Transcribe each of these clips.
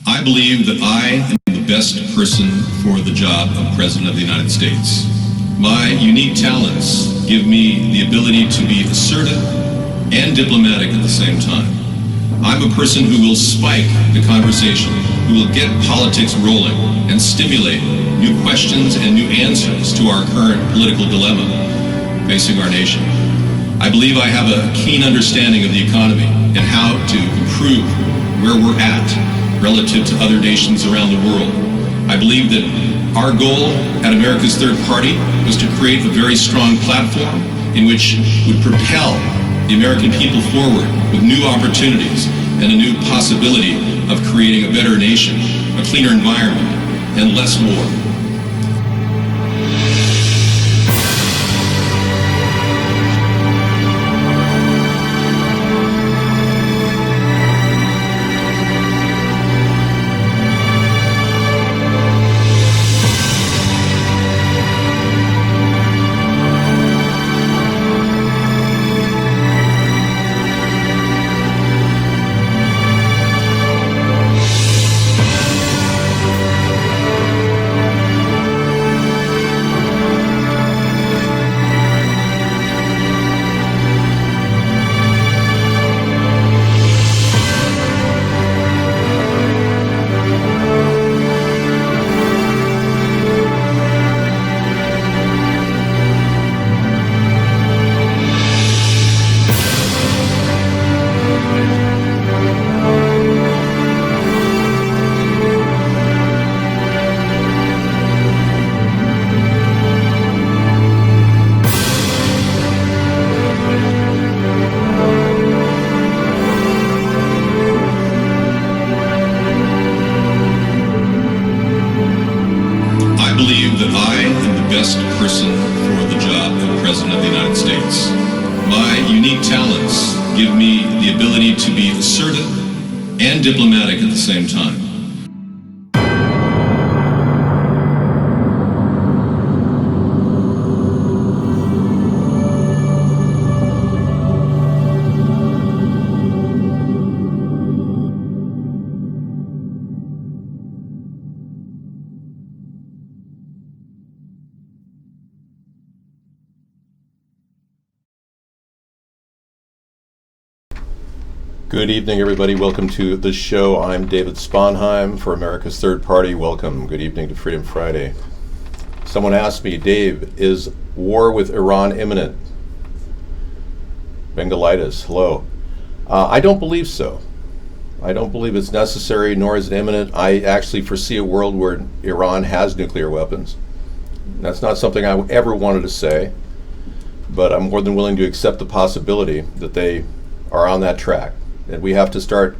I believe that I am the best person for the job of President of the United States. My unique talents give me the ability to be assertive and diplomatic at the same time. I'm a person who will spike the conversation, who will get politics rolling and stimulate new questions and new answers to our current political dilemma facing our nation. I believe I have a keen understanding of the economy and how to improve where we're at relative to other nations around the world. I believe that our goal at America's Third Party was to create a very strong platform in which would propel the American people forward with new opportunities and a new possibility of creating a better nation, a cleaner environment, and less war. Diplomatic at the same time. Good evening, everybody. Welcome to the show. I'm David Sponheim for America's Third Party. Welcome. Good evening to Freedom Friday. Someone asked me, Dave, is war with Iran imminent? Bengalitis, hello. I don't believe so. I don't believe it's necessary, nor is it imminent. I actually foresee a world where Iran has nuclear weapons. That's not something I ever wanted to say, but I'm more than willing to accept the possibility that they are on that track. And we have to start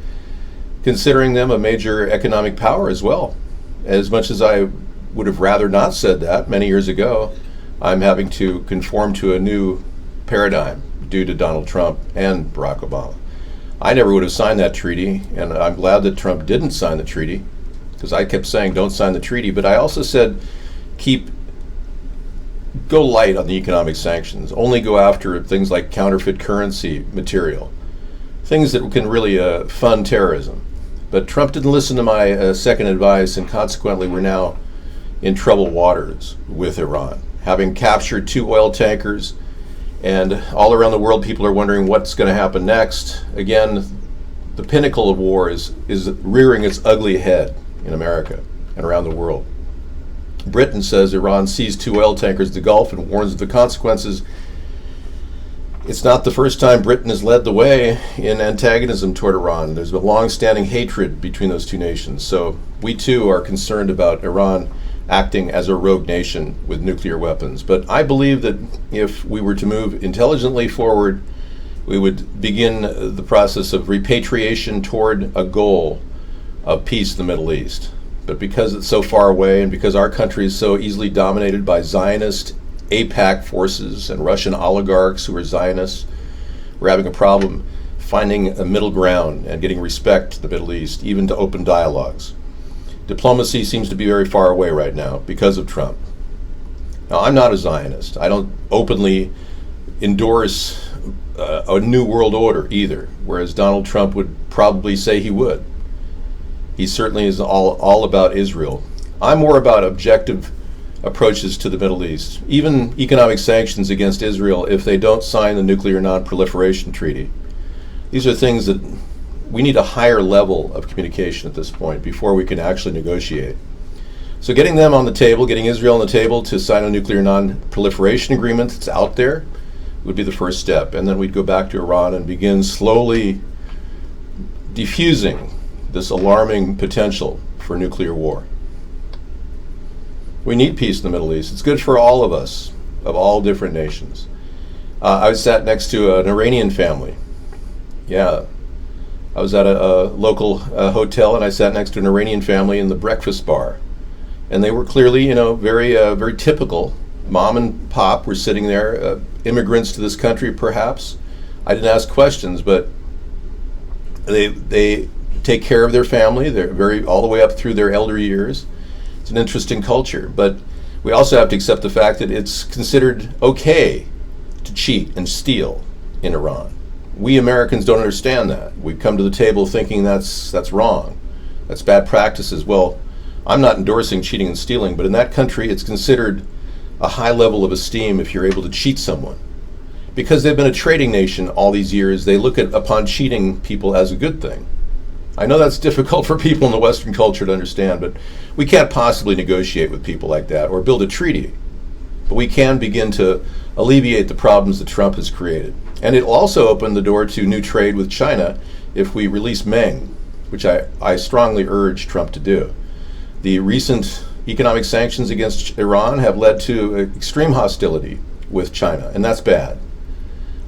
considering them a major economic power as well. As much as I would have rather not said that many years ago, I'm having to conform to a new paradigm due to Donald Trump and Barack Obama. I never would have signed that treaty, and I'm glad that Trump didn't sign the treaty, because I kept saying don't sign the treaty, but I also said go light on the economic sanctions, only go after things like counterfeit currency material, things that can really fund terrorism. But Trump didn't listen to my second advice, and consequently we're now in troubled waters with Iran, having captured 2 oil tankers, and all around the world people are wondering what's going to happen next. Again, the pinnacle of war is rearing its ugly head in America and around the world. Britain says Iran seized 2 oil tankers in the Gulf and warns of the consequences. It's not the first time Britain has led the way in antagonism toward Iran. There's been long-standing hatred between those two nations. So we too are concerned about Iran acting as a rogue nation with nuclear weapons. But I believe that if we were to move intelligently forward, we would begin the process of repatriation toward a goal of peace in the Middle East. But because it's so far away, and because our country is so easily dominated by Zionist AIPAC forces and Russian oligarchs who are Zionists, we're having a problem finding a middle ground and getting respect to the Middle East, even to open dialogues. Diplomacy seems to be very far away right now because of Trump. Now, I'm not a Zionist. I don't openly endorse a new world order either, whereas Donald Trump would probably say he would. He certainly is all about Israel. I'm more about objective approaches to the Middle East, even economic sanctions against Israel if they don't sign the Nuclear Non-Proliferation Treaty. These are things that we need a higher level of communication at this point before we can actually negotiate. So getting them on the table, getting Israel on the table to sign a nuclear non-proliferation agreement that's out there would be the first step. And then we'd go back to Iran and begin slowly diffusing this alarming potential for nuclear war. We need peace in the Middle East. It's good for all of us, of all different nations. I sat next to an Iranian family. Yeah, I was at a local hotel, and I sat next to an Iranian family in the breakfast bar. And they were clearly, very typical. Mom and pop were sitting there, immigrants to this country perhaps. I didn't ask questions, but they take care of their family. They're all the way up through their elder years. It's an interesting culture, but we also have to accept the fact that it's considered okay to cheat and steal in Iran. We Americans don't understand that. We come to the table thinking that's wrong. That's bad practices. Well, I'm not endorsing cheating and stealing, but in that country it's considered a high level of esteem if you're able to cheat someone. Because they've been a trading nation all these years, they look upon cheating people as a good thing. I know that's difficult for people in the Western culture to understand, but we can't possibly negotiate with people like that or build a treaty. But we can begin to alleviate the problems that Trump has created. And it'll also open the door to new trade with China if we release Meng, which I strongly urge Trump to do. The recent economic sanctions against Iran have led to extreme hostility with China, and that's bad.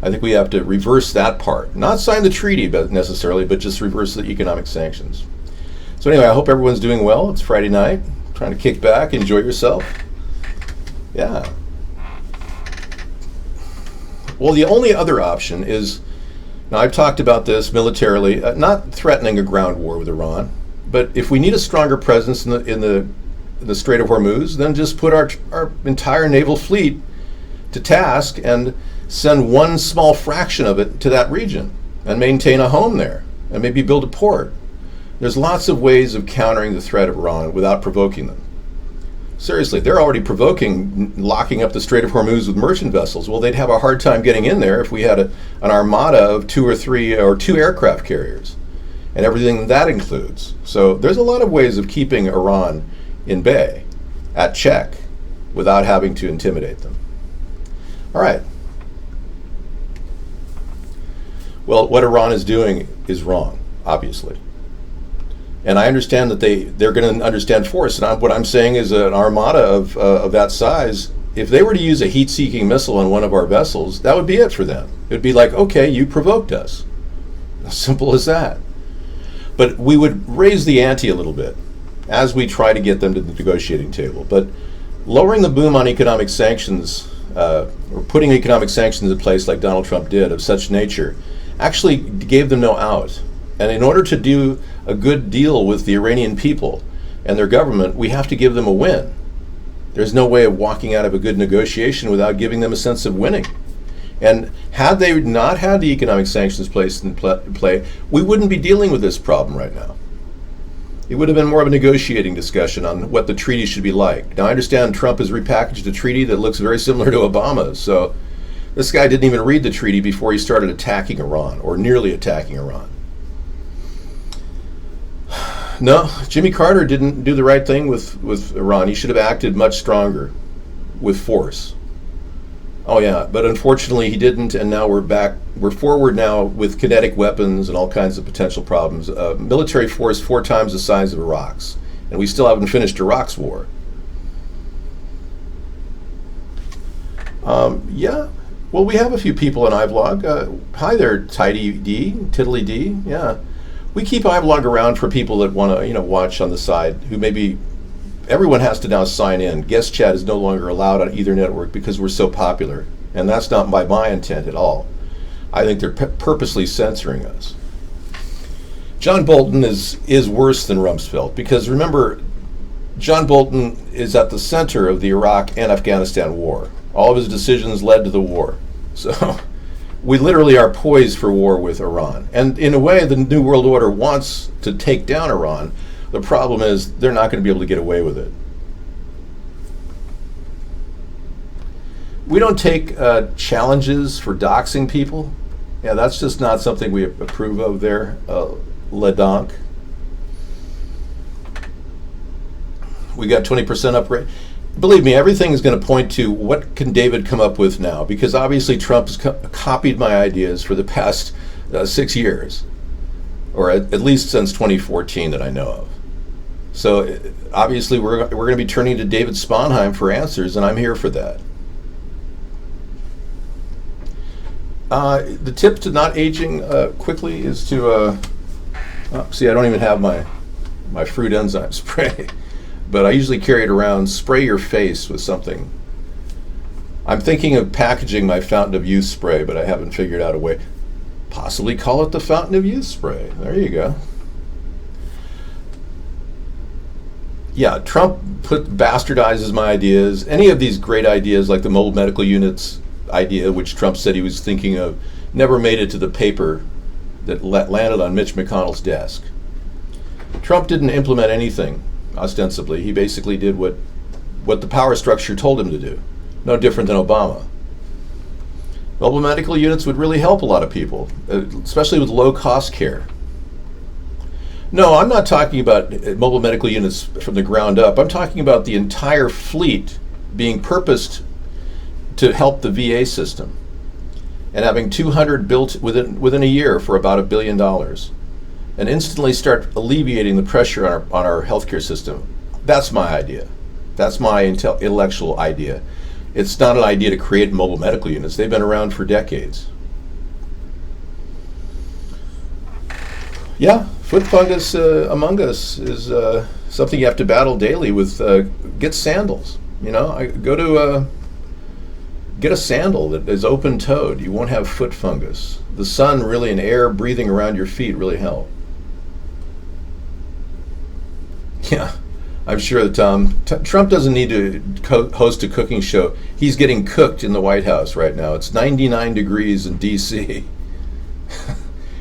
I think we have to reverse that part. Not sign the treaty necessarily, but just reverse the economic sanctions. So anyway, I hope everyone's doing well. It's Friday night. Trying to kick back, enjoy yourself. Yeah. Well, the only other option is, now I've talked about this militarily, not threatening a ground war with Iran, but if we need a stronger presence in the Strait of Hormuz, then just put our entire naval fleet to task and send one small fraction of it to that region and maintain a home there and maybe build a port. There's lots of ways of countering the threat of Iran without provoking them. Seriously, they're already provoking locking up the Strait of Hormuz with merchant vessels. Well, they'd have a hard time getting in there if we had an armada of two aircraft carriers and everything that includes. So there's a lot of ways of keeping Iran in bay, at check, without having to intimidate them. All right. Well, what Iran is doing is wrong, obviously. And I understand that they're going to understand force. And what I'm saying is an armada of that size, if they were to use a heat-seeking missile on one of our vessels, that would be it for them. It would be like, okay, you provoked us. As simple as that. But we would raise the ante a little bit as we try to get them to the negotiating table. But lowering the boom on economic sanctions, or putting economic sanctions in place like Donald Trump did of such nature, actually gave them no out. And in order to do a good deal with the Iranian people and their government, we have to give them a win. There's no way of walking out of a good negotiation without giving them a sense of winning. And had they not had the economic sanctions placed in play, we wouldn't be dealing with this problem right now. It would have been more of a negotiating discussion on what the treaty should be like. Now, I understand Trump has repackaged a treaty that looks very similar to Obama's, so this guy didn't even read the treaty before he started attacking Iran, or nearly attacking Iran. No, Jimmy Carter didn't do the right thing with Iran. He should have acted much stronger with force. Oh yeah, but unfortunately he didn't, and now we're forward now with kinetic weapons and all kinds of potential problems. Military force 4 times the size of Iraq's, and we still haven't finished Iraq's war. Yeah, well, we have a few people in iVlog. Hi there, Tiddly D, yeah. We keep iVlog around for people that want to, watch on the side, who maybe. Everyone has to now sign in. Guest chat is no longer allowed on either network because we're so popular. And that's not by my intent at all. I think they're purposely censoring us. John Bolton is worse than Rumsfeld because remember, John Bolton is at the center of the Iraq and Afghanistan war. All of his decisions led to the war. So we literally are poised for war with Iran. And in a way, the New World Order wants to take down Iran, The problem is they're not going to be able to get away with it. We don't take challenges for doxing people. Yeah, that's just not something we approve of there, LeDonc. We got 20% upgrade. Believe me, everything is going to point to what can David come up with now, because obviously Trump has copied my ideas for the past 6 years, or at least since 2014 that I know of. So obviously we're going to be turning to David Sponheim for answers, and I'm here for that. The tip to not aging quickly is to, see, I don't even have my fruit enzyme spray, but I usually carry it around. Spray your face with something. I'm thinking of packaging my Fountain of Youth spray, but I haven't figured out a way. Possibly call it the Fountain of Youth spray. There you go. Yeah, Trump bastardizes my ideas. Any of these great ideas, like the mobile medical units idea, which Trump said he was thinking of, never made it to the paper that landed on Mitch McConnell's desk. Trump didn't implement anything, ostensibly. He basically did what the power structure told him to do. No different than Obama. Mobile medical units would really help a lot of people, especially with low-cost care. No, I'm not talking about mobile medical units from the ground up. I'm talking about the entire fleet being purposed to help the VA system, and having 200 built within a year for about $1 billion, and instantly start alleviating the pressure on our healthcare system. That's my idea. That's my intellectual idea. It's not an idea to create mobile medical units. They've been around for decades. Yeah, foot fungus among us is something you have to battle daily with. Get sandals. You know, get a sandal that is open-toed. You won't have foot fungus. The sun really and air breathing around your feet really help. Yeah, I'm sure that Trump doesn't need to host a cooking show. He's getting cooked in the White House right now. It's 99 degrees in D.C.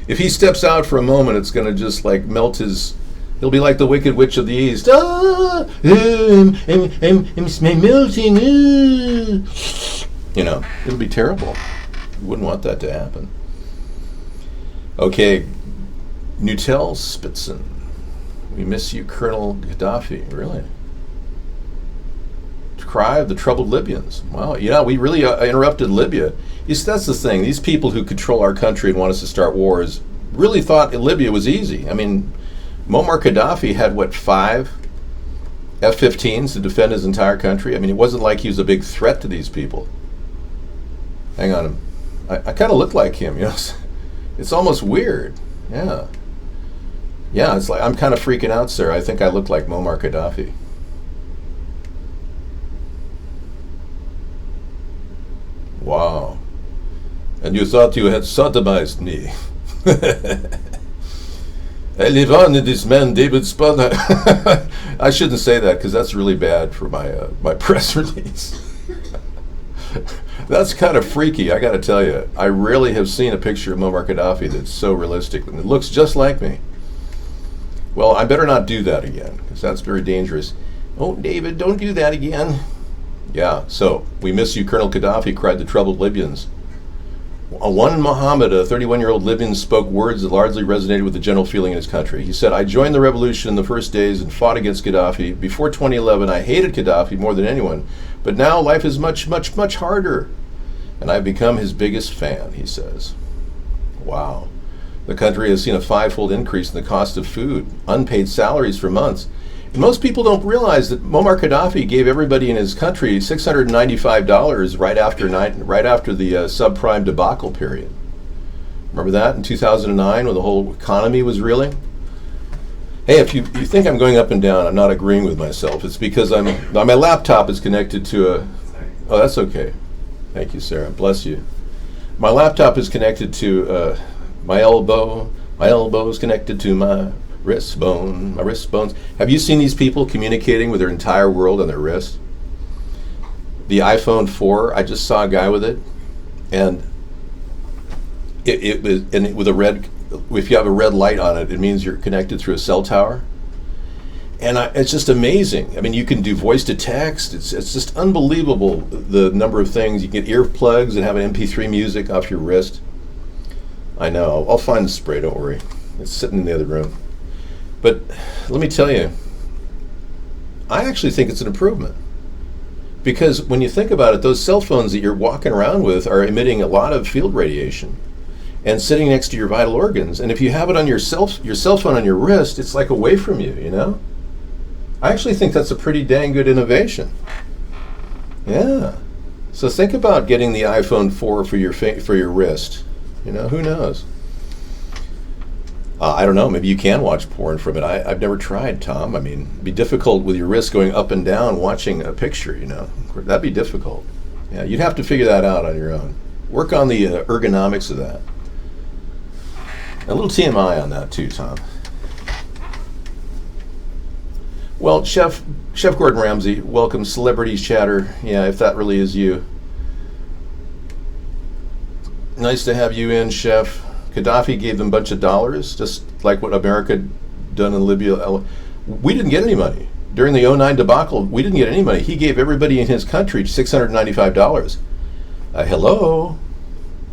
If he steps out for a moment, it's going to just like melt his... He'll be like the Wicked Witch of the East. I'm melting. You know, it'll be terrible. You wouldn't want that to happen. Okay, Nutel Spitzen. We miss you, Colonel Gaddafi. Really? Cry of the troubled Libyans. Wow, yeah, we really interrupted Libya. You see, that's the thing. These people who control our country and want us to start wars really thought Libya was easy. I mean, Muammar Gaddafi had, 5 F-15s to defend his entire country? I mean, it wasn't like he was a big threat to these people. Hang on, I kind of look like him, you know. It's almost weird. Yeah, it's like I'm kind of freaking out, sir. I think I look like Muammar Gaddafi. Wow. And you thought you had sodomized me. I live on in this man, David Sponheim. I shouldn't say that because that's really bad for my press release. That's kind of freaky, I got to tell you. I rarely have seen a picture of Muammar Gaddafi that's so realistic, and it looks just like me. Well, I better not do that again, because that's very dangerous. Oh, David, don't do that again. Yeah, so, we miss you, Colonel Gaddafi, cried the troubled Libyans. One Mohammed, a 31-year-old Libyan, spoke words that largely resonated with the general feeling in his country. He said, I joined the revolution in the first days and fought against Gaddafi. Before 2011, I hated Gaddafi more than anyone. But now life is much, much, much harder. And I've become his biggest fan, he says. Wow. The country has seen a 5-fold increase in the cost of food, unpaid salaries for months. And most people don't realize that Muammar Gaddafi gave everybody in his country $695 right after the subprime debacle period. Remember that in 2009 when the whole economy was reeling? Hey, if you think I'm going up and down, I'm not agreeing with myself. It's because my laptop is connected to a... Oh, that's okay. Thank you, Sarah. Bless you. My laptop is connected to my elbow. My elbow is connected to my wrist bone. My wrist bones. Have you seen these people communicating with their entire world on their wrist? The iPhone 4, I just saw a guy with it, and it was with a red... If you have a red light on it, it means you're connected through a cell tower. And it's just amazing. I mean, you can do voice to text. It's just unbelievable the number of things. You get earplugs that have an MP3 music off your wrist. I know. I'll find the spray, don't worry. It's sitting in the other room. But let me tell you, I actually think it's an improvement. Because when you think about it, those cell phones that you're walking around with are emitting a lot of field radiation and sitting next to your vital organs. And if you have it on your cell phone on your wrist, it's like away from you, you know? I actually think that's a pretty dang good innovation. Yeah. So think about getting the iPhone 4 for your wrist. You know, who knows? I don't know. Maybe you can watch porn from it. I've never tried, Tom. I mean, it'd be difficult with your wrist going up and down watching a picture, you know. That'd be difficult. Yeah, you'd have to figure that out on your own. Work on the ergonomics of that. A little TMI on that too, Tom. Well, Chef Gordon Ramsay, welcome. Celebrities Chatter. Yeah, if that really is you. Nice to have you in, Chef. Gaddafi gave them a bunch of dollars, just like what America done in Libya. We didn't get any money. During the '09 debacle, we didn't get any money. He gave everybody in his country $695. Hello?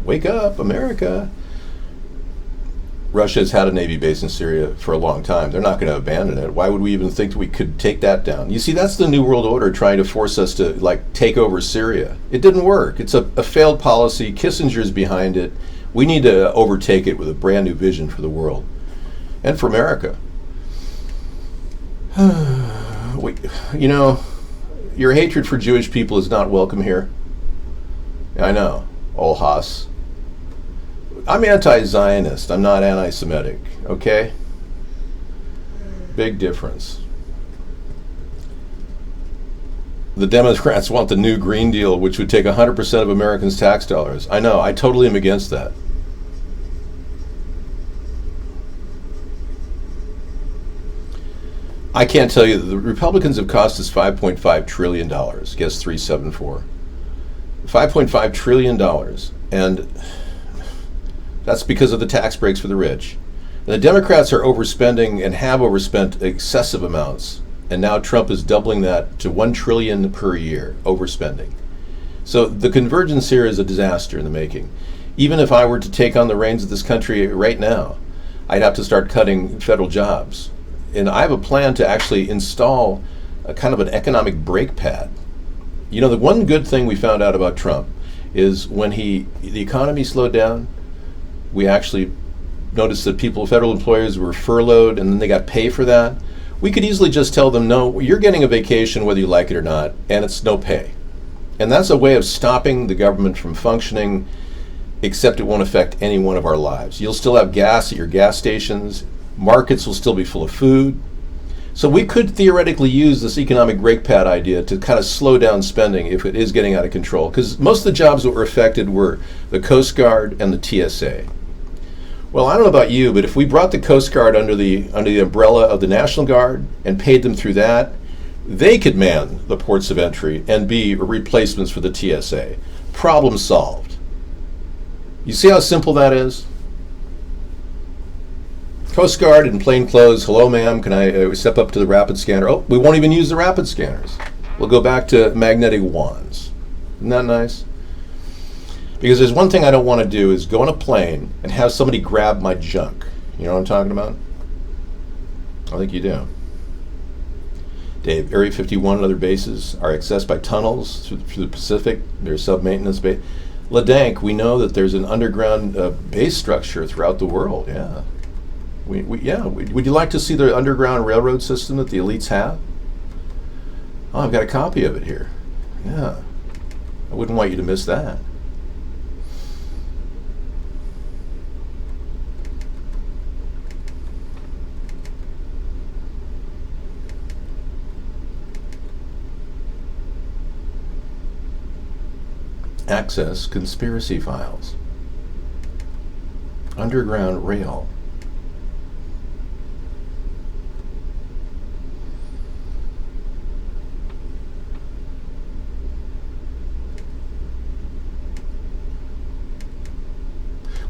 Wake up, America. Russia's had a Navy base in Syria for a long time. They're not going to abandon it. Why would we even think we could take that down? You see, that's the New World Order trying to force us to, like, take over Syria. It didn't work. It's a failed policy. Kissinger's behind it. We need to overtake it with a brand new vision for the world and for America. You know, your hatred for Jewish people is not welcome here. I know, all Haas. I'm anti-Zionist. I'm not anti-Semitic, okay? Big difference. The Democrats want the new Green Deal, which would take 100% of Americans' tax dollars. I know, I totally am against that. I can't tell you, the Republicans have cost us $5.5 trillion. Guess 374. $5.5 trillion. And that's because of the tax breaks for the rich. And the Democrats are overspending and have overspent excessive amounts. And now Trump is doubling that to $1 trillion per year, overspending. So the convergence here is a disaster in the making. Even if I were to take on the reins of this country right now, I'd have to start cutting federal jobs. And I have a plan to actually install a kind of an economic brake pad. You know, the one good thing we found out about Trump is when the economy slowed down, we actually noticed that federal employers were furloughed and then they got pay for that. We could easily just tell them, no, you're getting a vacation whether you like it or not, and it's no pay. And that's a way of stopping the government from functioning, except it won't affect any one of our lives. You'll still have gas at your gas stations. Markets will still be full of food. So we could theoretically use this economic brake pad idea to kind of slow down spending if it is getting out of control. Because most of the jobs that were affected were the Coast Guard and the TSA. Well, I don't know about you, but if we brought the Coast Guard under the umbrella of the National Guard and paid them through that, they could man the ports of entry and be replacements for the TSA. Problem solved. You see how simple that is? Coast Guard in plain clothes. Hello, ma'am. Can I step up to the rapid scanner? Oh, we won't even use the rapid scanners. We'll go back to magnetic wands. Isn't that nice? Because there's one thing I don't want to do is go on a plane and have somebody grab my junk. You know what I'm talking about? I think you do. Dave, Area 51 and other bases are accessed by tunnels through the Pacific. There's sub-maintenance base. LaDank, we know that there's an underground base structure throughout the world. Yeah. Would you like to see the underground railroad system that the elites have? Oh, I've got a copy of it here. Yeah. I wouldn't want you to miss that. Access conspiracy files. Underground rail.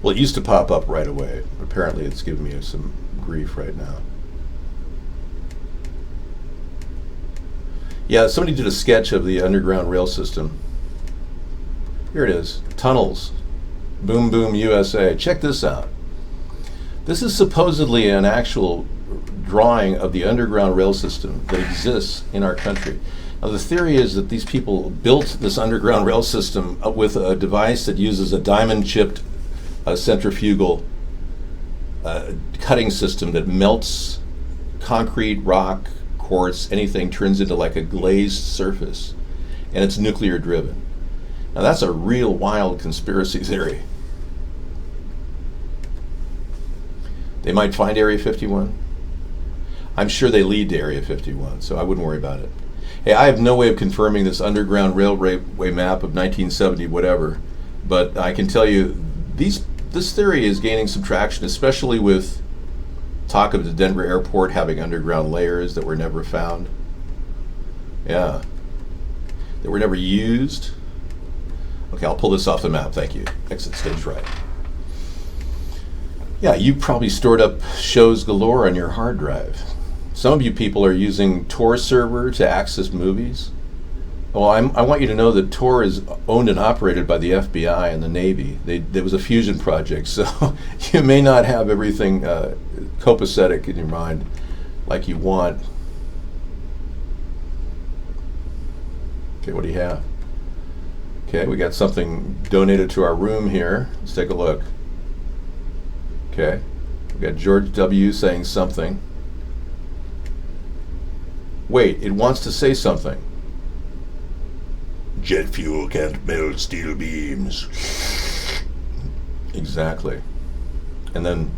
Well, it used to pop up right away. Apparently it's giving me some grief right now. Yeah, somebody did a sketch of the underground rail system. Here it is. Tunnels. Boom Boom USA. Check this out. This is supposedly an actual drawing of the underground rail system that exists in our country. Now, the theory is that these people built this underground rail system with a device that uses a diamond-chipped centrifugal cutting system that melts concrete, rock, quartz, anything, turns into like a glazed surface, and it's nuclear driven. Now that's a real wild conspiracy theory. They might find Area 51. I'm sure they lead to Area 51, so I wouldn't worry about it. Hey, I have no way of confirming this underground railway map of 1970 whatever, but I can tell you this theory is gaining some traction, especially with talk of the Denver airport having underground layers that were never found. Yeah. That were never used. Okay, I'll pull this off the map, thank you. Exit stage right. Yeah, you probably stored up shows galore on your hard drive. Some of you people are using Tor server to access movies. Well, I want you to know that Tor is owned and operated by the FBI and the Navy. There was a fusion project, so you may not have everything copacetic in your mind like you want. Okay, what do you have? Okay, we got something donated to our room here. Let's take a look. Okay, we got George W. saying something. Wait, it wants to say something. Jet fuel can't melt steel beams. Exactly. And then,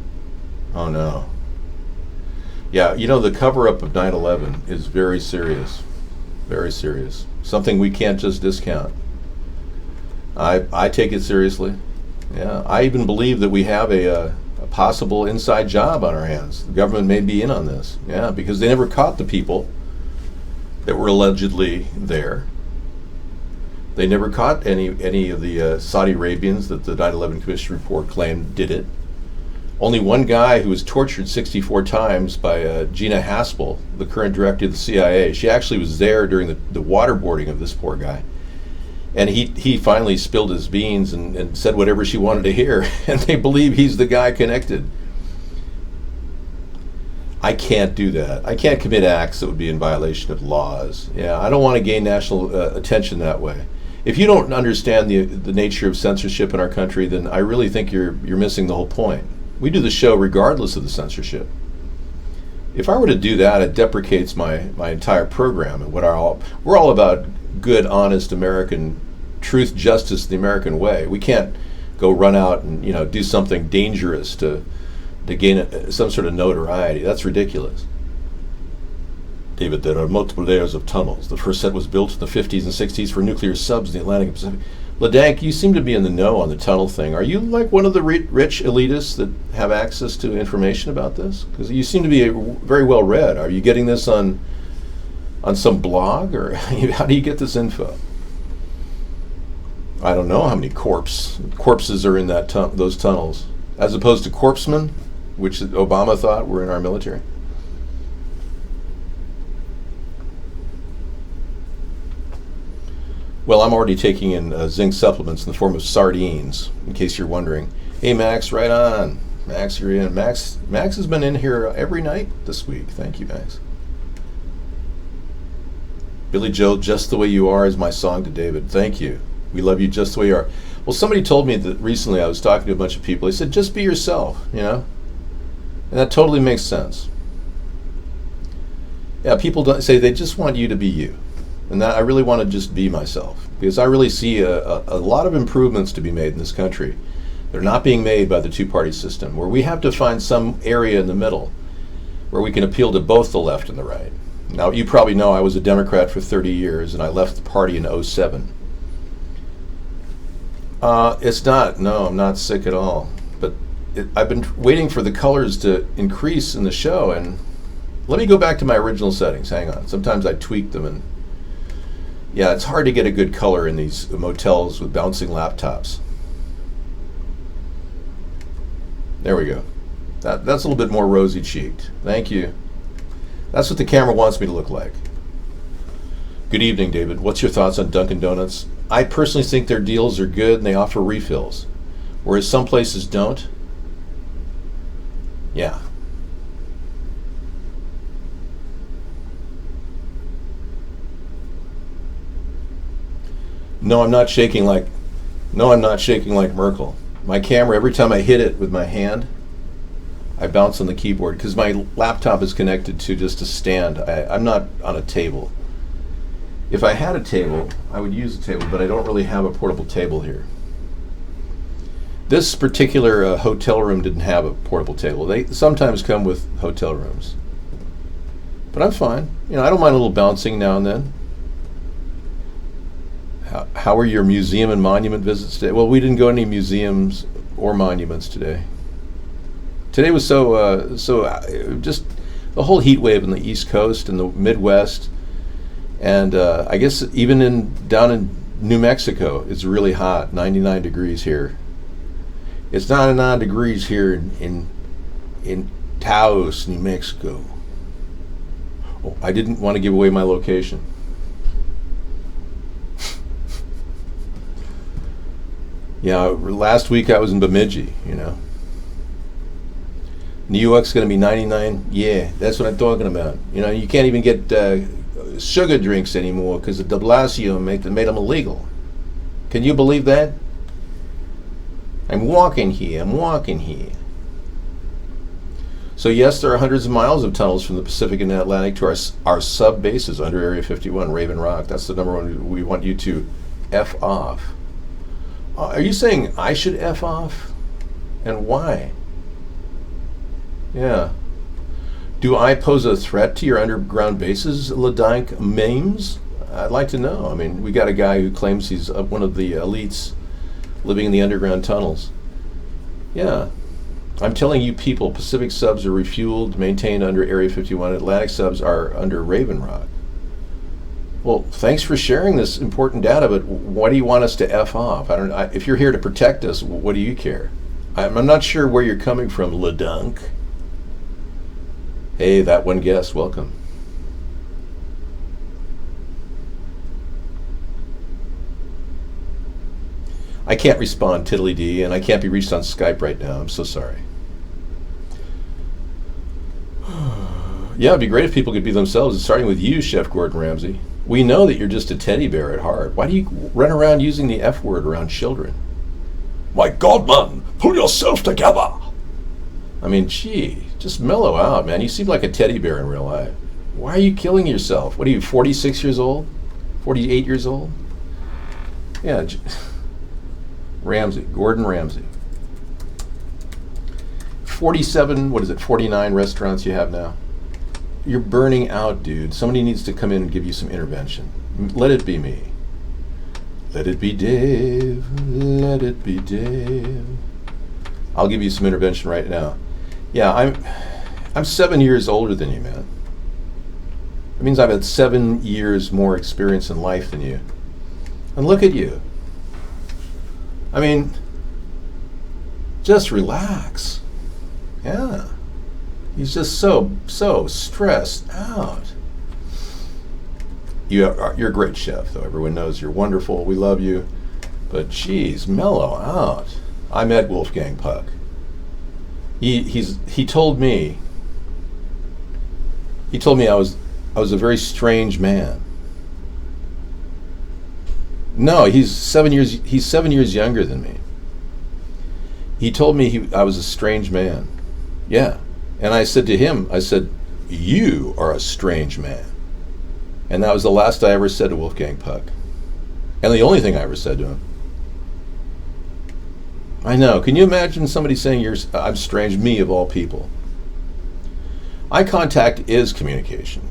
oh no. Yeah, you know, the cover-up of 9/11 is very serious. Very serious. Something we can't just discount. I take it seriously. Yeah, I even believe that we have a possible inside job on our hands. The government may be in on this. Yeah, because they never caught the people that were allegedly there. They never caught any of the Saudi Arabians that the 9/11 Commission report claimed did it. Only one guy who was tortured 64 times by Gina Haspel, the current director of the CIA. She actually was there during the waterboarding of this poor guy. And he finally spilled his beans and said whatever she wanted to hear. And they believe he's the guy connected. I can't do that. I can't commit acts that would be in violation of laws. Yeah, I don't want to gain national attention that way. If you don't understand the nature of censorship in our country, then I really think you're missing the whole point. We do the show regardless of the censorship. If I were to do that, it deprecates my entire program and we're all about good, honest American truth, justice, the American way. We can't go run out and do something dangerous to gain some sort of notoriety. That's ridiculous. David, there are multiple layers of tunnels. The first set was built in the 50s and 60s for nuclear subs in the Atlantic and Pacific. LeDank, you seem to be in the know on the tunnel thing. Are you like one of the rich elitists that have access to information about this? Because you seem to be very well read. Are you getting this on some blog, or how do you get this info? I don't know how many corpses are in those tunnels, as opposed to corpsmen, which Obama thought were in our military. Well, I'm already taking in zinc supplements in the form of sardines, in case you're wondering. Hey, Max, right on. Max, you're in. Max has been in here every night this week. Thank you, Max. Billy Joel, Just the Way You Are is my song to David. Thank you. We love you just the way you are. Well, somebody told me that recently. I was talking to a bunch of people. They said, just be yourself, And that totally makes sense. Yeah, people say they just want you to be you. And that I really want to just be myself, because I really see a lot of improvements to be made in this country. They're not being made by the two-party system, where we have to find some area in the middle where we can appeal to both the left and the right. Now, you probably know I was a Democrat for 30 years, and I left the party in 2007. It's not. No, I'm not sick at all. But I've been waiting for the colors to increase in the show, and let me go back to my original settings. Hang on. Sometimes I tweak them, and yeah, it's hard to get a good color in these motels with bouncing laptops. There we go. That's a little bit more rosy-cheeked. Thank you. That's what the camera wants me to look like. Good evening, David. What's your thoughts on Dunkin' Donuts? I personally think their deals are good and they offer refills, whereas some places don't. Yeah. No, I'm not shaking like Merkel. My camera, every time I hit it with my hand, I bounce on the keyboard because my laptop is connected to just a stand. I'm not on a table. If I had a table, I would use a table, but I don't really have a portable table here. This particular hotel room didn't have a portable table. They sometimes come with hotel rooms. But I'm fine. You know, I don't mind a little bouncing now and then. How were your museum and monument visits today? Well, we didn't go to any museums or monuments today. Today was just the whole heat wave in the East Coast and the Midwest, and I guess even down in New Mexico, it's really hot, 99 degrees here. It's 99 degrees here in Taos, New Mexico. Oh, I didn't want to give away my location. Yeah, last week I was in Bemidji, you know. New York's going to be 99. Yeah, that's what I'm talking about. You know, you can't even get sugar drinks anymore because the de Blasio made them illegal. Can you believe that? I'm walking here. So yes, there are hundreds of miles of tunnels from the Pacific and Atlantic to our sub bases under Area 51, Raven Rock. That's the number one we want you to F off. Are you saying I should F off? And why? Yeah. Do I pose a threat to your underground bases, Ledank Mames? I'd like to know. I mean, we got a guy who claims he's one of the elites living in the underground tunnels. Yeah. I'm telling you people, Pacific subs are refueled, maintained under Area 51. Atlantic subs are under Raven Rock. Well, thanks for sharing this important data, but what do you want us to F off? If you're here to protect us, what do you care? I'm not sure where you're coming from, Ledunk. Hey, that one guest, welcome. I can't respond, Tiddly D, and I can't be reached on Skype right now. I'm so sorry. Yeah, it'd be great if people could be themselves, starting with you, Chef Gordon Ramsay. We know that you're just a teddy bear at heart. Why do you run around using the F word around children? My God, man, pull yourself together. I mean, gee, just mellow out, man. You seem like a teddy bear in real life. Why are you killing yourself? What are you, 46 years old? 48 years old? Yeah, Ramsay, Gordon Ramsay. 47, 49 restaurants you have now? You're burning out, dude. Somebody needs to come in and give you some intervention. Let it be me. Let it be Dave. Let it be Dave. I'll give you some intervention right now. Yeah, I'm 7 years older than you, man. That means I've had 7 years more experience in life than you. And look at you. I mean, just relax. Yeah. He's just so stressed out. You're a great chef, though. Everyone knows you're wonderful. We love you. But geez, mellow out. I met Wolfgang Puck. He told me I was a very strange man. No, he's 7 years younger than me. He told me I was a strange man. Yeah. And I said to him, you are a strange man. And that was the last I ever said to Wolfgang Puck. And the only thing I ever said to him. I know. Can you imagine somebody saying I'm strange, me of all people? Eye contact is communication.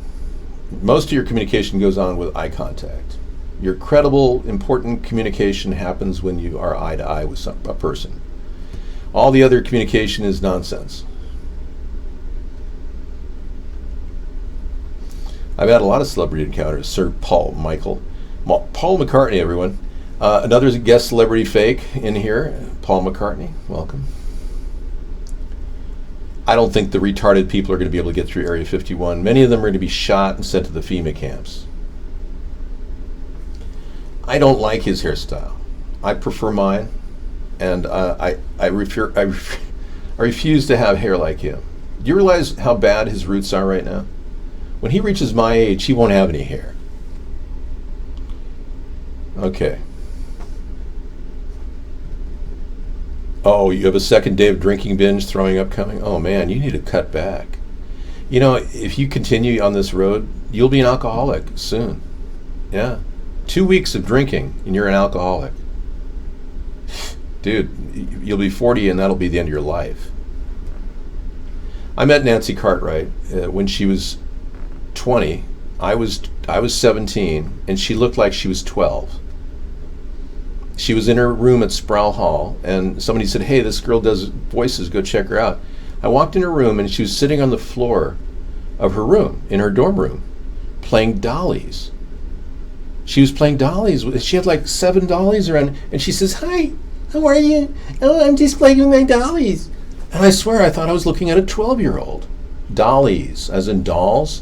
Most of your communication goes on with eye contact. Your credible, important communication happens when you are eye to eye with a person. All the other communication is nonsense. I've had a lot of celebrity encounters. Sir Paul McCartney, everyone. Another guest celebrity fake in here. Paul McCartney, welcome. I don't think the retarded people are going to be able to get through Area 51. Many of them are going to be shot and sent to the FEMA camps. I don't like his hairstyle. I prefer mine, and I refuse to have hair like him. Do you realize how bad his roots are right now? When he reaches my age, he won't have any hair. Okay. Oh, you have a second day of drinking binge, throwing up coming? Oh man, you need to cut back. You know, if you continue on this road, you'll be an alcoholic soon. Yeah. 2 weeks of drinking and you're an alcoholic. Dude, you'll be 40 and that'll be the end of your life. I met Nancy Cartwright when she was 20. I was 17 and she looked like she was 12. She was in her room at Sproul Hall and somebody said, "Hey, this girl does voices, go check her out." I walked in her room and she was sitting on the floor of her room, in her dorm room, playing dollies. She was playing dollies. She had like 7 dollies around, and she says, "Hi, how are you? Oh, I'm just playing with my dollies." And I swear I thought I was looking at a 12-year-old. Dollies, as in dolls.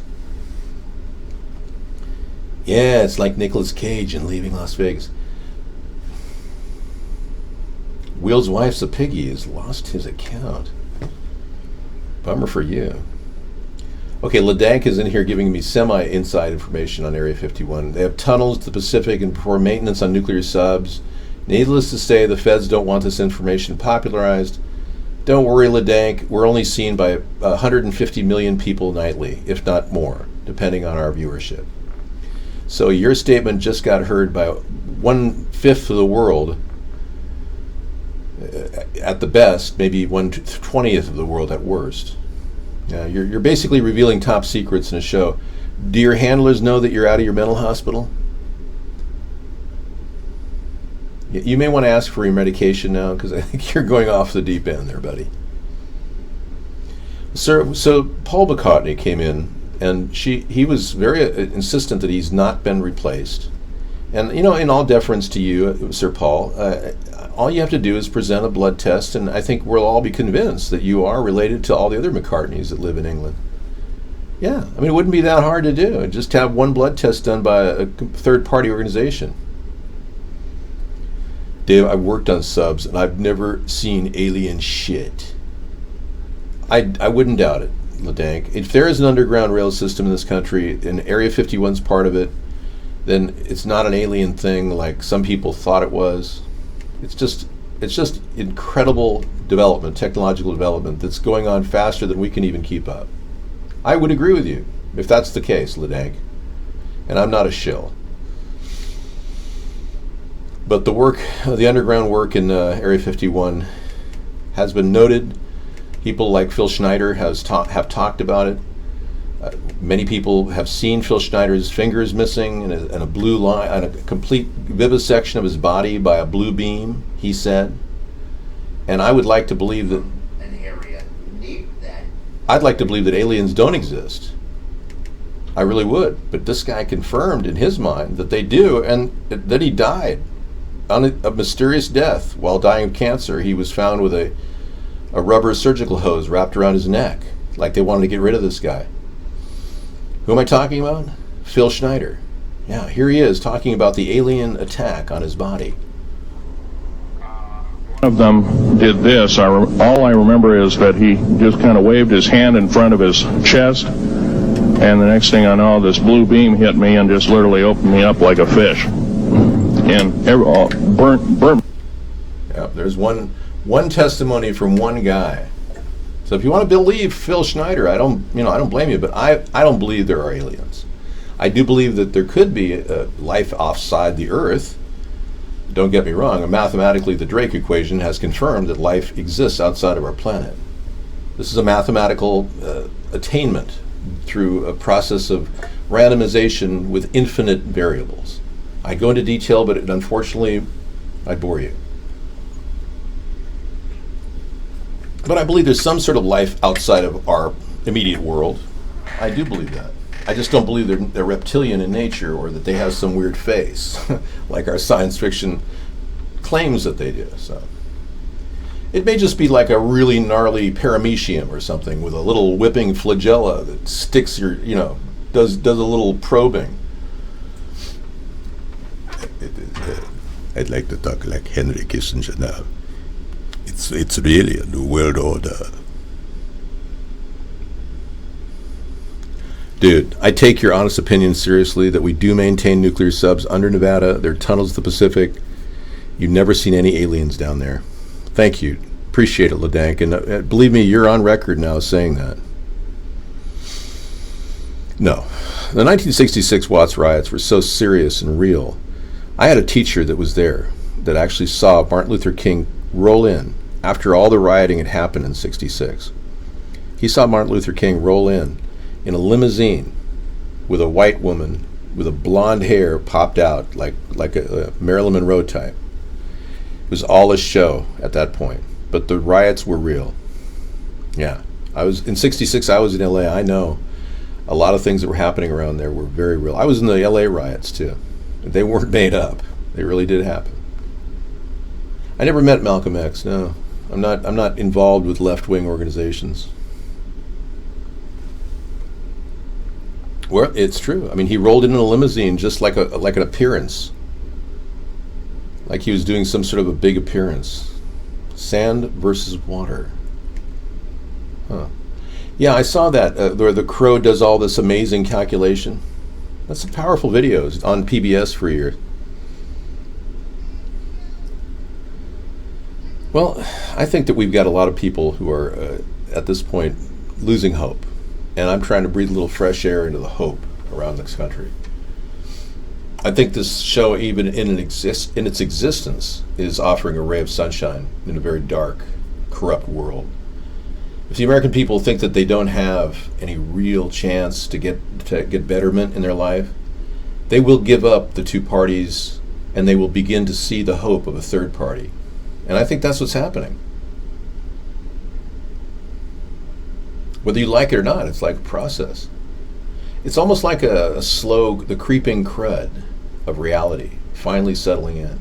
Yeah, it's like Nicolas Cage in Leaving Las Vegas. Will's wife's a piggy has lost his account. Bummer for you. Okay, LeDank is in here giving me semi-inside information on Area 51. They have tunnels to the Pacific and perform maintenance on nuclear subs. Needless to say, the feds don't want this information popularized. Don't worry, LeDank, we're only seen by 150 million people nightly, if not more, depending on our viewership. So your statement just got heard by 1/5 of the world, at the best, maybe 1/20th of the world at worst. You're basically revealing top secrets in a show. Do your handlers know that you're out of your mental hospital? You may want to ask for your medication now, because I think you're going off the deep end there, buddy. So Paul McCartney came in, and he was very insistent that he's not been replaced. And, you know, in all deference to you, Sir Paul, all you have to do is present a blood test, and I think we'll all be convinced that you are related to all the other McCartneys that live in England. Yeah, I mean, it wouldn't be that hard to do. Just have one blood test done by a third-party organization. Dave, I've worked on subs, and I've never seen alien shit. I wouldn't doubt it, LeDank. If there is an underground rail system in this country, and Area 51's part of it, then it's not an alien thing like some people thought it was. It's just incredible development, technological development that's going on faster than we can even keep up. I would agree with you if that's the case, LeDank. And I'm not a shill. But the underground work in Area 51 has been noted. People like Phil Schneider have talked about it. Many people have seen Phil Schneider's fingers missing and a blue line, and a complete vivisection of his body by a blue beam, he said. And I would like to believe that I'd like to believe that aliens don't exist. I really would. But this guy confirmed in his mind that they do, and that he died on a mysterious death while dying of cancer. He was found with a rubber surgical hose wrapped around his neck, like they wanted to get rid of this guy. Who am I talking about? Phil Schneider. Yeah, here he is talking about the alien attack on his body. One of them did this. All I remember is that he just kind of waved his hand in front of his chest, and the next thing I know, this blue beam hit me and just literally opened me up like a fish. And burnt. Yeah, there's one testimony from one guy. So if you want to believe Phil Schneider, I don't blame you, but I don't believe there are aliens. I do believe that there could be life offside the Earth. Don't get me wrong. Mathematically, the Drake equation has confirmed that life exists outside of our planet. This is a mathematical attainment through a process of randomization with infinite variables. I'd go into detail, but unfortunately, I'd bore you. But I believe there's some sort of life outside of our immediate world. I do believe that. I just don't believe they're reptilian in nature, or that they have some weird face, like our science fiction claims that they do. So it may just be like a really gnarly paramecium or something with a little whipping flagella that sticks does a little probing. I'd like to talk like Henry Kissinger now. It's really a new world order. Dude, I take your honest opinion seriously that we do maintain nuclear subs under Nevada. There are tunnels to the Pacific. You've never seen any aliens down there. Thank you. Appreciate it, LeDank. And believe me, you're on record now saying that. No. The 1966 Watts riots were so serious and real. I had a teacher that was there that actually saw Martin Luther King roll in after all the rioting had happened in 66. He saw Martin Luther King roll in a limousine with a white woman with a blonde hair popped out like a Marilyn Monroe type. It was all a show at that point, but the riots were real. Yeah, I was in 66. I was in LA. I know a lot of things that were happening around there were very real. I was in the LA riots too. They weren't made up. They really did happen. I never met Malcolm X. No, I'm not involved with left-wing organizations. Well, it's true. I mean, he rolled in a limousine just like an appearance, like he was doing some sort of a big appearance. Sand versus water. Huh. Yeah, I saw that where the Crow does all this amazing calculation. That's some powerful videos on PBS for years. Well, I think that we've got a lot of people who are, at this point, losing hope. And I'm trying to breathe a little fresh air into the hope around this country. I think this show, even in its existence, is offering a ray of sunshine in a very dark, corrupt world. If the American people think that they don't have any real chance to get betterment in their life, they will give up the two parties and they will begin to see the hope of a third party. And I think that's what's happening. Whether you like it or not, it's like a process. It's almost like a slow, the creeping crud of reality finally settling in.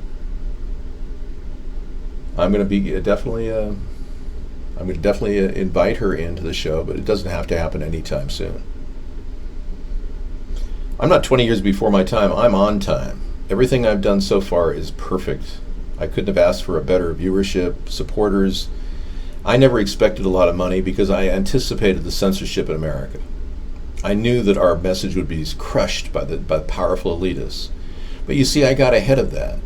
I'm going to definitely invite her into the show, but it doesn't have to happen anytime soon. I'm not 20 years before my time. I'm on time. Everything I've done so far is perfect. I couldn't have asked for a better viewership, supporters. I never expected a lot of money because I anticipated the censorship in America. I knew that our message would be crushed by the powerful elitists. But you see, I got ahead of that.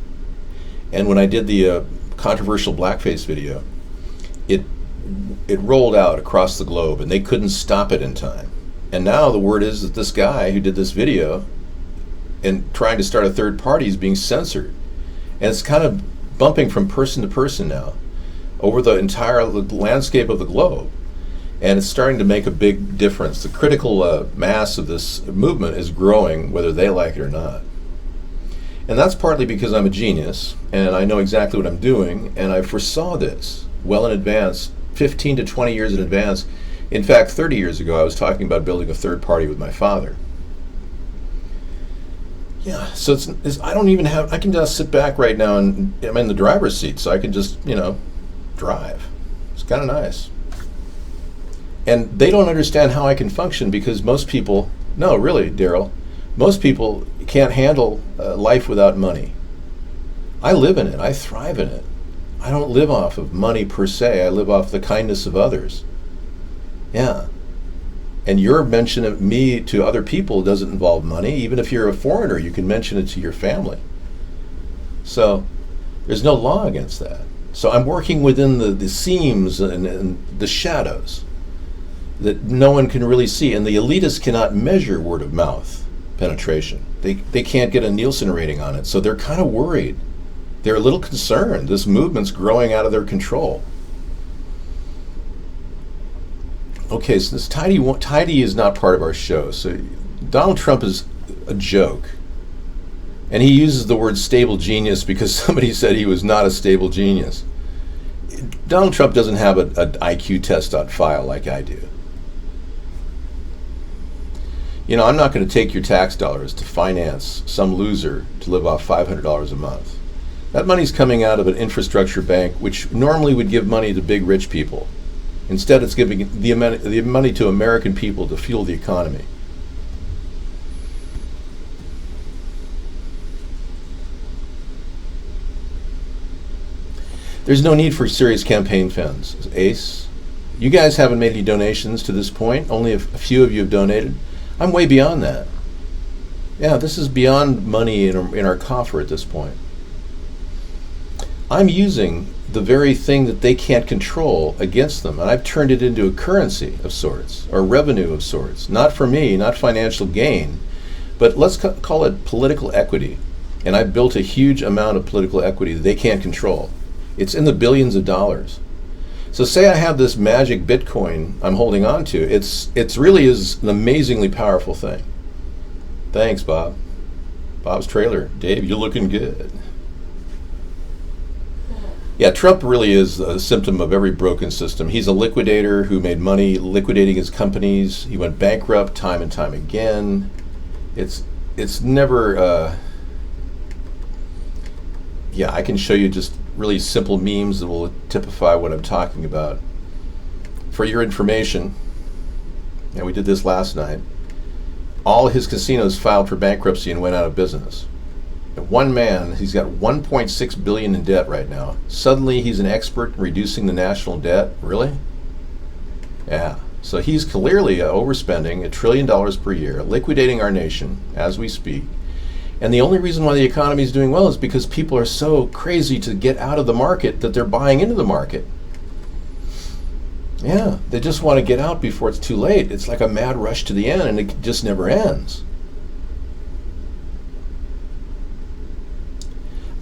And when I did the controversial blackface video, it rolled out across the globe and they couldn't stop it in time. And now the word is that this guy who did this video and trying to start a third party is being censored. And it's kind of bumping from person to person now over the entire landscape of the globe. And it's starting to make a big difference. The critical mass of this movement is growing whether they like it or not. And that's partly because I'm a genius and I know exactly what I'm doing and I foresaw this well in advance, 15 to 20 years in advance. In fact, 30 years ago, I was talking about building a third party with my father. Yeah, so I don't even have, I can just sit back right now and I'm in the driver's seat, so I can just, drive. It's kind of nice. And they don't understand how I can function because most people, no, really, Daryl, most people can't handle life without money. I live in it. I thrive in it. I don't live off of money per se. I live off the kindness of others. Yeah. And your mention of me to other people doesn't involve money. Even if you're a foreigner, you can mention it to your family. So there's no law against that. So I'm working within the seams and the shadows that no one can really see. And the elitists cannot measure word of mouth penetration. They can't get a Nielsen rating on it. So they're kind of worried. They're a little concerned. This movement's growing out of their control. Okay, so this tidy is not part of our show. So Donald Trump is a joke. And he uses the word stable genius because somebody said he was not a stable genius. Donald Trump doesn't have an IQ test on file like I do. I'm not going to take your tax dollars to finance some loser to live off $500 a month. That money's coming out of an infrastructure bank, which normally would give money to big rich people. Instead, it's giving the money to American people to fuel the economy. There's no need for serious campaign funds. Ace, you guys haven't made any donations to this point. Only a few of you have donated. I'm way beyond that. Yeah, this is beyond money in our coffer at this point. I'm using the very thing that they can't control against them, and I've turned it into a currency of sorts, or revenue of sorts. Not for me, not financial gain, but let's call it political equity. And I've built a huge amount of political equity that they can't control. It's in the billions of dollars. So say I have this magic Bitcoin I'm holding on to. It's really is an amazingly powerful thing. Thanks, Bob. Bob's trailer. Dave, you're looking good. Yeah, Trump really is a symptom of every broken system. He's a liquidator who made money liquidating his companies. He went bankrupt time and time again. It's never... yeah, I can show you just really simple memes that will typify what I'm talking about. For your information, and we did this last night, all his casinos filed for bankruptcy and went out of business. And one man, he's got $1.6 billion in debt right now. Suddenly he's an expert in reducing the national debt. Really? Yeah. So he's clearly overspending $1 trillion per year, liquidating our nation as we speak. And the only reason why the economy is doing well is because people are so crazy to get out of the market that they're buying into the market. Yeah, they just want to get out before it's too late. It's like a mad rush to the end, and it just never ends.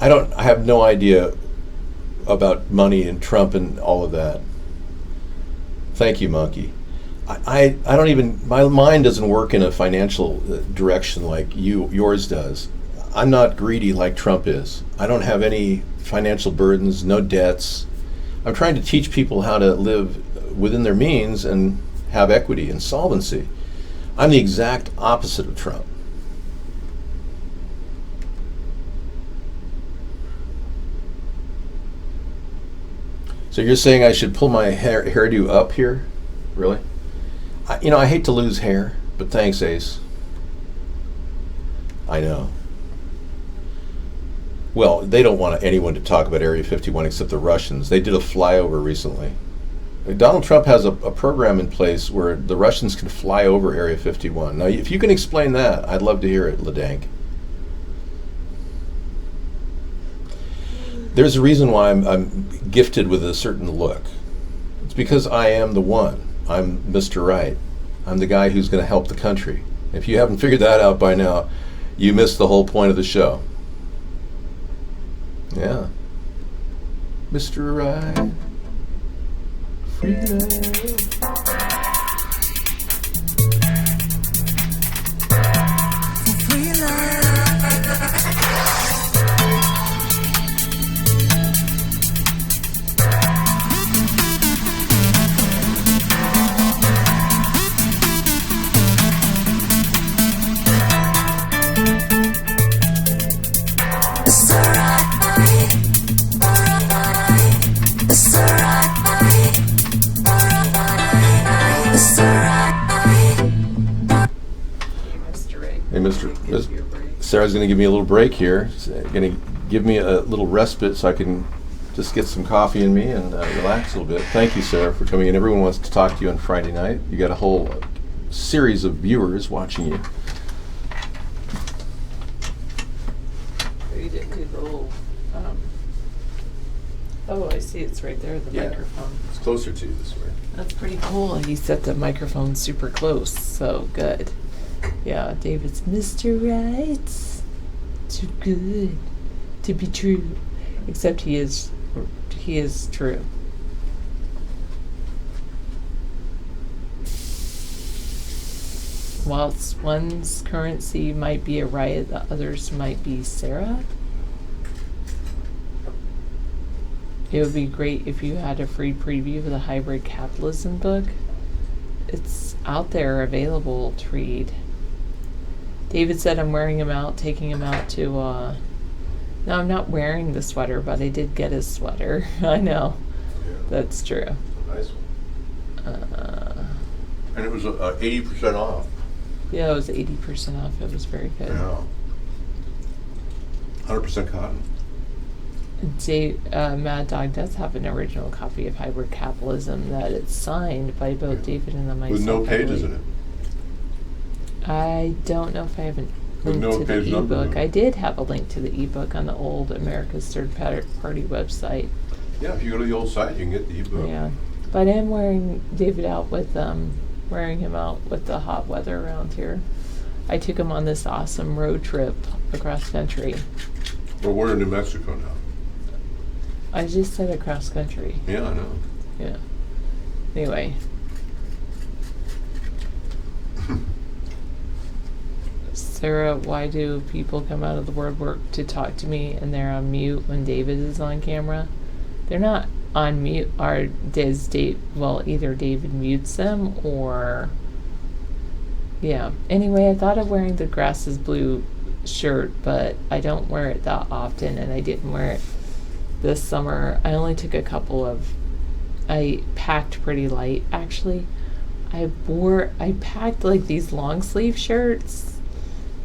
I have no idea about money and Trump and all of that. Thank you, Monkey. I don't even, my mind doesn't work in a financial direction like yours does. I'm not greedy like Trump is. I don't have any financial burdens, no debts. I'm trying to teach people how to live within their means and have equity and solvency. I'm the exact opposite of Trump. So you're saying I should pull my hairdo up here? Really? I hate to lose hair, but thanks, Ace. I know. Well, they don't want anyone to talk about Area 51 except the Russians. They did a flyover recently. Donald Trump has a program in place where the Russians can fly over Area 51. Now, if you can explain that, I'd love to hear it, LeDank. There's a reason why I'm gifted with a certain look. It's because I am the one. I'm Mr. Right. I'm the guy who's going to help the country. If you haven't figured that out by now, you missed the whole point of the show. Yeah. Mr. Right. Freedom. Sarah's going to give me a little break here. Going to give me a little respite so I can just get some coffee in me and relax a little bit. Thank you, Sarah, for coming in. Everyone wants to talk to you on Friday night. You got a whole series of viewers watching you. You didn't do the little. Oh, I see. It's right there. The microphone. It's closer to you this way. That's pretty cool. He set the microphone super close. So good. Yeah, David's Mr. Right. Too good to be true. Except he is true. Whilst one's currency might be a riot, the others might be Sarah. It would be great if you had a free preview of the Hybrid Capitalism book. It's out there available to read. David said I'm wearing him out, taking him out to, no, I'm not wearing the sweater, but I did get his sweater. I know. Yeah. That's true. Nice one. And it was 80% off. Yeah, it was 80% off. It was very good. Yeah. 100% cotton. Mad Dog does have an original copy of Hybrid Capitalism that it's signed by both David and myself. With no I pages believe. in it. I don't know if I have a With link no to page the number, ebook. no. I did have a link to the ebook on the old America's Third Party website. Yeah, if you go to the old site, you can get the ebook. Yeah, but I am wearing David out with wearing him out with the hot weather around here. I took him on this awesome road trip across country. Well, we're in New Mexico now. I just said across country. Yeah, I know. Yeah. Anyway. Sarah, why do people come out of the word work to talk to me and they're on mute when David is on camera? They're not on mute. Or does either David mutes them or... Yeah. Anyway, I thought of wearing the Grass is Blue shirt, but I don't wear it that often, and I didn't wear it this summer. I only took a couple of... I packed pretty light, actually. I packed like these long sleeve shirts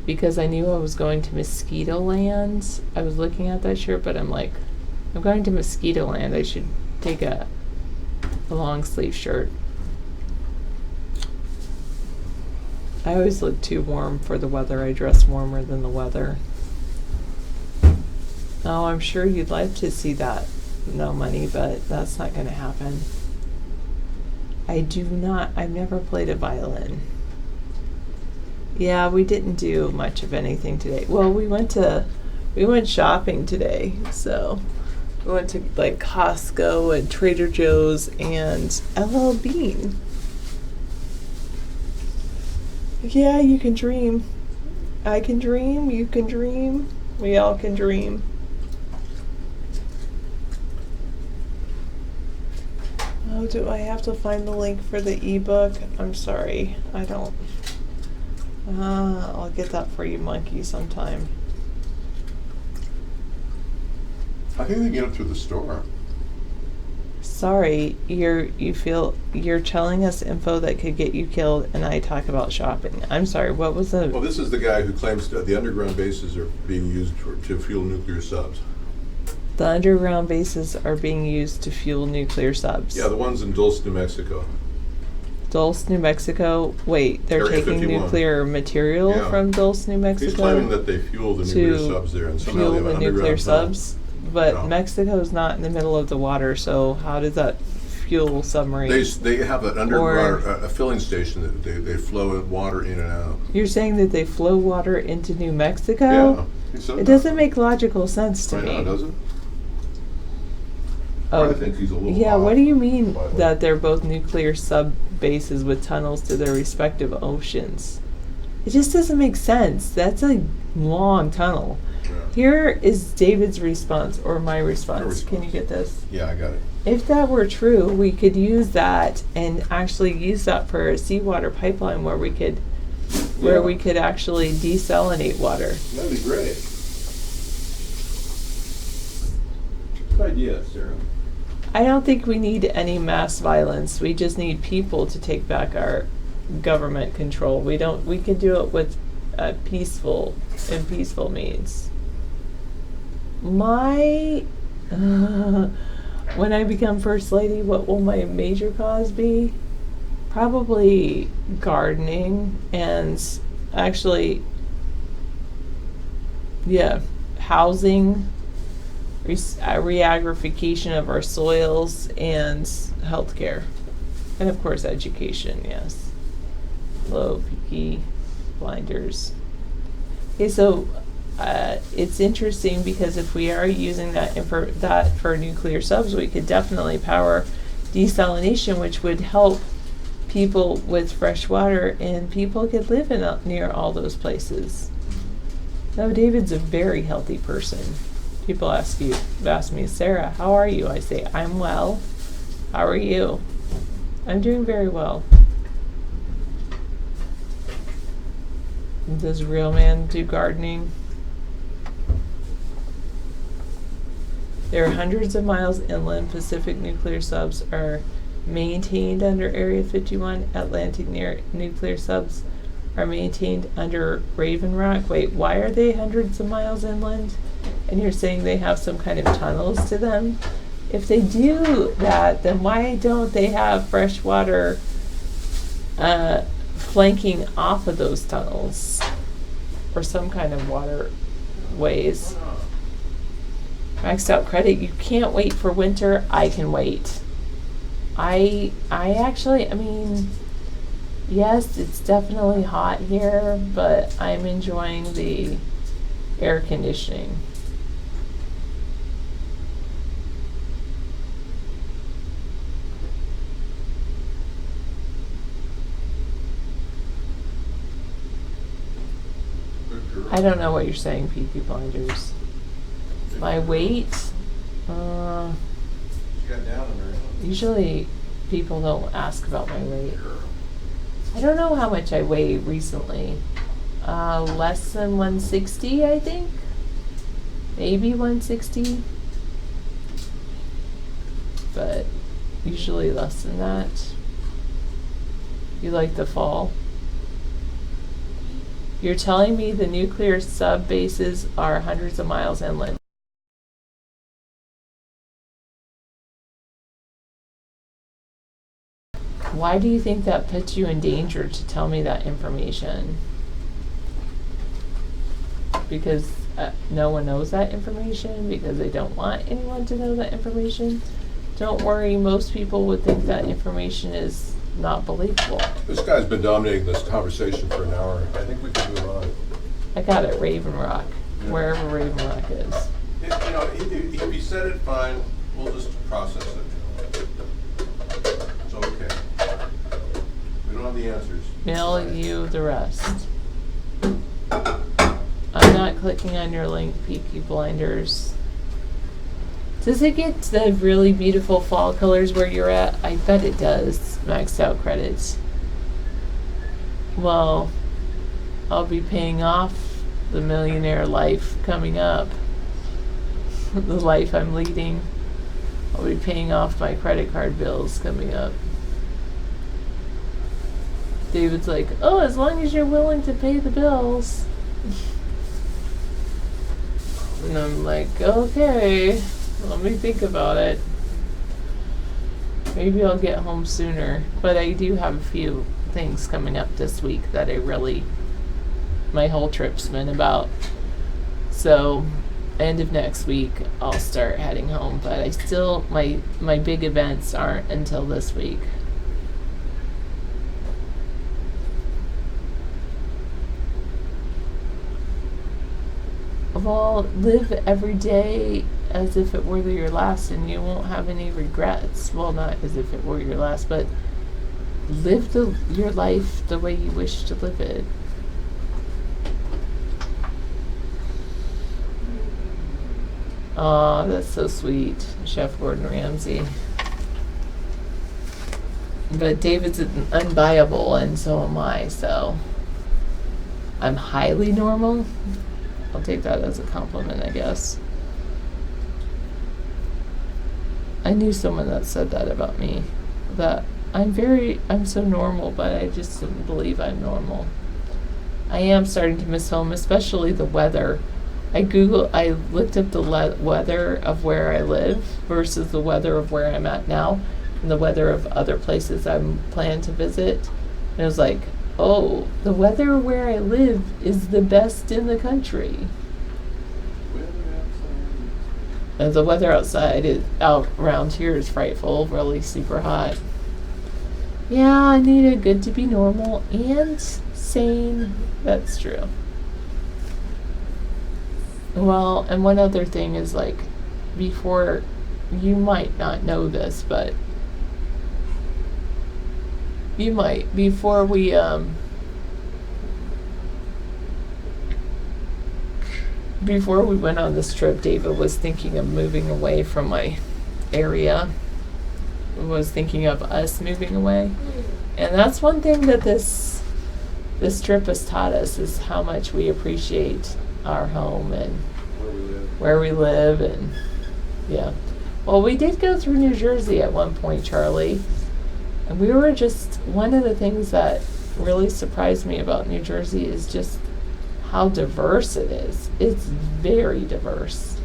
because I knew I was going to Mosquito Land. I was looking at that shirt, but I'm like, I'm going to Mosquito Land. I should take a long sleeve shirt. I always look too warm for the weather. I dress warmer than the weather. Oh, I'm sure you'd like to see that, no money, but that's not going to happen. I've never played a violin. Yeah, we didn't do much of anything today. Well, we went shopping today, so we went to like Costco and Trader Joe's and LL Bean. Yeah, you can dream. I can dream, you can dream, we all can dream. Oh, do I have to find the link for the ebook? I'm sorry, I don't. I'll get that for you, monkey, sometime. I think they get it through the store. Sorry, you're telling us info that could get you killed, and I talk about shopping. I'm sorry. What was the? Well, this is the guy who claims that the underground bases are being used to fuel nuclear subs. The underground bases are being used to fuel nuclear subs. Yeah, the ones in Dulce, New Mexico. Dulce, New Mexico. Wait, they're Area taking 51. nuclear material Yeah. from Dulce, New Mexico. He's claiming that they fuel the nuclear subs there, and somehow fuel they have the an nuclear underground tunnel. subs. But No. Mexico's not in the middle of the water, so how does that fuel submarines? They have an underground a filling station that they flow water in and out. You're saying that they flow water into New Mexico? Yeah, he said It that. doesn't make logical sense to I me. know, does it? Oh, I think he's a little yeah, off, what do you mean by the way. that they're both nuclear sub bases with tunnels to their respective oceans? It just doesn't make sense. That's a long tunnel. Yeah. Here is David's response, or my response. Your Can you response. get this? Yeah, I got it. If that were true, we could use that and actually use that for a seawater pipeline where we could actually desalinate water. That'd be great. Good idea, Sarah. I don't think we need any mass violence. We just need people to take back our government control. We can do it with peaceful means. When I become first lady, what will my major cause be? Probably gardening and actually, yeah, housing, re-agrification of our soils, and healthcare. And of course, education, yes. Low, peaky, blinders. Okay, so it's interesting because if we are using that for nuclear subs, we could definitely power desalination, which would help people with fresh water, and people could live near all those places. Now, David's a very healthy person. People ask me, Sarah, how are you? I say, I'm well. How are you? I'm doing very well. Does real man do gardening? There are hundreds of miles inland. Pacific nuclear subs are maintained under Area 51. Atlantic nuclear subs are maintained under Raven Rock. Wait, why are they hundreds of miles inland? and you're saying they have some kind of tunnels to them. If they do that, then why don't they have fresh water flanking off of those tunnels, or some kind of waterways? Maxed out credit. You can't wait for winter. I can wait. I mean, yes, it's definitely hot here, but I'm enjoying the air conditioning. I don't know what you're saying, Peaky Blinders. My weight? Usually people don't ask about my weight. I don't know how much I weigh recently. Less than 160, I think. Maybe 160. But usually less than that. You like the fall? You're telling me the nuclear sub bases are hundreds of miles inland. Why do you think that puts you in danger to tell me that information? Because no one knows that information? Because they don't want anyone to know that information? Don't worry, most people would think that information is not believable. This guy's been dominating this conversation for an hour. I think we can move on. I got it, Raven Rock, wherever Raven Rock is. If he said it, fine. We'll just process it. It's okay. We don't have the answers. Mail you the rest. I'm not clicking on your link, Peaky Blinders. Does it get the really beautiful fall colors where you're at? I bet it does. Maxed out credits. Well, I'll be paying off the millionaire life coming up. The life I'm leading. I'll be paying off my credit card bills coming up. David's like, oh, as long as you're willing to pay the bills. And I'm like, okay, let me think about it. Maybe I'll get home sooner. But I do have a few things coming up this week that my whole trip's been about. So, end of next week, I'll start heading home. But I still, my big events aren't until this week. Well, live every day as if it were your last, and you won't have any regrets. Well, not as if it were your last, but live your life the way you wish to live it. Aw, that's so sweet, Chef Gordon Ramsay. But David's unbuyable, and so am I, so I'm highly normal. I'll take that as a compliment, I guess. I knew someone that said that about me, that I'm so normal, but I just didn't believe I'm normal. I am starting to miss home, especially the weather. I looked up the weather of where I live versus the weather of where I'm at now, and the weather of other places I'm planning to visit. And it was like, oh, the weather where I live is the best in the country. And the weather out around here is frightful, really super hot. Yeah, I needed good to be normal and sane. That's true. Well, and one other thing is, like, before, you might not know this, but you might, before we went on this trip, David was thinking of moving away from my area. Was thinking of us moving away. And that's one thing that this trip has taught us, is how much we appreciate our home and where we live. And yeah. Well, we did go through New Jersey at one point, Charlie. And we were one of the things that really surprised me about New Jersey is just how diverse it is. It's very diverse.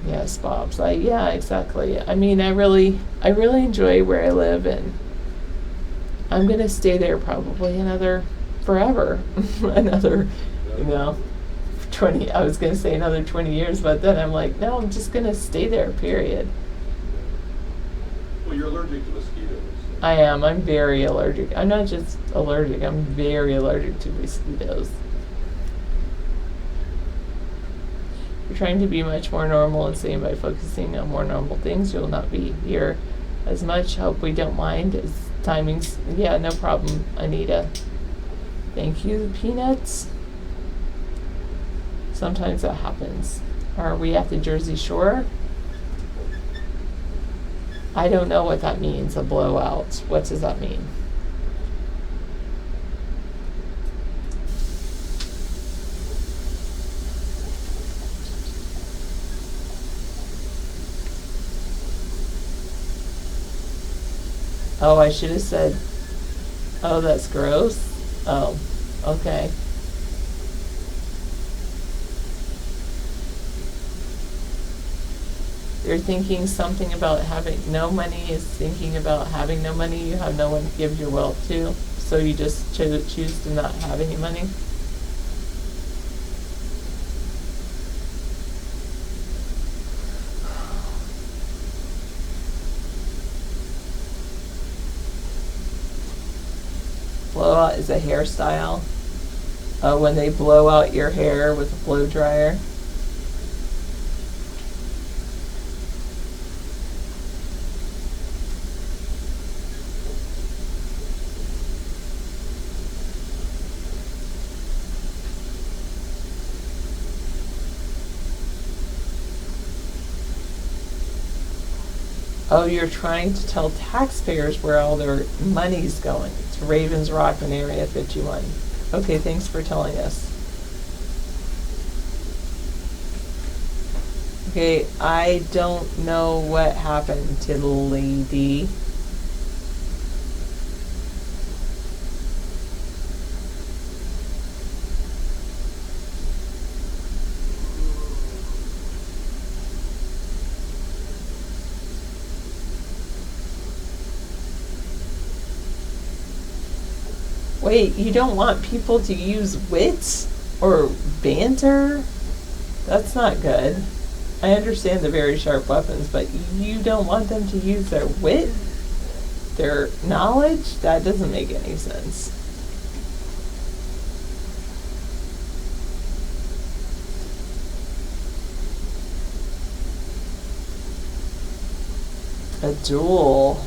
Yes, Bob's. Yeah, exactly. I mean, I really enjoy where I live, and I'm gonna stay there probably forever, another, 20. I was gonna say another 20 years, but then I'm like, no, I'm just gonna stay there. Period. Well, you're allergic to mosquitoes. I am. I'm very allergic. I'm not just allergic. I'm very allergic to mosquitoes. We're trying to be much more normal and sane by focusing on more normal things. You'll not be here as much. Hope we don't mind as timings. Yeah, no problem, Anita. Thank you, Peanuts. Sometimes that happens. Are we at the Jersey Shore? I don't know what that means, a blowout. What does that mean? Oh, I should have said, oh, that's gross. Oh, okay. You're thinking something about having no money is thinking about having no money. You have no one to give your wealth to, so you just choose to not have any money. Blowout is a hairstyle. When they blow out your hair with a blow dryer. Oh, you're trying to tell taxpayers where all their money's going. It's Ravens Rock and Area 51. Okay, thanks for telling us. Okay, I don't know what happened to the lady. Wait, you don't want people to use wit or banter? That's not good. I understand the very sharp weapons, but you don't want them to use their wit? Their knowledge? That doesn't make any sense. A duel.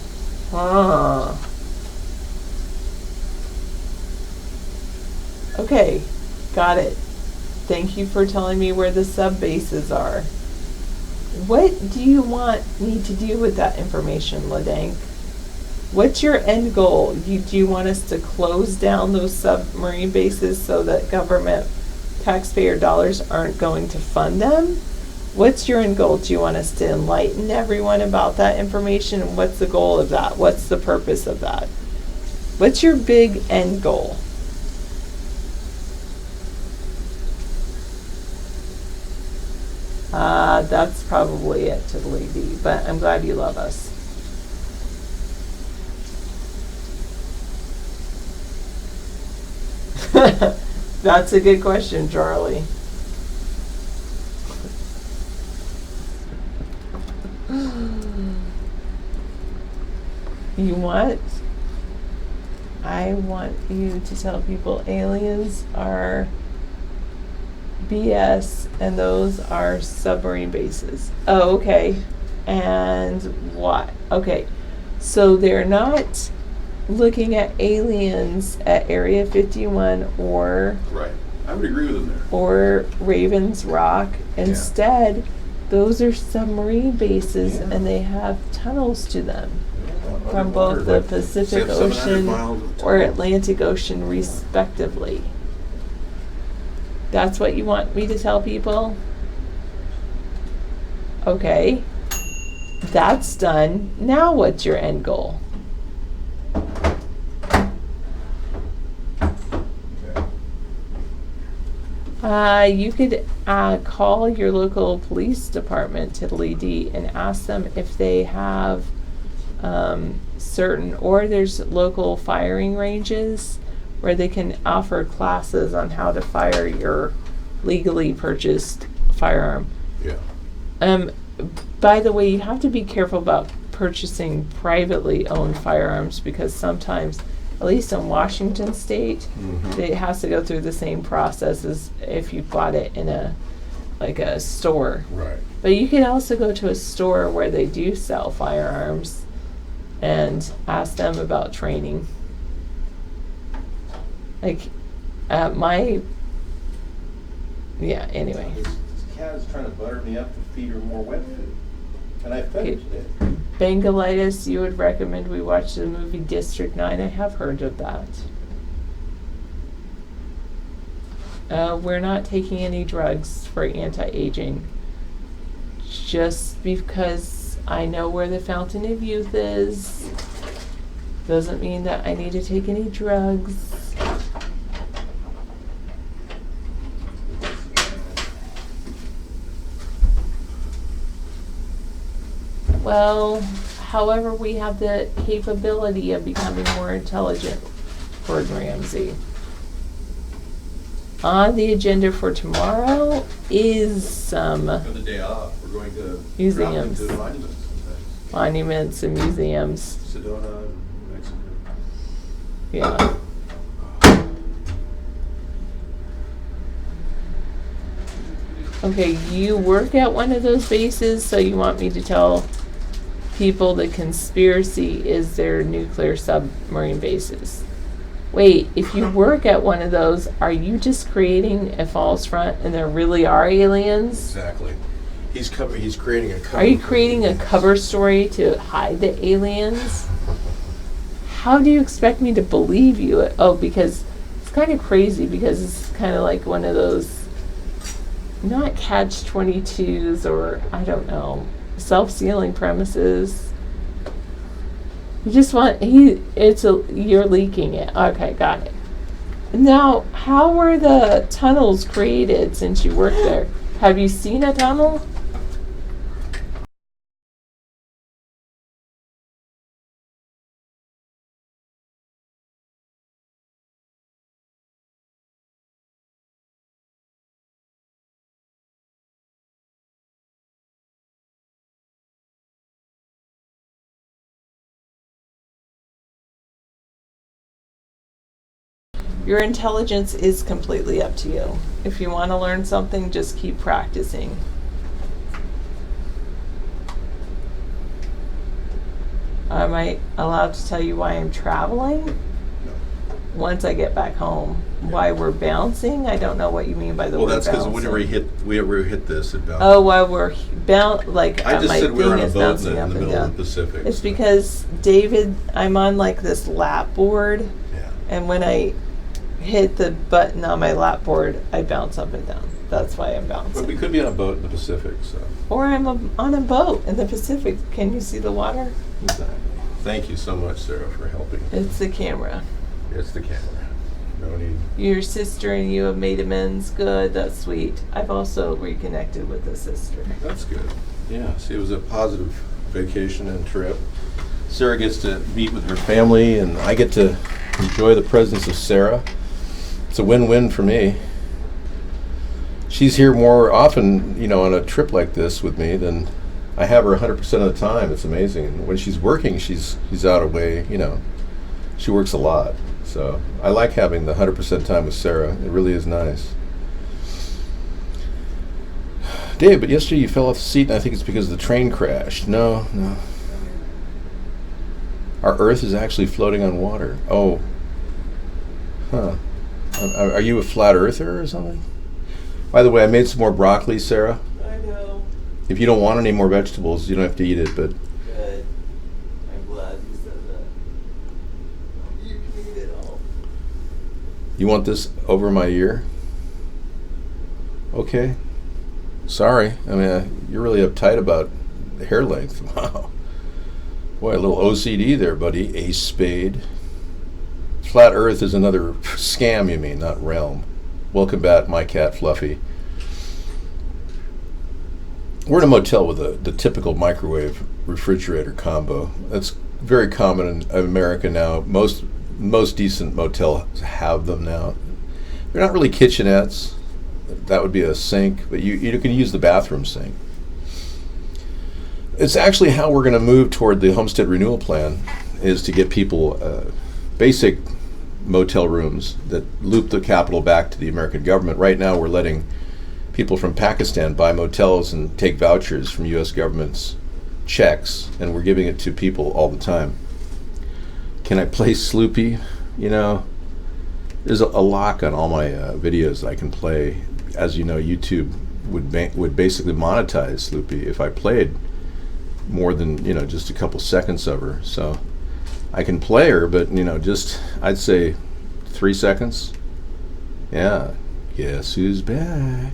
Huh. Okay, got it. Thank you for telling me where the sub bases are. What do you want me to do with that information, Ladank? What's your end goal? Do you want us to close down those submarine bases so that government taxpayer dollars aren't going to fund them? What's your end goal? Do you want us to enlighten everyone about that information? And what's the goal of that? What's the purpose of that? What's your big end goal? That's probably it to the lady, but I'm glad you love us. That's a good question, Charlie. You want? I want you to tell people aliens are BS and those are submarine bases. Oh, okay. And what? Okay. So they're not looking at aliens at Area 51 or Right. I would agree with them there. or Ravens Rock. Instead, those are submarine bases and they have tunnels to them from both the Pacific 700 Ocean miles of or tunnels. Atlantic Ocean respectively. That's what you want me to tell people? Okay. That's done. Now what's your end goal? You could call your local police department, Tiddly D, and ask them if they have certain, or there's local firing ranges where they can offer classes on how to fire your legally purchased firearm. Yeah. By the way, you have to be careful about purchasing privately owned firearms because sometimes, at least in Washington State, it has to go through the same process as if you bought it in a store. Right. But you can also go to a store where they do sell firearms and ask them about training. Like anyway. This cat is trying to butter me up to feed her more wet food. And I fed her today. Bangalitis, you would recommend we watch the movie District 9. I have heard of that. We're not taking any drugs for anti-aging. Just because I know where the fountain of youth is doesn't mean that I need to take any drugs. Well, however, we have the capability of becoming more intelligent, Gordon Ramsay. On the agenda for tomorrow is some For the day off, we're going to Museums. drop into monuments and things. monuments and museums. Sedona and Mexico. Yeah. Okay, you work at one of those bases, so you want me to tell people the conspiracy is their nuclear submarine bases. Wait, if you work at one of those, are you just creating a false front and there really are aliens? Exactly. He's creating a cover. Are you creating a cover story to hide the aliens? How do you expect me to believe you? Oh, because it's kind of crazy because it's kind of like one of those, not catch-22s or, I don't know, self-sealing premises. You just want, you're leaking it. Okay, got it. Now, how were the tunnels created since you worked there? Have you seen a tunnel? Your intelligence is completely up to you. If you want to learn something, just keep practicing. Am I allowed to tell you why I'm traveling? Once I get back home. Why we're bouncing? I don't know what you mean by the Well, word that's because bouncing. we ever hit this at bouncing. Oh, while we're like I just my said we were on thing a is boat bouncing in up the and middle down. of the Pacific. It's so- because David, I'm on like this lap board, Yeah. and when I hit the button on my lap board, I bounce up and down. That's why I'm But we bouncing. could be on a boat in the Pacific, so. Or I'm on a boat in the Pacific. Can you see the water? Exactly. Thank you so much, Sarah, for helping. It's the camera. It's the camera. No need. Your sister and you have made amends. Good. That's sweet. I've also reconnected with a sister. That's good. Yeah, see, it was a positive vacation and trip. Sarah gets to meet with her family, and I get to enjoy the presence of Sarah. It's a win-win for me. She's here more often, on a trip like this with me than I have her 100% of the time. It's amazing. And when she's working, she's out away, She works a lot. So I like having the 100% time with Sarah. It really is nice. Dave, but yesterday you fell off the seat, and I think it's because the train crashed. No. Our Earth is actually floating on water. Oh. Huh. Are you a flat earther or something? By the way, I made some more broccoli, Sarah. I know. If you don't want any more vegetables, you don't have to eat it, but Good. I'm glad you said that. You can eat it all. you want this over my ear? Okay. Sorry. I mean, you're really uptight about the hair length. Wow. Boy, a little OCD there, buddy. Ace spade. Flat Earth is another scam, you mean, not realm. Welcome back, my cat Fluffy. We're in a motel with the typical microwave refrigerator combo. That's very common in America now. Most decent motels have them now. They're not really kitchenettes. That would be a sink, but you can use the bathroom sink. It's actually how we're going to move toward the homestead renewal plan, is to get people basic motel rooms that loop the capital back to the American government. Right now we're letting people from Pakistan buy motels and take vouchers from U.S. government's checks, and we're giving it to people all the time. Can I play Sloopy? You know, there's a lock on all my videos I can play. As you know, YouTube would basically monetize Sloopy if I played more than, you know, just a couple seconds of her. So I can play her, but, you know, just, I'd say 3 seconds. Yeah. Guess who's back?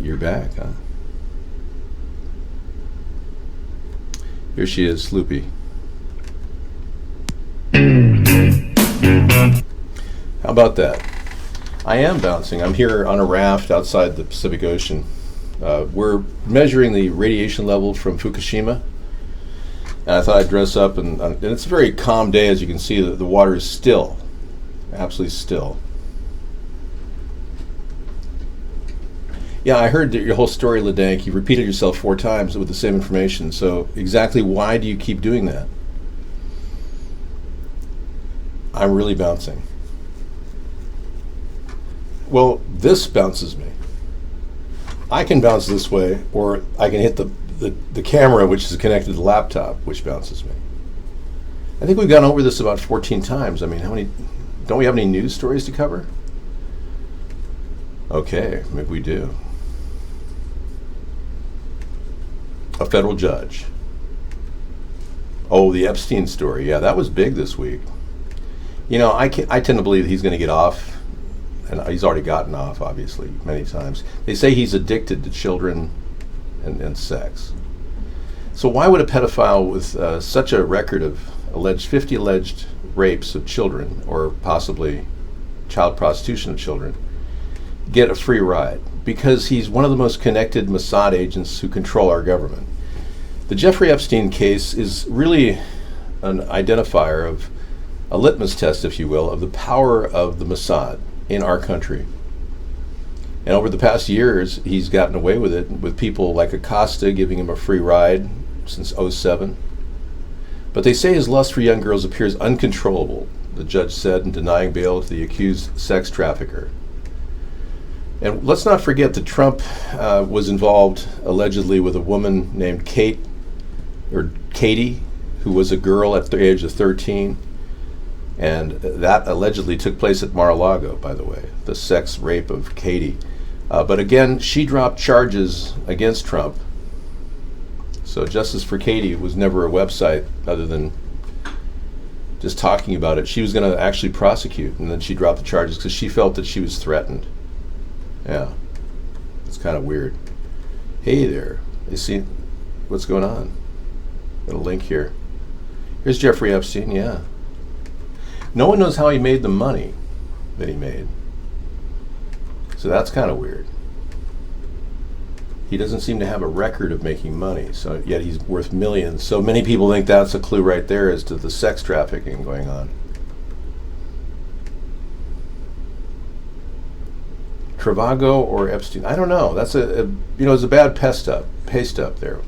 You're back, huh? Here she is, Sloopy. How about that? I am bouncing. I'm here on a raft outside the Pacific Ocean. We're measuring the radiation level from Fukushima. And I thought I'd dress up, and it's a very calm day. As you can see, the water is still, absolutely still. Yeah, I heard your whole story, LeDank. You repeated yourself 4 times with the same information. So exactly why do you keep doing that? I'm really bouncing. Well, this bounces me. I can bounce this way, or I can hit the camera, which is connected to the laptop, which bounces me. I think we've gone over this about 14 times. I mean, don't we have any news stories to cover? Okay, maybe we do. A federal judge. Oh, the Epstein story. Yeah, that was big this week. You know, I tend to believe he's going to get off, and he's already gotten off, obviously, many times. They say he's addicted to children and sex. So why would a pedophile with such a record of 50 alleged rapes of children, or possibly child prostitution of children, get a free ride? Because he's one of the most connected Mossad agents who control our government. The Jeffrey Epstein case is really an identifier of a litmus test, if you will, of the power of the Mossad in our country. And over the past years, he's gotten away with it, with people like Acosta giving him a free ride since '07. But they say his lust for young girls appears uncontrollable, the judge said in denying bail to the accused sex trafficker. And let's not forget that Trump was involved allegedly with a woman named Katie, who was a girl at the age of 13. And that allegedly took place at Mar-a-Lago, by the way, the sex rape of Katie. But again, she dropped charges against Trump. So Justice for Katie was never a website other than just talking about it. She was going to actually prosecute, and then she dropped the charges because she felt that she was threatened. Yeah, it's kind of weird. Hey there, you see what's going on? Got a link here. Here's Jeffrey Epstein, yeah. No one knows how he made the money that he made. So that's kind of weird. He doesn't seem to have a record of making money, so yet he's worth millions. So many people think that's a clue right there as to the sex trafficking going on. Travago or Epstein? I don't know. That's it's a bad paste up there.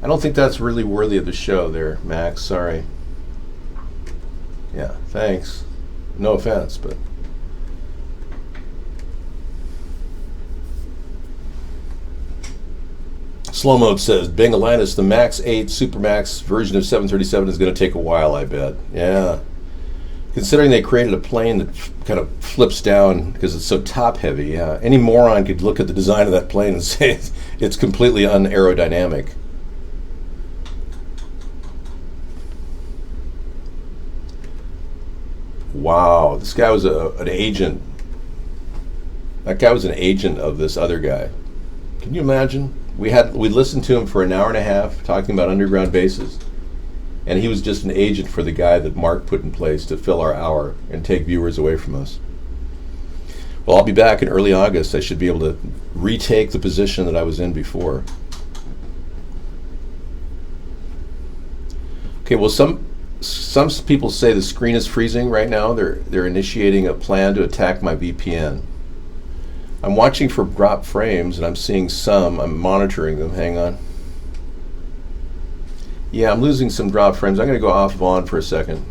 I don't think that's really worthy of the show there, Max. Sorry. Yeah, thanks. No offense, but Slow Mode says, Bengalinus, the Max 8 Supermax version of 737 is going to take a while, I bet. Yeah. Considering they created a plane that kind of flips down because it's so top heavy, any moron could look at the design of that plane and say it's completely unaerodynamic. Wow, this guy was an agent. That guy was an agent of this other guy. Can you imagine? We listened to him for an hour and a half talking about underground bases, and he was just an agent for the guy that Mark put in place to fill our hour and take viewers away from us. Well, I'll be back in early August. I should be able to retake the position that I was in before. Okay, well, some people say the screen is freezing right now. They're initiating a plan to attack my VPN. I'm watching for drop frames, and I'm seeing some. I'm monitoring them. Hang on. Yeah, I'm losing some drop frames. I'm going to go off Vaughn for a second.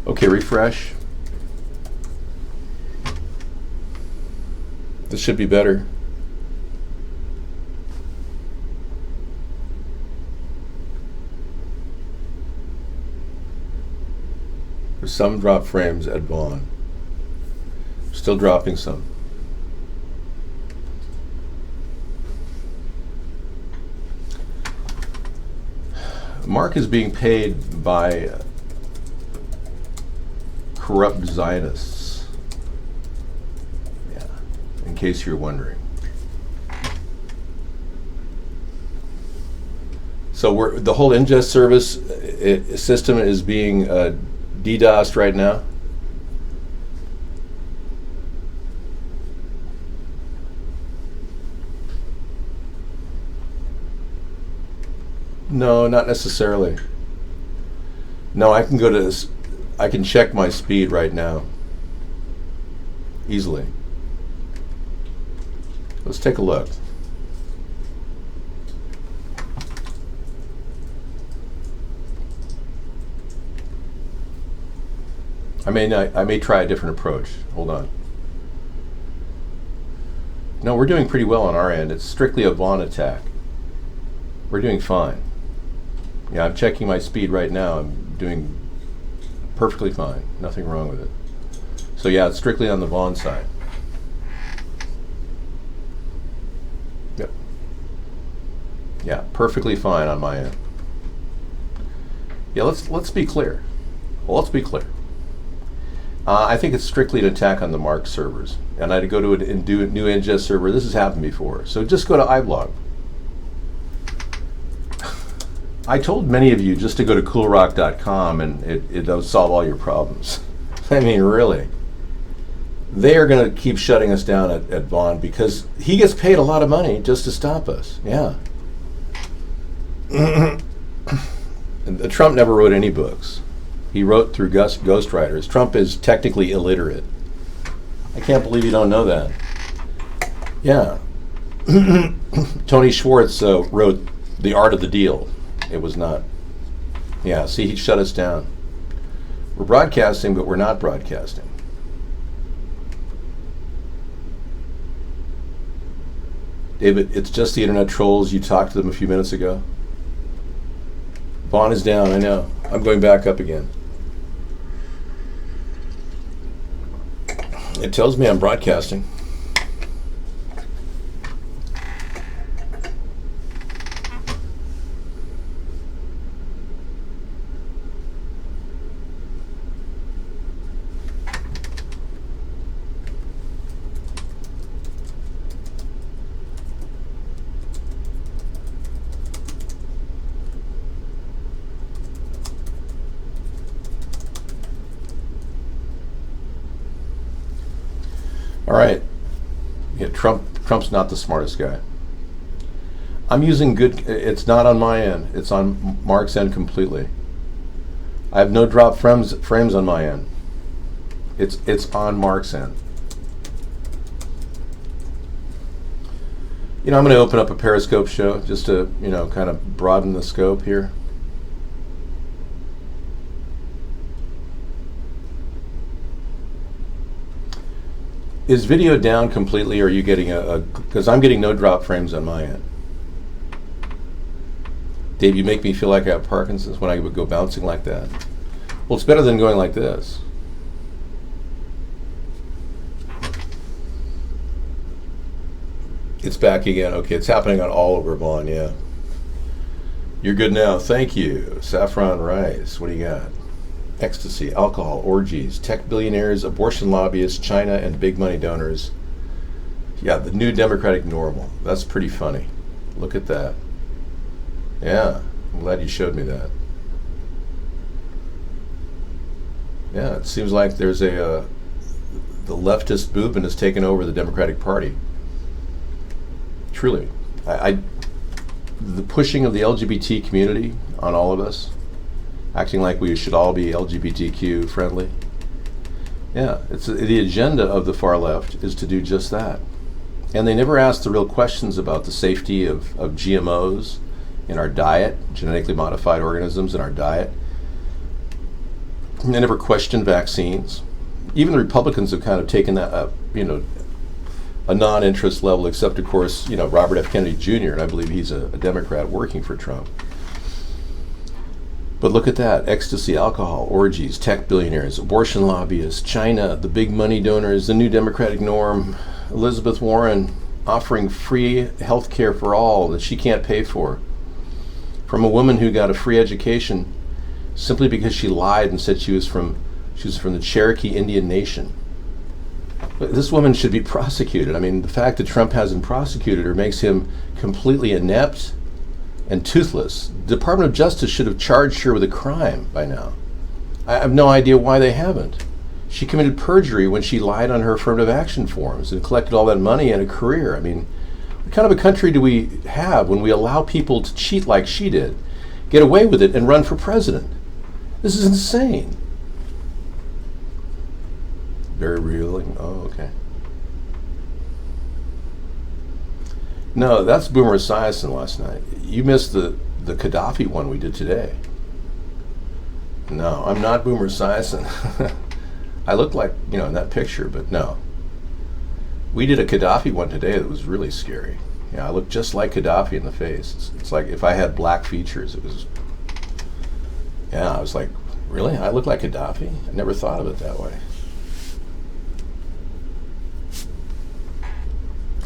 Okay, refresh. This should be better. There's some drop frames at Vaughn. Still dropping some. Mark is being paid by corrupt Zionists. Yeah, in case you're wondering. So the whole ingest service system is being DDoSed right now. No, not necessarily. No, I can go to this. I can check my speed right now. Easily. Let's take a look. I may try a different approach. Hold on. No, we're doing pretty well on our end. It's strictly a Vaughn attack. We're doing fine. Yeah, I'm checking my speed right now. I'm doing perfectly fine. Nothing wrong with it. So yeah, it's strictly on the Vaughn side. Yep. Yeah, perfectly fine on my end. Yeah, let's be clear. Well, let's be clear. I think it's strictly an attack on the Mark servers. And I had to go to and do a new ingest server. This has happened before. So just go to iBlog. I told many of you just to go to coolrock.com and it'll solve all your problems. I mean, really. They are going to keep shutting us down at Vaughn because he gets paid a lot of money just to stop us. Yeah. And Trump never wrote any books. He wrote through ghostwriters. Trump is technically illiterate. I can't believe you don't know that. Yeah. Tony Schwartz wrote The Art of the Deal. It was not. Yeah, see, he shut us down. We're broadcasting, but we're not broadcasting. David, it's just the internet trolls. You talked to them a few minutes ago. Vaughn is down, I know. I'm going back up again. It tells me I'm broadcasting. All right. Yeah, Trump's not the smartest guy. I'm using good. It's not on my end. It's on Mark's end completely. I have no drop frames on my end. It's on Mark's end. You know, I'm going to open up a Periscope show just to, kind of broaden the scope here. Is video down completely, or are you getting because I'm getting no drop frames on my end. Dave, you make me feel like I have Parkinson's when I would go bouncing like that. Well, it's better than going like this. It's back again. Okay, it's happening on all over Vaughn, yeah. You're good now. Thank you. Saffron rice. What do you got? Ecstasy, alcohol, orgies, tech billionaires, abortion lobbyists, China, and big money donors. Yeah, the new democratic normal. That's pretty funny. Look at that. Yeah. I'm glad you showed me that. Yeah, it seems like there's the leftist movement has taken over the Democratic Party. Truly. The pushing of the LGBT community on all of us, acting like we should all be LGBTQ friendly. Yeah, the agenda of the far left is to do just that. And they never ask the real questions about the safety of GMOs in our diet, genetically modified organisms in our diet. And they never question vaccines. Even the Republicans have kind of taken that up, a non-interest level, except of course, Robert F. Kennedy Jr., and I believe he's a Democrat working for Trump. But look at that, ecstasy, alcohol, orgies, tech billionaires, abortion lobbyists, China, the big money donors, the new Democratic norm, Elizabeth Warren offering free health care for all that she can't pay for. From a woman who got a free education simply because she lied and said she was from the Cherokee Indian Nation. This woman should be prosecuted. I mean, the fact that Trump hasn't prosecuted her makes him completely inept and toothless. The Department of Justice should have charged her with a crime by now. I have no idea why they haven't. She committed perjury when she lied on her affirmative action forms and collected all that money and a career. I mean, what kind of a country do we have when we allow people to cheat like she did, get away with it, and run for president? This is insane. Very revealing. Oh, okay. No, that's Boomer Esiason last night. You missed the Gaddafi one we did today. No, I'm not Boomer Esiason. I look like, in that picture, but no. We did a Gaddafi one today that was really scary. Yeah, I look just like Gaddafi in the face. It's like if I had black features, it was... Yeah, I was like, really? I look like Gaddafi? I never thought of it that way.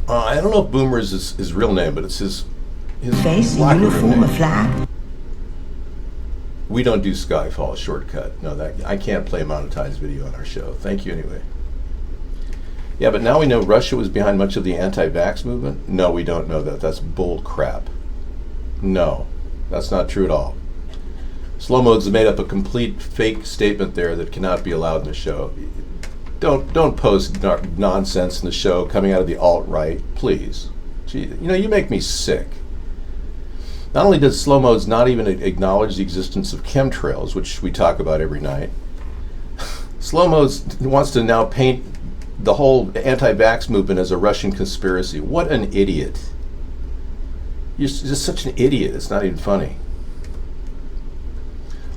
I don't know if Boomer is his real name, but it's his face, black uniform, a name. flag. We don't do Skyfall shortcut. No, that I can't play a monetized video on our show. Thank you anyway. Yeah, but now we know Russia was behind much of the anti-vax movement. No, we don't know that. That's bull crap. No, that's not true at all. Slow Mode's made up a complete fake statement there that cannot be allowed in the show. Don't post nonsense in the show coming out of the alt-right, please. Gee, you make me sick. Not only does Slow Modes not even acknowledge the existence of chemtrails, which we talk about every night, Slow Modes wants to now paint the whole anti-vax movement as a Russian conspiracy. What an idiot. You're just such an idiot, it's not even funny.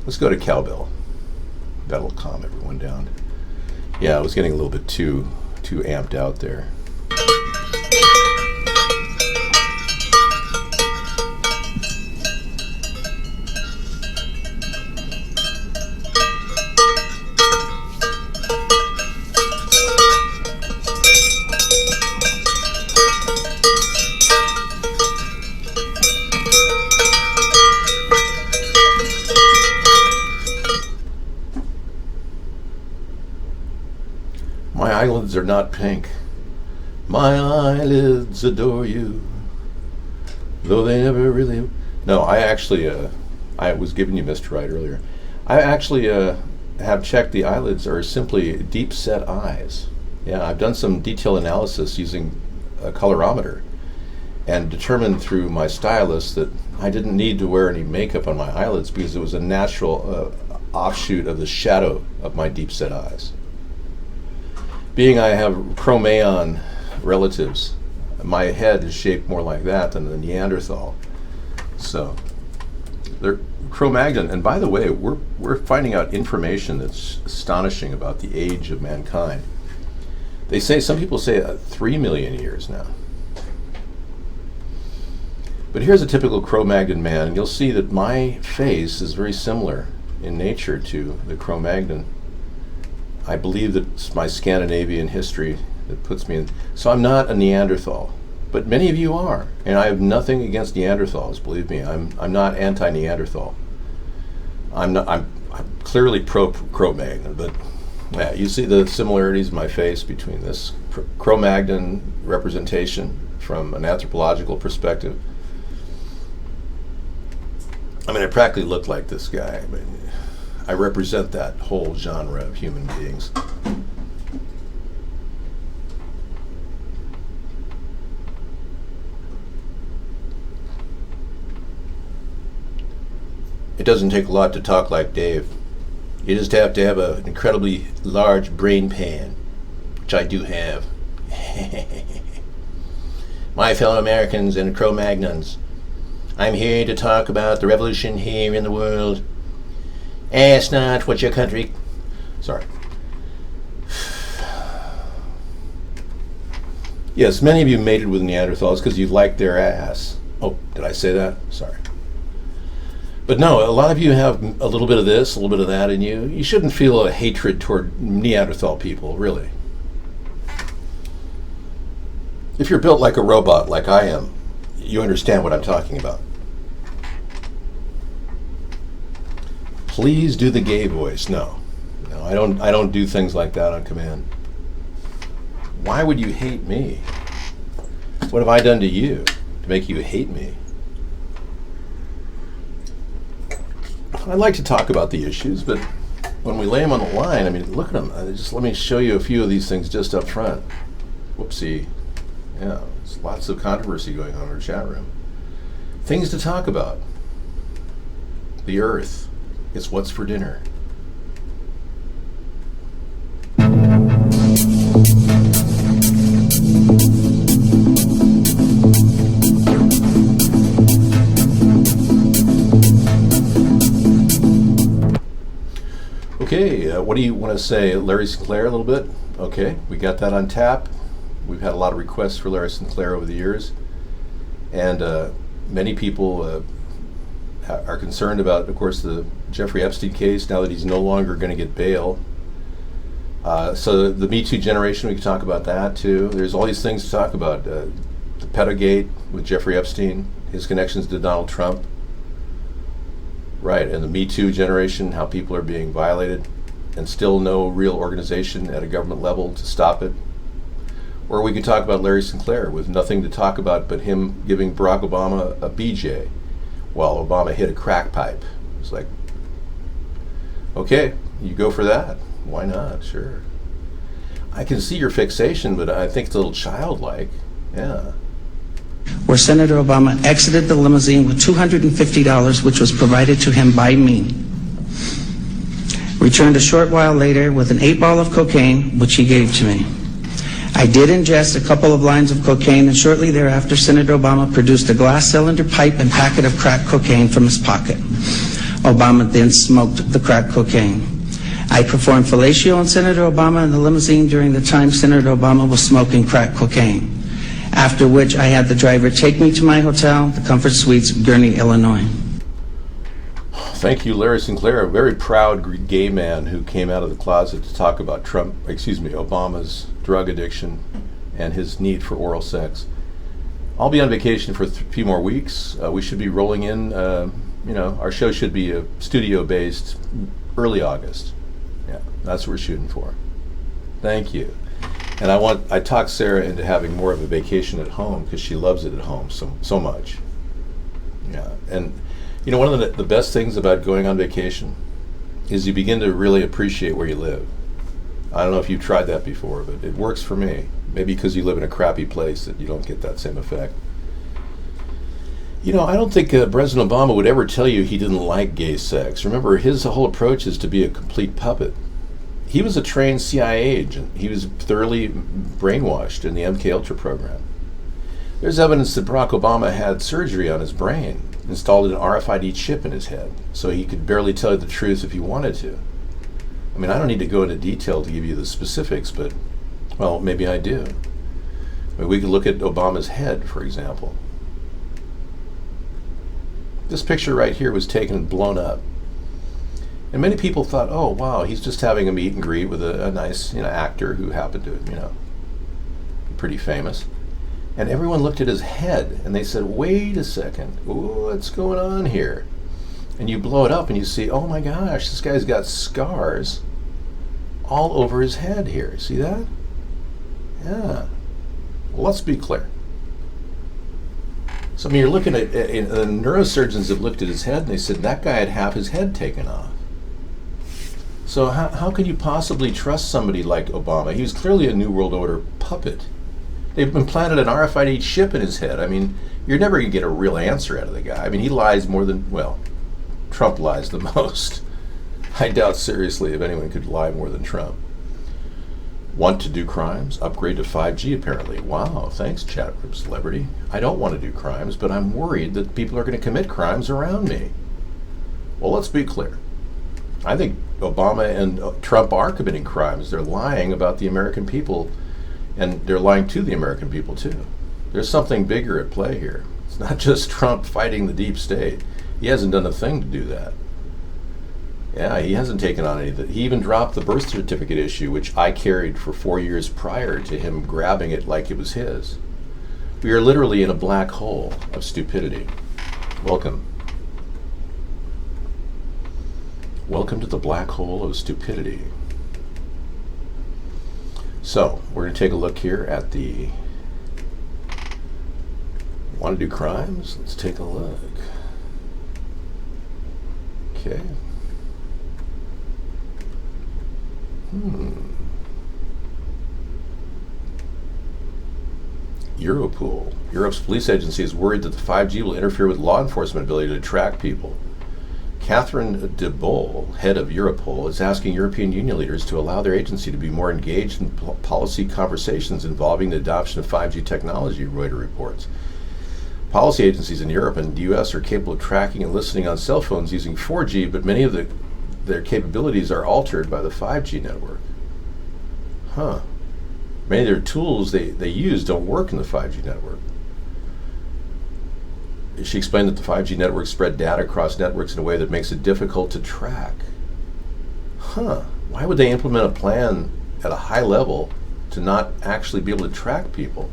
Let's go to cowbell. That'll calm everyone down. Yeah, I was getting a little bit too amped out there. My eyelids are not pink. My eyelids adore you, though they never really... No, I actually, I was giving you Mr. Right earlier. I actually have checked the eyelids are simply deep set eyes. Yeah, I've done some detailed analysis using a colorimeter and determined through my stylist that I didn't need to wear any makeup on my eyelids because it was a natural offshoot of the shadow of my deep set eyes. Being I have Cro-Magnon relatives, my head is shaped more like that than the Neanderthal. So, they're Cro-Magnon. And by the way, we're finding out information that's astonishing about the age of mankind. Some people say 3 million years now. But here's a typical Cro-Magnon man, and you'll see that my face is very similar in nature to the Cro-Magnon. I believe that it's my Scandinavian history that puts me in. So I'm not a Neanderthal, but many of you are, and I have nothing against Neanderthals. Believe me, I'm not anti-Neanderthal. I'm clearly pro Cro-Magnon, but yeah, you see the similarities in my face between this Cro-Magnon representation from an anthropological perspective I mean, I practically look like this guy. I mean, I represent that whole genre of human beings. It doesn't take a lot to talk like Dave. You just have to have an incredibly large brain pan, which I do have. My fellow Americans and Cro-Magnons, I'm here to talk about the revolution here in the world. Ask not what your country... Sorry. Yes, many of you mated with Neanderthals because you liked their ass. Oh, did I say that? Sorry. But no, a lot of you have a little bit of this, a little bit of that in you. You shouldn't feel a hatred toward Neanderthal people, really. If you're built like a robot, like I am, you understand what I'm talking about. Please do the gay voice. No, I don't do things like that on command. Why would you hate me? What have I done to you to make you hate me? I'd like to talk about the issues, but when we lay them on the line, I mean, look at them. Just let me show you a few of these things just up front. Whoopsie. Yeah, there's lots of controversy going on in our chat room. Things to talk about. The earth. It's what's for dinner. Okay, what do you want to say? Larry Sinclair a little bit? Okay, we got that on tap. We've had a lot of requests for Larry Sinclair over the years. And many people are concerned about, of course, the Jeffrey Epstein case, now that he's no longer going to get bail. So the Me Too generation, we can talk about that too. There's all these things to talk about. The pedogate with Jeffrey Epstein, his connections to Donald Trump. Right, and the Me Too generation, how people are being violated, and still no real organization at a government level to stop it. Or we could talk about Larry Sinclair with nothing to talk about but him giving Barack Obama a BJ while Obama hit a crack pipe. It's like, okay, you go for that. Why not? Sure. I can see your fixation, but I think it's a little childlike. Yeah. Where Senator Obama exited the limousine with $250, which was provided to him by me. Returned a short while later with an 8-ball of cocaine, which he gave to me. I did ingest a couple of lines of cocaine, and shortly thereafter, Senator Obama produced a glass cylinder pipe and packet of crack cocaine from his pocket. Obama then smoked the crack cocaine. I performed fellatio on Senator Obama in the limousine during the time Senator Obama was smoking crack cocaine. After which I had the driver take me to my hotel, the Comfort Suites, Gurnee, Illinois. Thank you, Larry Sinclair, a very proud gay man who came out of the closet to talk about Obama's drug addiction and his need for oral sex. I'll be on vacation for a few more weeks. We should be rolling in, our show should be studio-based early August. Yeah, that's what we're shooting for. Thank you. And I talked Sarah into having more of a vacation at home because she loves it at home so much. Yeah, and one of the best things about going on vacation is you begin to really appreciate where you live. I don't know if you've tried that before, but it works for me. Maybe because you live in a crappy place that you don't get that same effect. I don't think President Obama would ever tell you he didn't like gay sex. Remember, his whole approach is to be a complete puppet. He was a trained CIA agent. He was thoroughly brainwashed in the MKUltra program. There's evidence that Barack Obama had surgery on his brain, installed an RFID chip in his head, so he could barely tell you the truth if he wanted to. I mean, I don't need to go into detail to give you the specifics, but, well, maybe I do. I mean, we could look at Obama's head, for example. This picture right here was taken and blown up. And many people thought, oh, wow, he's just having a meet and greet with a nice actor who happened to, be pretty famous. And everyone looked at his head and they said, wait a second, what's going on here? And you blow it up and you see, oh my gosh, this guy's got scars all over his head here. See that? Yeah. Well, let's be clear. So I mean, you're looking at the neurosurgeons have looked at his head and they said that guy had half his head taken off. So how can you possibly trust somebody like Obama? He was clearly a New World Order puppet. They've implanted an RFID chip in his head. I mean, you're never going to get a real answer out of the guy. I mean, he lies more than, well, Trump lies the most. I doubt seriously if anyone could lie more than Trump. Want to do crimes? Upgrade to 5G apparently. Wow, thanks chat room celebrity. I don't want to do crimes, but I'm worried that people are going to commit crimes around me. Well, let's be clear. I think Obama and Trump are committing crimes. They're lying about the American people, and they're lying to the American people too. There's something bigger at play here. It's not just Trump fighting the deep state. He hasn't done a thing to do that. Yeah, he hasn't taken on anything. He even dropped the birth certificate issue, which I carried for 4 years prior to him grabbing it like it was his. We are literally in a black hole of stupidity. Welcome. Welcome to the black hole of stupidity. So, we're going to take a look here at the... Want to do crimes? Let's take a look. Okay. Europol. Europe's police agency is worried that the 5G will interfere with law enforcement ability to track people. Catherine de Boll, head of Europol, is asking European Union leaders to allow their agency to be more engaged in policy conversations involving the adoption of 5G technology, Reuters reports. Policy agencies in Europe and the US are capable of tracking and listening on cell phones using 4G, but many of their capabilities are altered by the 5G network. Many of their tools they use don't work in the 5G network. She explained that the 5G network spread data across networks in a way that makes it difficult to track. Why would they implement a plan at a high level to not actually be able to track people?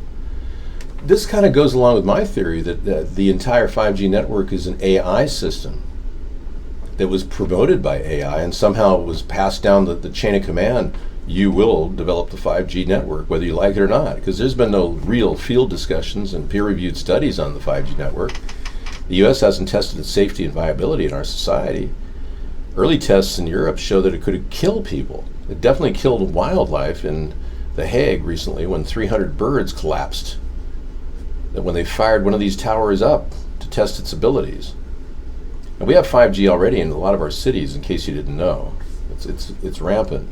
This kind of goes along with my theory that the entire 5G network is an AI system that was promoted by AI and somehow was passed down the chain of command. You will develop the 5G network, whether you like it or not, because there's been no real field discussions and peer-reviewed studies on the 5G network. The US hasn't tested its safety and viability in our society. Early tests in Europe show that it could kill people. It definitely killed wildlife in The Hague recently when 300 birds collapsed, that when they fired one of these towers up to test its abilities. And we have 5G already in a lot of our cities, in case you didn't know. It's rampant.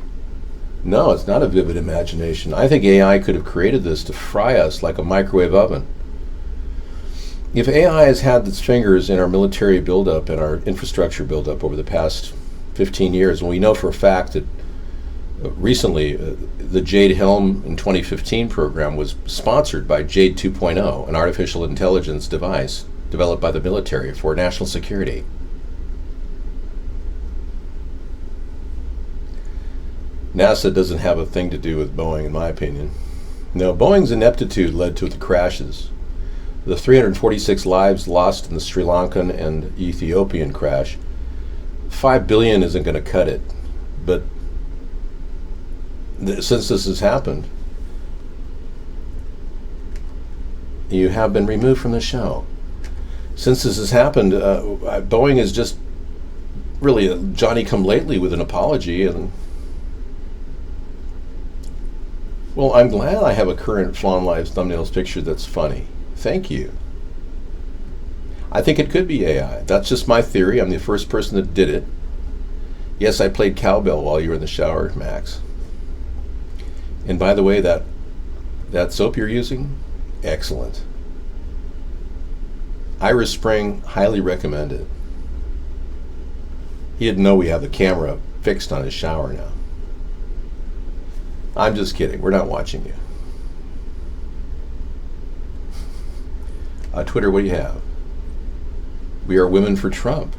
No, it's not a vivid imagination. I think AI could have created this to fry us like a microwave oven. If AI has had its fingers in our military buildup and our infrastructure buildup over the past 15 years, and we know for a fact that recently the Jade Helm in 2015 program was sponsored by Jade 2.0, an artificial intelligence device developed by the military for national security. NASA doesn't have a thing to do with Boeing, in my opinion. No, Boeing's ineptitude led to the crashes. The 346 lives lost in the Sri Lankan and Ethiopian crash. $5 billion isn't going to cut it. But since this has happened, you have been removed from the show. Since this has happened, Boeing is just really a Johnny-come-lately with an apology. And well, I'm glad I have a current Flawn Lives thumbnails picture that's funny. Thank you. I think it could be AI. That's just my theory. I'm the first person that did it. Yes, I played cowbell while you were in the shower, Max. And by the way, that soap you're using, excellent. Iris Spring, highly recommended. He didn't know we have the camera fixed on his shower now. I'm just kidding. We're not watching you. Twitter, what do you have? We are women for Trump.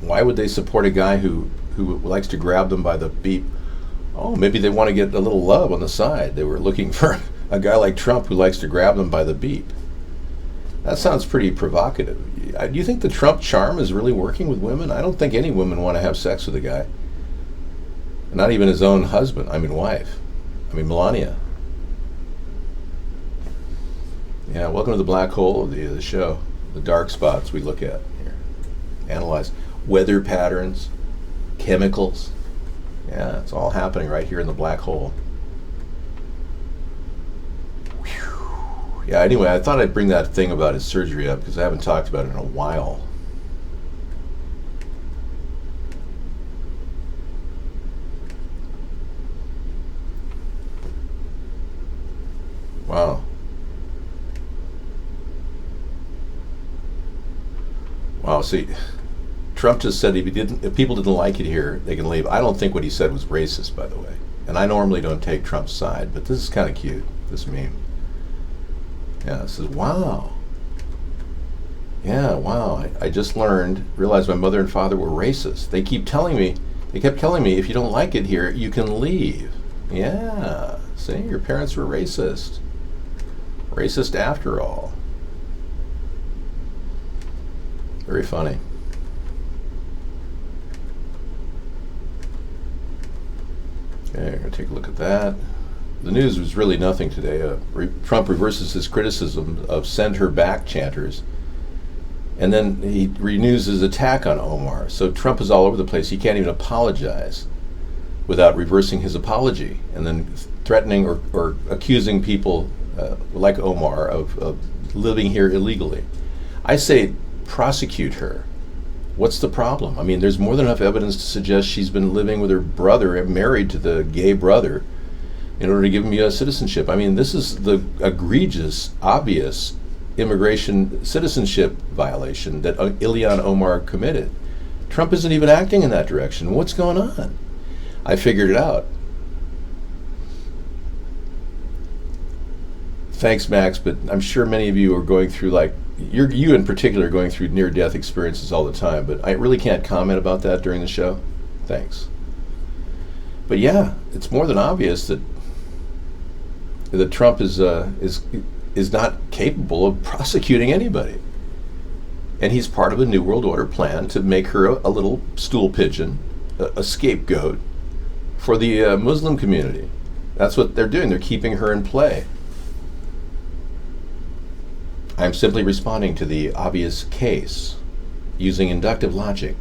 Why would they support a guy who likes to grab them by the beep? Oh, maybe they want to get a little love on the side. They were looking for a guy like Trump who likes to grab them by the beep. That sounds pretty provocative. Do you think the Trump charm is really working with women? I don't think any women want to have sex with a guy. Not even his own husband. I mean wife. I mean Melania. Yeah, welcome to the black hole of the show. The dark spots we look at here. Analyze weather patterns, chemicals. Yeah, it's all happening right here in the black hole. Whew. Yeah, anyway, I thought I'd bring that thing about his surgery up because I haven't talked about it in a while. Wow. Wow, see, Trump just said if people didn't like it here, they can leave. I don't think what he said was racist, by the way. And I normally don't take Trump's side, but this is kind of cute, this meme. Yeah, it says, wow. Yeah, wow, I just realized my mother and father were racist. They kept telling me, if you don't like it here, you can leave. Yeah, see, your parents were racist. Racist after all. Very funny. Okay, I'm going to take a look at that. The news was really nothing today. Trump reverses his criticism of send her back chanters, and then he renews his attack on Omar. So Trump is all over the place. He can't even apologize without reversing his apology, and then threatening or accusing people like Omar of living here illegally. I say prosecute her. What's the problem? I mean, there's more than enough evidence to suggest she's been living with her brother, married to the gay brother, in order to give him U.S. citizenship. I mean, this is the egregious, obvious immigration citizenship violation that Ilhan Omar committed. Trump isn't even acting in that direction. What's going on? I figured it out. Thanks, Max, but I'm sure many of you are going through, you in particular are going through near-death experiences all the time, but I really can't comment about that during the show. Thanks. But yeah, it's more than obvious that Trump is not capable of prosecuting anybody. And he's part of a New World Order plan to make her a little stool pigeon, a scapegoat for the Muslim community. That's what they're doing. They're keeping her in play. I'm simply responding to the obvious case using inductive logic.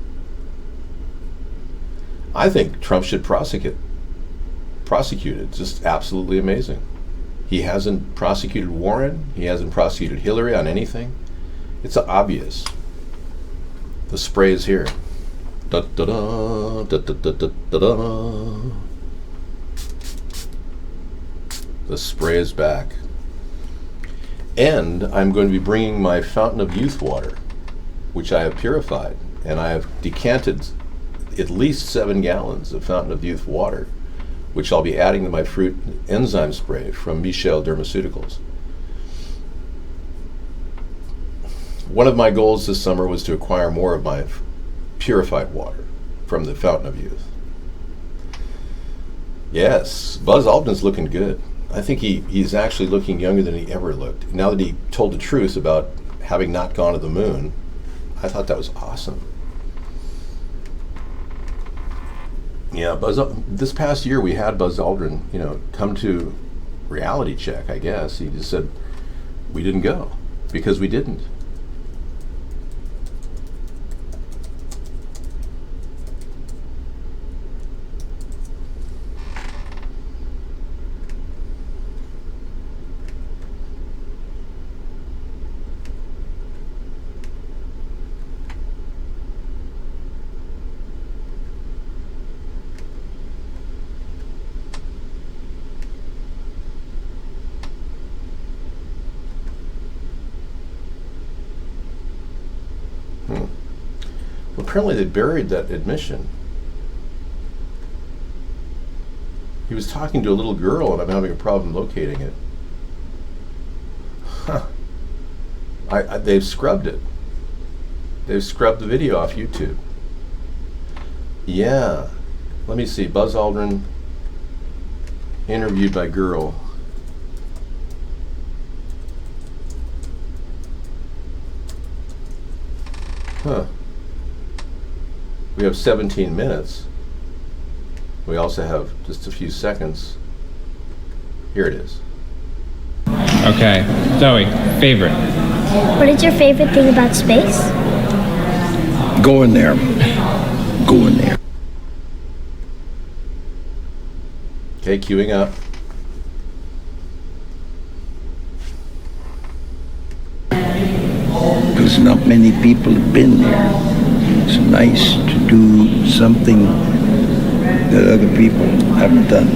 I think Trump should prosecute it. It's just absolutely amazing. He hasn't prosecuted Warren. He hasn't prosecuted Hillary on anything. It's obvious. The spray is here. Da, da, da, da, da, da, da, da. The spray is back. And I'm going to be bringing my fountain of youth water, which I have purified, and I have decanted at least 7 gallons of fountain of youth water, which I'll be adding to my fruit enzyme spray from Michel Dermaceuticals. One of my goals this summer was to acquire more of my purified water from the fountain of youth. Yes, Buzz Aldrin's looking good. I think he's actually looking younger than he ever looked. Now that he told the truth about having not gone to the moon, I thought that was awesome. Yeah, this past year we had Buzz Aldrin, come to reality check, I guess. He just said, we didn't go because we didn't. Apparently they buried that admission. He was talking to a little girl and I'm having a problem locating it. Huh. They've scrubbed it. They've scrubbed the video off YouTube. Yeah. Let me see. Buzz Aldrin interviewed by girl. Huh. We have 17 minutes. We also have just a few seconds. Here it is. Okay. Zoe, favorite. What is your favorite thing about space? Go in there. Go in there. Okay, queuing up. Because not many people have been there. It's nice to do something that other people haven't done.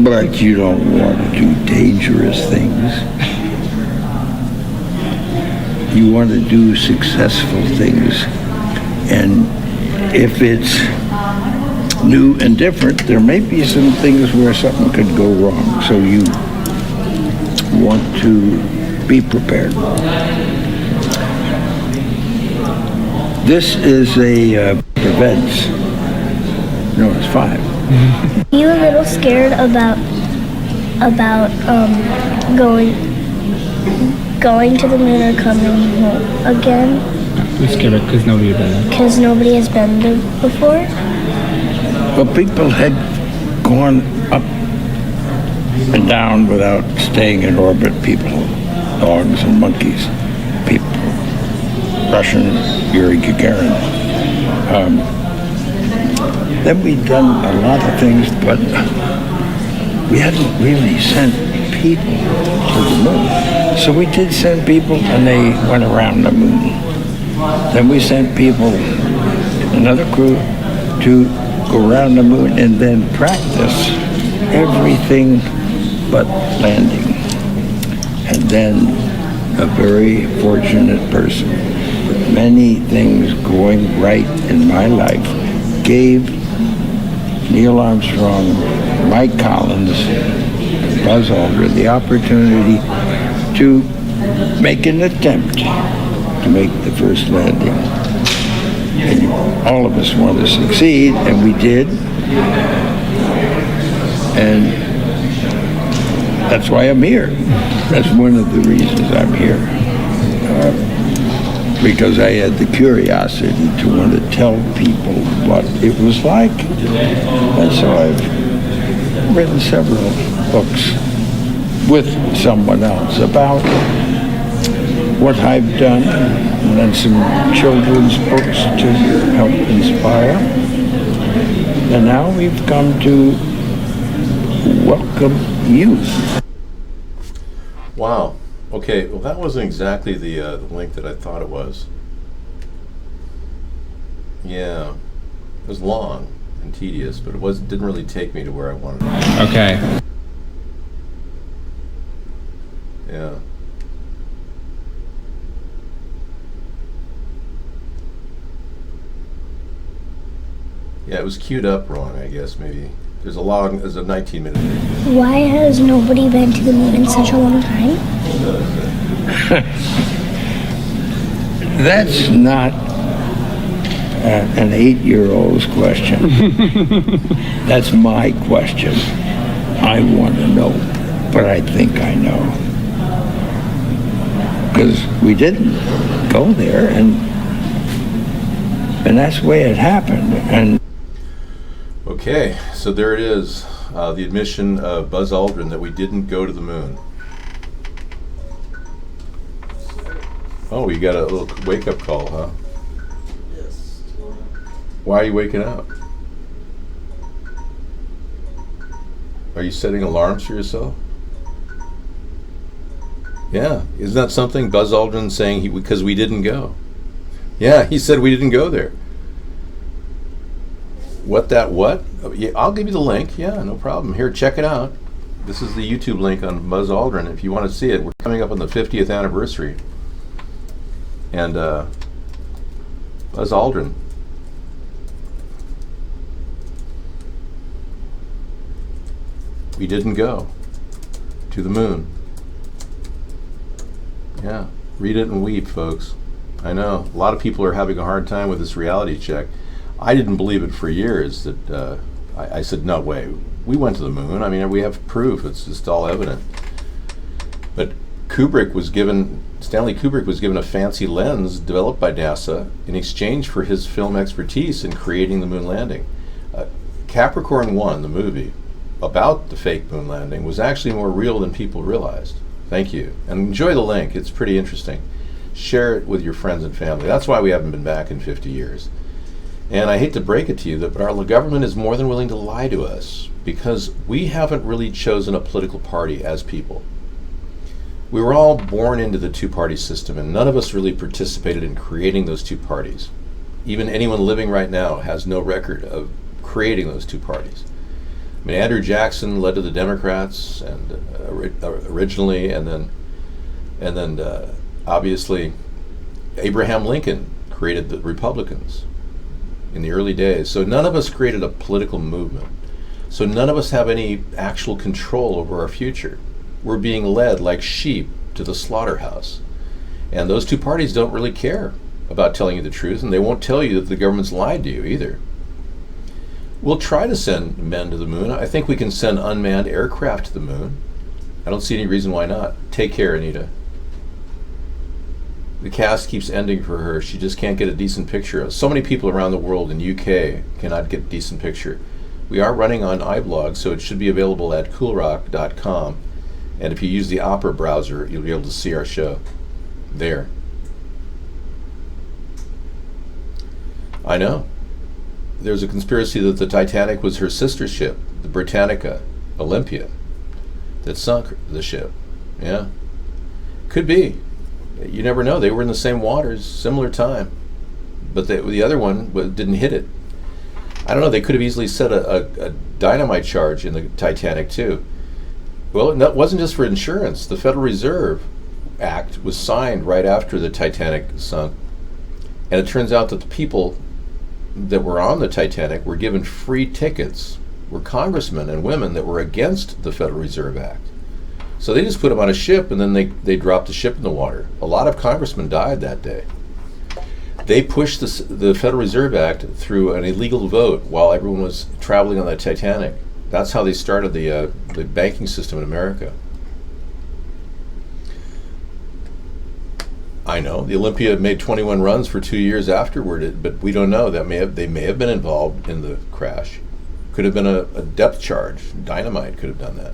But you don't want to do dangerous things. You want to do successful things. And if it's new and different, there may be some things where something could go wrong. So you want to be prepared. This is a event. No, it's 5. Are you a little scared about going to the moon or coming home again? We're scared because nobody had been there. Because nobody has been there before? Well, people had gone up and down without staying in orbit. People, dogs and monkeys, people, Russian Yuri Gagarin. Then we'd done a lot of things, but we hadn't really sent people to the moon. So we did send people, and they went around the moon. Then we sent people, another crew, to go around the moon and then practice everything but landing. And then a very fortunate person with many things going right in my life gave Neil Armstrong, Mike Collins, and Buzz Aldrin the opportunity to make an attempt to make the first landing. And all of us want to succeed, and we did. And that's why I'm here. That's one of the reasons I'm here. Because I had the curiosity to want to tell people what it was like. And so I've written several books with someone else about what I've done, and then some children's books to help inspire. And now we've come to welcome you. Wow. Okay, well that wasn't exactly the link that I thought it was. Yeah, it was long and tedious, but it didn't really take me to where I wanted to go. Okay. Yeah. Yeah, it was queued up wrong, I guess, maybe. There's a 19-minute video. Why has nobody been to the moon in such a long time? That's not an 8-year-old's question. That's my question. I want to know, but I think I know. Because we didn't go there, and that's the way it happened. And Okay, so there it is, the admission of Buzz Aldrin that we didn't go to the moon. Oh, you got a little wake-up call, huh? Yes. Why are you waking up? Are you setting alarms for yourself? Yeah, isn't that something Buzz Aldrin saying because we didn't go? Yeah, he said we didn't go there. What? Oh, yeah, I'll give you the link. Yeah, no problem. Here, check it out. This is the YouTube link on Buzz Aldrin. If you want to see it, we're coming up on the 50th anniversary. And Buzz Aldrin. We didn't go to the moon. Yeah, read it and weep, folks. I know. A lot of people are having a hard time with this reality check. I didn't believe it for years. That I said, no way. We went to the moon. I mean, we have proof. It's just all evident. But Stanley Kubrick was given a fancy lens developed by NASA in exchange for his film expertise in creating the moon landing. Capricorn 1, the movie, about the fake moon landing was actually more real than people realized. Thank you. And enjoy the link. It's pretty interesting. Share it with your friends and family. That's why we haven't been back in 50 years. And I hate to break it to you, but our government is more than willing to lie to us because we haven't really chosen a political party as people. We were all born into the two-party system, and none of us really participated in creating those two parties. Even anyone living right now has no record of creating those two parties. I mean, Andrew Jackson led to the Democrats, and originally, and then obviously Abraham Lincoln created the Republicans in the early days. So none of us created a political movement. So none of us have any actual control over our future. We're being led like sheep to the slaughterhouse. And those two parties don't really care about telling you the truth, and they won't tell you that the government's lied to you either. We'll try to send men to the moon. I think we can send unmanned aircraft to the moon. I don't see any reason why not. Take care, Anita. The cast keeps ending for her. She just can't get a decent picture. So many people around the world in UK cannot get a decent picture. We are running on iBlog, so it should be available at coolrock.com. And if you use the Opera browser, you'll be able to see our show there. I know. There's a conspiracy that the Titanic was her sister ship, the Britannica, Olympia, that sunk the ship. Yeah. Could be. You never know. They were in the same waters, similar time. But the other one didn't hit it. I don't know. They could have easily set a dynamite charge in the Titanic, too. Well, it wasn't just for insurance. The Federal Reserve Act was signed right after the Titanic sunk. And it turns out that the people that were on the Titanic were given free tickets, were congressmen and women that were against the Federal Reserve Act. So they just put them on a ship, and then they dropped the ship in the water. A lot of congressmen died that day. They pushed the Federal Reserve Act through an illegal vote while everyone was traveling on the Titanic. That's how they started the banking system in America. I know the Olympia made 21 runs for 2 years afterward, but we don't know. They may have been involved in the crash. Could have been a depth charge. Dynamite could have done that.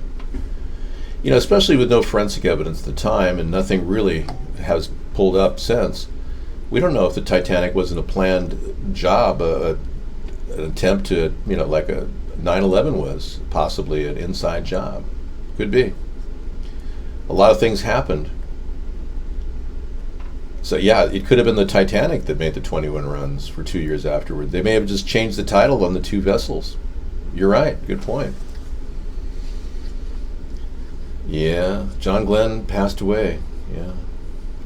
You know, especially with no forensic evidence at the time, and nothing really has pulled up since. We don't know if the Titanic wasn't a planned job, an attempt to, like a 9/11 was, possibly an inside job. Could be. A lot of things happened. So yeah, it could have been the Titanic that made the 21 runs for 2 years afterward. They may have just changed the title on the two vessels. You're right. Good point. Yeah, John Glenn passed away. Yeah,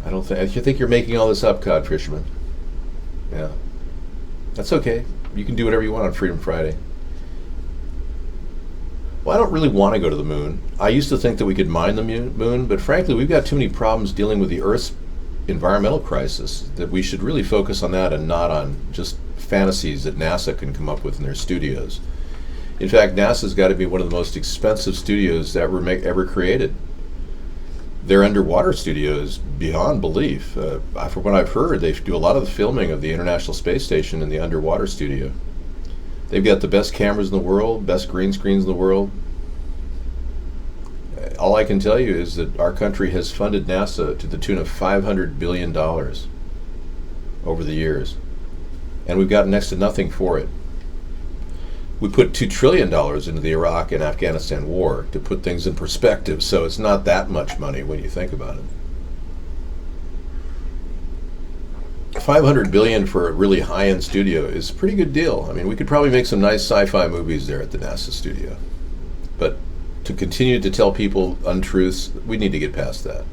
I think you're making all this up, Cod Fisherman. Yeah, that's okay. You can do whatever you want on Freedom Friday. Well, I don't really want to go to the moon. I used to think that we could mine the moon, but frankly, we've got too many problems dealing with the Earth's environmental crisis that we should really focus on that and not on just fantasies that NASA can come up with in their studios. In fact, NASA's got to be one of the most expensive studios ever created. Their underwater studio is beyond belief. From what I've heard, they do a lot of the filming of the International Space Station in the underwater studio. They've got the best cameras in the world, best green screens in the world. All I can tell you is that our country has funded NASA to the tune of $500 billion over the years, and we've gotten next to nothing for it. We put $2 trillion into the Iraq and Afghanistan war to put things in perspective, so it's not that much money when you think about it. $500 billion for a really high-end studio is a pretty good deal. I mean, we could probably make some nice sci-fi movies there at the NASA studio. But to continue to tell people untruths, we need to get past that.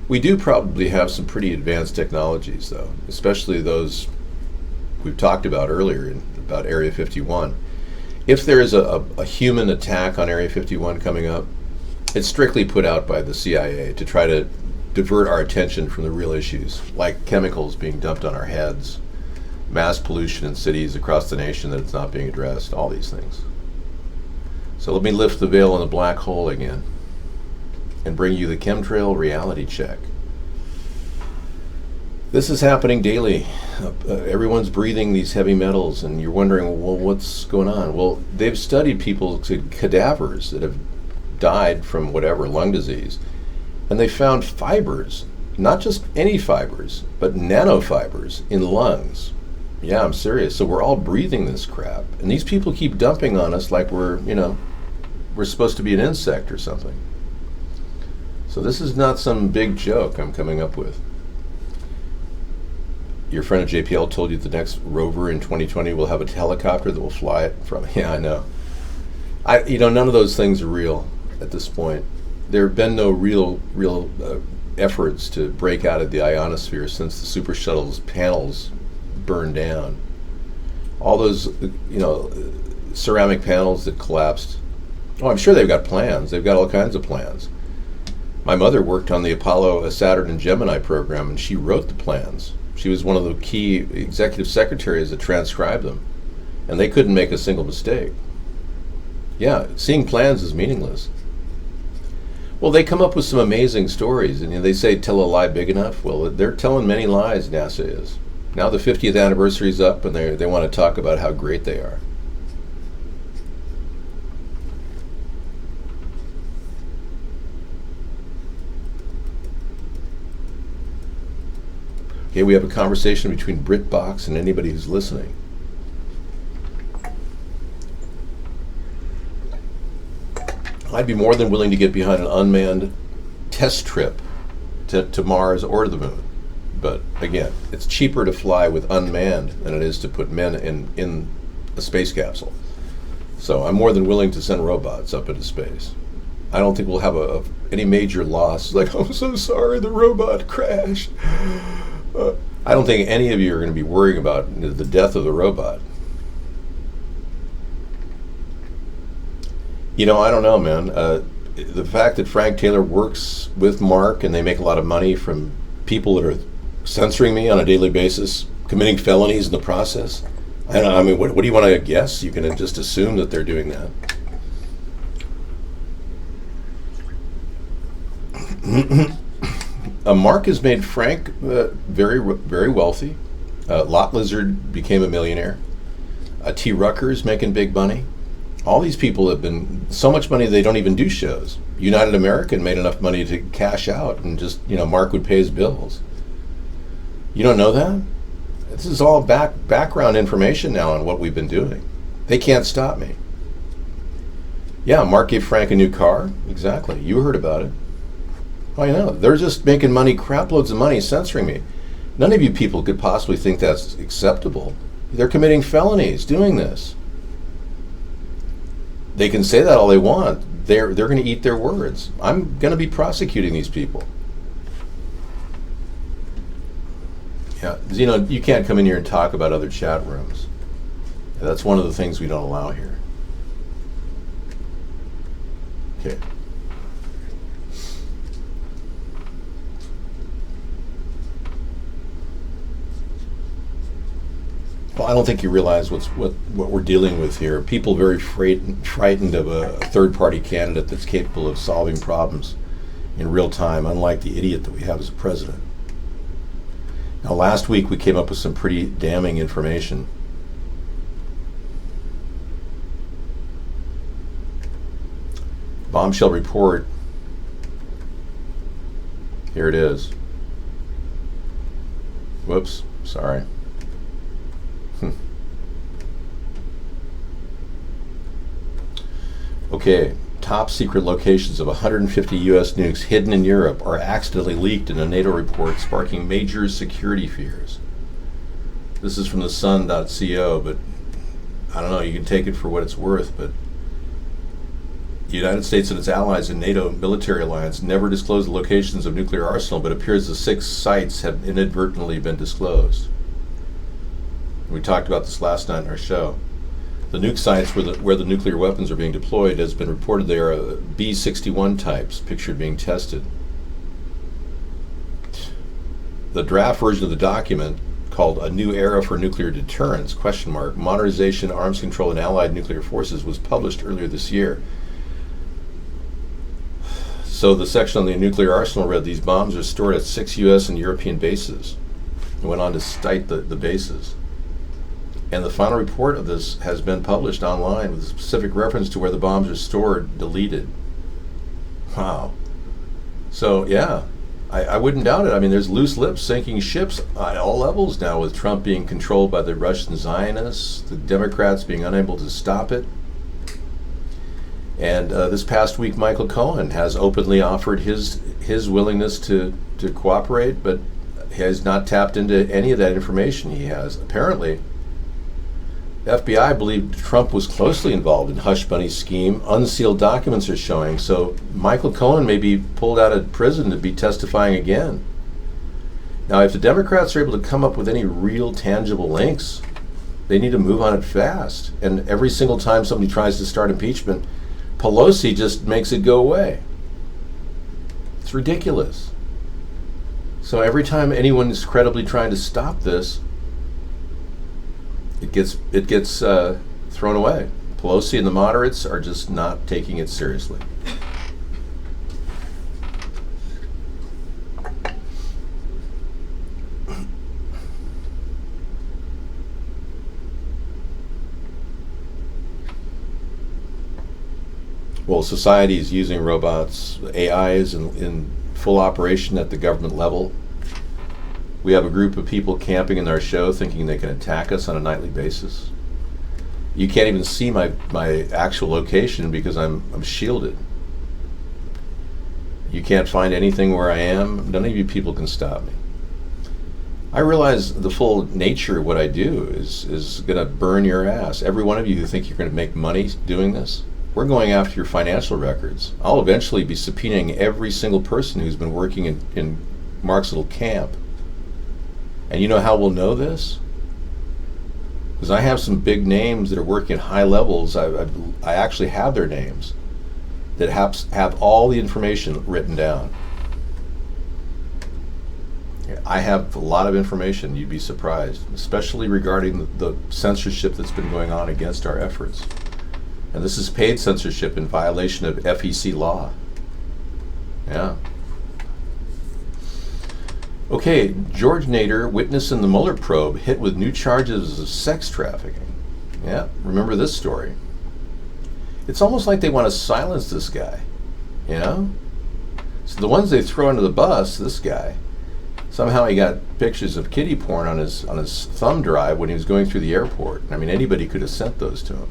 We do probably have some pretty advanced technologies, though, especially those we've talked about earlier about Area 51. If there is a human attack on Area 51 coming up, it's strictly put out by the CIA to try to divert our attention from the real issues, like chemicals being dumped on our heads, mass pollution in cities across the nation that it's not being addressed, all these things. So let me lift the veil on the black hole again and bring you the chemtrail reality check. This is happening daily. Everyone's breathing these heavy metals, and you're wondering, well, what's going on? Well, they've studied people's cadavers that have died from whatever, lung disease, and they found fibers, not just any fibers, but nanofibers in lungs. Yeah, I'm serious. So we're all breathing this crap, and these people keep dumping on us like we're supposed to be an insect or something. So this is not some big joke I'm coming up with. Your friend at JPL told you the next rover in 2020 will have a helicopter that will fly it from. Yeah, I know. None of those things are real at this point. There have been no real efforts to break out of the ionosphere since the Super Shuttle's panels burned down. All those, ceramic panels that collapsed. Oh, I'm sure they've got plans. They've got all kinds of plans. My mother worked on the Apollo, Saturn, and Gemini program, and she wrote the plans. She was one of the key executive secretaries that transcribed them, and they couldn't make a single mistake. Yeah, seeing plans is meaningless. Well, they come up with some amazing stories, and they say tell a lie big enough. Well, they're telling many lies, NASA is. Now the 50th anniversary is up, and they want to talk about how great they are. Okay, we have a conversation between BritBox and anybody who's listening. I'd be more than willing to get behind an unmanned test trip to Mars or to the moon. But again, it's cheaper to fly with unmanned than it is to put men in a space capsule. So I'm more than willing to send robots up into space. I don't think we'll have any major loss. Like, I'm so sorry, the robot crashed. I don't think any of you are going to be worrying about the death of the robot. I don't know, man. The fact that Frank Taylor works with Mark and they make a lot of money from people that are censoring me on a daily basis, committing felonies in the process. I don't know. I mean, what do you want to guess? You can just assume that they're doing that. Mark has made Frank very, very wealthy. Lot Lizard became a millionaire. T. Rucker's making big money. All these people have been so much money they don't even do shows. United American made enough money to cash out, and just Mark would pay his bills. You don't know that? This is all background information now on what we've been doing. They can't stop me. Yeah, Mark gave Frank a new car. Exactly. You heard about it. Oh, they're just making money, crap loads of money, censoring me. None of you people could possibly think that's acceptable. They're committing felonies doing this. They can say that all they want. They're going to eat their words. I'm going to be prosecuting these people. Yeah, you can't come in here and talk about other chat rooms. That's one of the things we don't allow here. Okay. Well, I don't think you realize what we're dealing with here. People very frightened of a third-party candidate that's capable of solving problems in real time, unlike the idiot that we have as a president. Now, last week we came up with some pretty damning information. Bombshell report. Here it is. Whoops, sorry. Okay, top secret locations of 150 U.S. nukes hidden in Europe are accidentally leaked in a NATO report, sparking major security fears. This is from the sun.co, but I don't know, you can take it for what it's worth, but the United States and its allies in NATO military alliance never disclosed the locations of nuclear arsenal, but it appears the 6 sites have inadvertently been disclosed. We talked about this last night in our show. The nuke sites where the nuclear weapons are being deployed has been reported they are B-61 types, pictured being tested. The draft version of the document, called A New Era for Nuclear Deterrence, Modernization, Arms Control, and Allied Nuclear Forces, was published earlier this year. So the section on the nuclear arsenal read, these bombs are stored at 6 U.S. and European bases. It went on to cite the bases. And the final report of this has been published online with a specific reference to where the bombs are stored, deleted. Wow. So, yeah, I wouldn't doubt it. I mean, there's loose lips sinking ships at all levels now, with Trump being controlled by the Russian Zionists, the Democrats being unable to stop it. And this past week, Michael Cohen has openly offered his willingness to cooperate, but has not tapped into any of that information he has. Apparently, the FBI believed Trump was closely involved in Hush Money's scheme. Unsealed documents are showing. So Michael Cohen may be pulled out of prison to be testifying again. Now, if the Democrats are able to come up with any real tangible links, they need to move on it fast. And every single time somebody tries to start impeachment, Pelosi just makes it go away. It's ridiculous. So every time anyone is credibly trying to stop this, it gets thrown away. Pelosi and the moderates are just not taking it seriously. Well, society is using robots. AI is in full operation at the government level. We have a group of people camping in our show thinking they can attack us on a nightly basis. You can't even see my actual location because I'm shielded. You can't find anything where I am. None of you people can stop me. I realize the full nature of what I do is going to burn your ass. Every one of you who think you're going to make money doing this, we're going after your financial records. I'll eventually be subpoenaing every single person who's been working in Mark's little camp. And you know how we'll know this? Because I have some big names that are working at high levels. I actually have their names that have all the information written down. I have a lot of information, you'd be surprised, especially regarding the censorship that's been going on against our efforts. And this is paid censorship in violation of FEC law. Yeah. Okay, George Nader, witness in the Mueller probe, hit with new charges of sex trafficking. Yeah, remember this story. It's almost like they want to silence this guy, you know? So the ones they throw under the bus, this guy, somehow he got pictures of kiddie porn on his thumb drive when he was going through the airport. I mean, anybody could have sent those to him.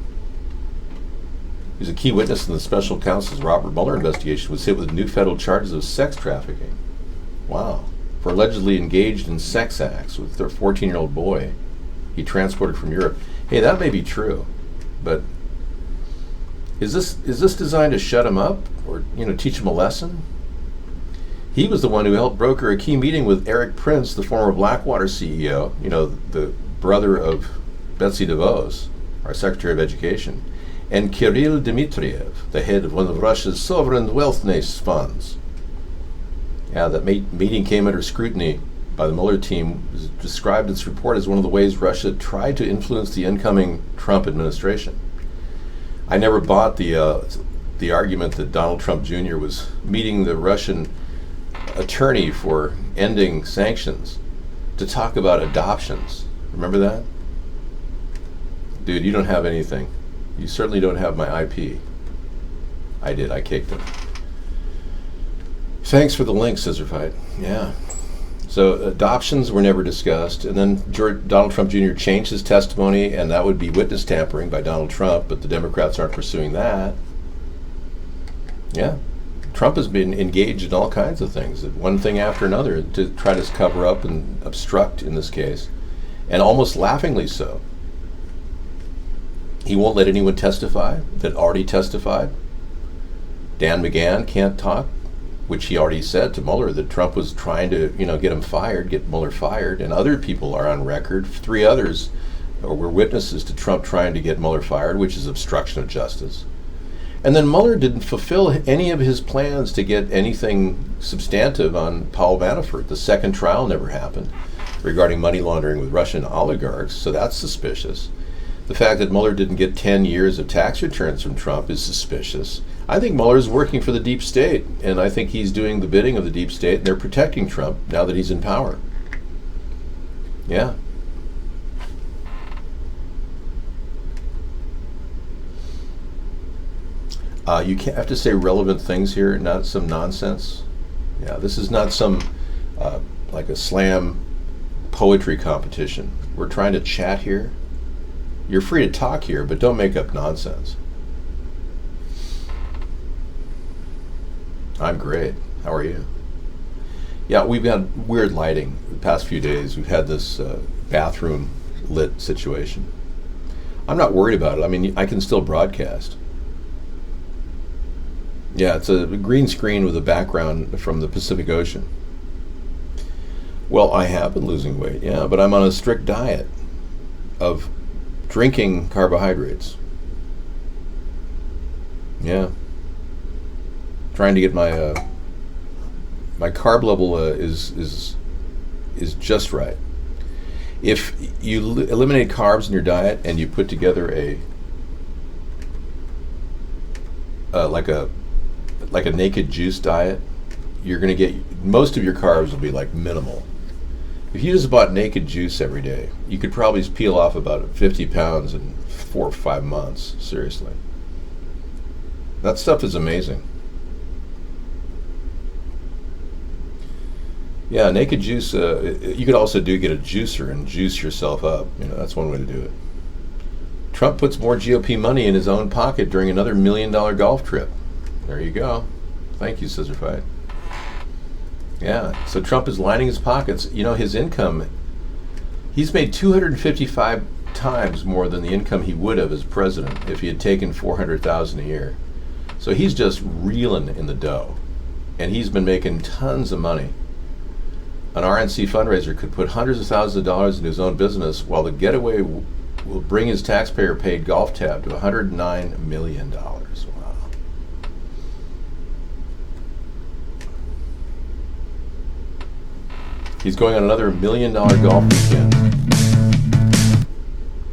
He's a key witness in the special counsel's Robert Mueller investigation, was hit with new federal charges of sex trafficking. Wow. For allegedly engaged in sex acts with their 14-year-old boy he transported from Europe. Hey, that may be true, but is this designed to shut him up or, teach him a lesson? He was the one who helped broker a key meeting with Eric Prince, the former Blackwater CEO, the brother of Betsy DeVos, our Secretary of Education, and Kirill Dmitriev, the head of one of Russia's sovereign wealth funds. Yeah, that meeting came under scrutiny by the Mueller team. It was described in its report as one of the ways Russia tried to influence the incoming Trump administration. I never bought the argument that Donald Trump Jr. was meeting the Russian attorney for ending sanctions to talk about adoptions. Remember that? Dude, you don't have anything. You certainly don't have my IP. I did. I caked it. Thanks for the link, Scissorfight. Yeah. So adoptions were never discussed, and then Donald Trump Jr. changed his testimony, and that would be witness tampering by Donald Trump, but the Democrats aren't pursuing that. Yeah. Trump has been engaged in all kinds of things, one thing after another, to try to cover up and obstruct in this case, and almost laughingly so. He won't let anyone testify that already testified. Dan McGahn can't talk, which he already said to Mueller that Trump was trying to, get him fired, get Mueller fired, and other people are on record. 3 others were witnesses to Trump trying to get Mueller fired, which is obstruction of justice. And then Mueller didn't fulfill any of his plans to get anything substantive on Paul Manafort. The second trial never happened regarding money laundering with Russian oligarchs, so that's suspicious. The fact that Mueller didn't get 10 years of tax returns from Trump is suspicious. I think Mueller is working for the deep state, and I think he's doing the bidding of the deep state, and they're protecting Trump now that he's in power. Yeah. You can't have to say relevant things here, not some nonsense. Yeah, this is not some like a slam poetry competition. We're trying to chat here. You're free to talk here, but don't make up nonsense. I'm great. How are you? Yeah, we've had weird lighting the past few days. We've had this bathroom lit situation. I'm not worried about it. I mean, I can still broadcast. Yeah, it's a green screen with a background from the Pacific Ocean. Well, I have been losing weight, yeah, but I'm on a strict diet of drinking carbohydrates. Yeah. Trying to get my my carb level is just right. If you eliminate carbs in your diet and you put together a like a naked juice diet, you're going to get most of your carbs will be like minimal. If you just bought naked juice every day, you could probably peel off about 50 pounds in 4 or 5 months. Seriously, that stuff is amazing. Yeah, naked juice. You could also get a juicer and juice yourself up. You know, that's one way to do it. Trump puts more GOP money in his own pocket during another $1 million golf trip. There you go. Thank you, Scissor Fight. Yeah, so Trump is lining his pockets. You know, his income, he's made 255 times more than the income he would have as president if he had taken $400,000 a year. So he's just reeling in the dough. And he's been making tons of money. An RNC fundraiser could put hundreds of thousands of dollars into his own business, while the getaway will bring his taxpayer-paid golf tab to $109 million. Wow. He's going on another $1 million golf weekend.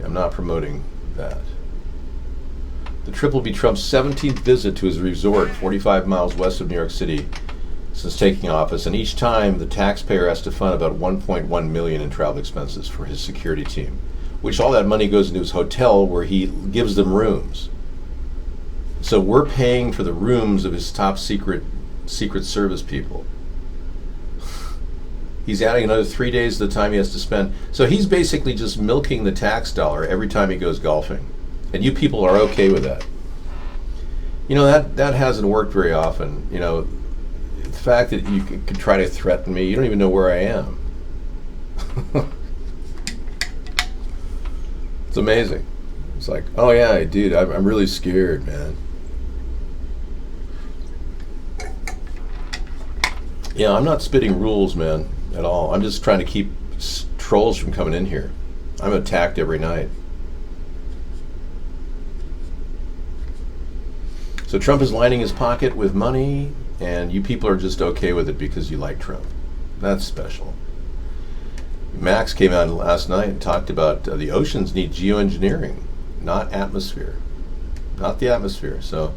I'm not promoting that. The trip will be Trump's 17th visit to his resort, 45 miles west of New York City, since taking office, and each time the taxpayer has to fund about $1.1 million in travel expenses for his security team, which all that money goes into his hotel where he gives them rooms. So we're paying for the rooms of his top secret service people. He's adding another 3 days to the time he has to spend. So he's basically just milking the tax dollar every time he goes golfing. And you people are okay with that. You know, that hasn't worked very often. You know, the fact that you could try to threaten me, you don't even know where I am. It's amazing. It's like, oh yeah, dude, I'm really scared, man. Yeah, I'm not spitting rules, man, at all. I'm just trying to keep trolls from coming in here. I'm attacked every night. So Trump is lining his pocket with money, and you people are just okay with it because you like Trump. That's special. Max came out last night and talked about the oceans need geoengineering, not atmosphere. Not the atmosphere. So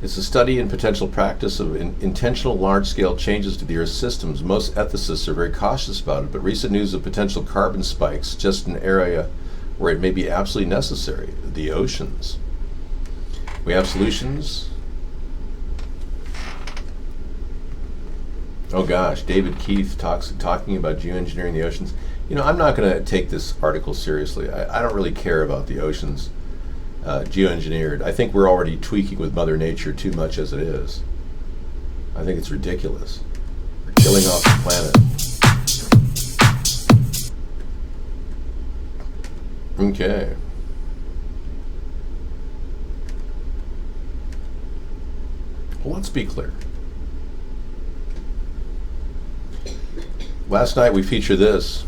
it's a study in potential practice of intentional large-scale changes to the Earth's systems. Most ethicists are very cautious about it, but recent news of potential carbon spikes suggests an area where it may be absolutely necessary, the oceans. We have solutions. Oh gosh, David Keith talking about geoengineering the oceans. You know, I'm not going to take this article seriously. I don't really care about the oceans geoengineered. I think we're already tweaking with Mother Nature too much as it is. I think it's ridiculous. We're killing off the planet. Okay. Well, let's be clear. Last night we featured this.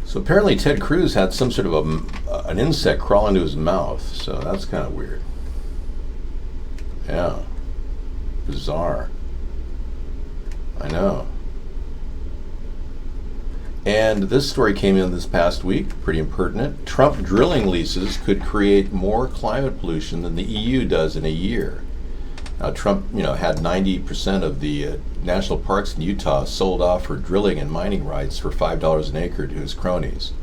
So So apparently Ted Cruz had some sort of an insect crawl into his mouth, so that's kind of weird. Yeah. Bizarre. I know. And this story came in this past week, pretty impertinent. Trump drilling leases could create more climate pollution than the EU does in a year. Now, Trump, had 90% of the national parks in Utah sold off for drilling and mining rights for $5 an acre to his cronies.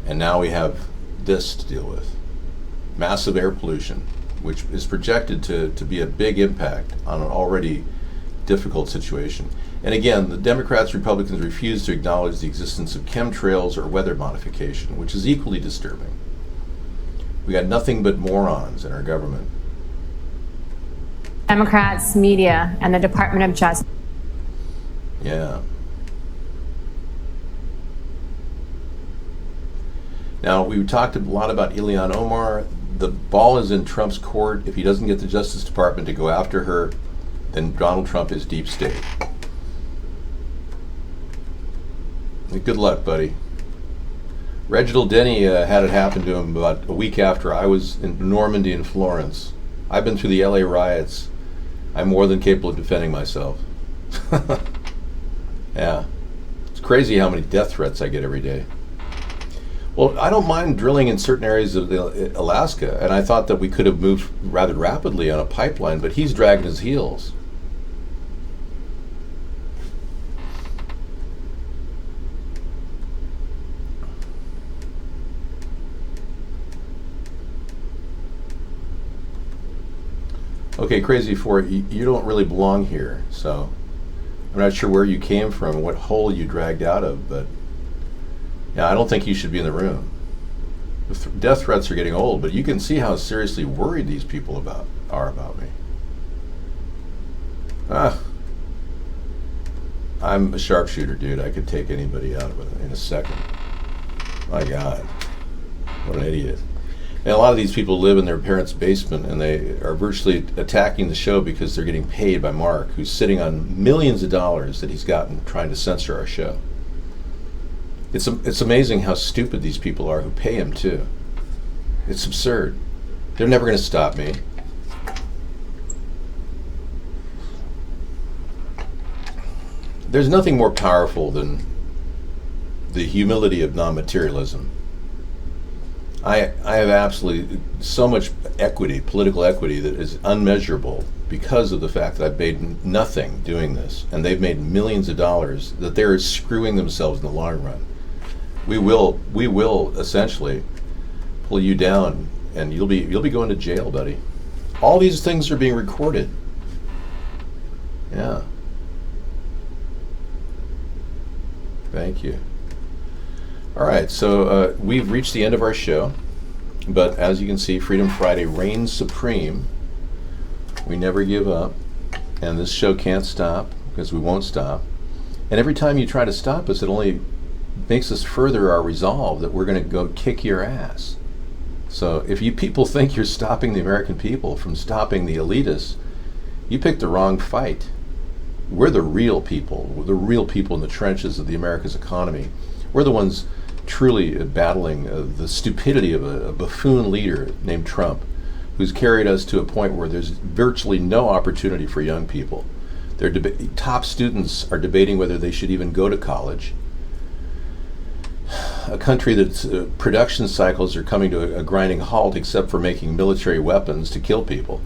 And now we have this to deal with. Massive air pollution, which is projected to be a big impact on an already difficult situation. And again, the Democrats, Republicans refuse to acknowledge the existence of chemtrails or weather modification, which is equally disturbing. We got nothing but morons in our government. Democrats, media, and the Department of Justice. Yeah. Now, we talked a lot about Ilhan Omar. The ball is in Trump's court. If he doesn't get the Justice Department to go after her, then Donald Trump is deep state. Good luck, buddy. Reginald Denny had it happen to him about a week after I was in Normandy and Florence. I've been through the LA riots. I'm more than capable of defending myself. Yeah. It's crazy how many death threats I get every day. Well, I don't mind drilling in certain areas of Alaska, and I thought that we could have moved rather rapidly on a pipeline, but he's dragging his heels. Okay, Crazy Four, you don't really belong here, so I'm not sure where you came from, what hole you dragged out of, but yeah, I don't think you should be in the room. The death threats are getting old, but you can see how seriously worried these people are about me. I'm a sharpshooter, dude. I could take anybody out in a second. My God, what an idiot. And a lot of these people live in their parents' basement, and they are virtually attacking the show because they're getting paid by Mark, who's sitting on millions of dollars that he's gotten trying to censor our show. It's amazing how stupid these people are who pay him, too. It's absurd. They're never going to stop me. There's nothing more powerful than the humility of non-materialism. I have absolutely so much equity, political equity, that is unmeasurable because of the fact that I've made nothing doing this, and they've made millions of dollars that they're screwing themselves in the long run. We will essentially pull you down, and you'll be going to jail, buddy. All these things are being recorded. Yeah. Thank you. All right, so we've reached the end of our show, but as you can see, Freedom Friday reigns supreme. We never give up, and this show can't stop because we won't stop. And every time you try to stop us, it only makes us further our resolve that we're going to go kick your ass. So if you people think you're stopping the American people from stopping the elitists, you picked the wrong fight. We're the real people. We're the real people in the trenches of the America's economy. We're the ones truly battling the stupidity of a buffoon leader named Trump, who's carried us to a point where there's virtually no opportunity for young people. Their top students are debating whether they should even go to college. A country that's production cycles are coming to a grinding halt except for making military weapons to kill people.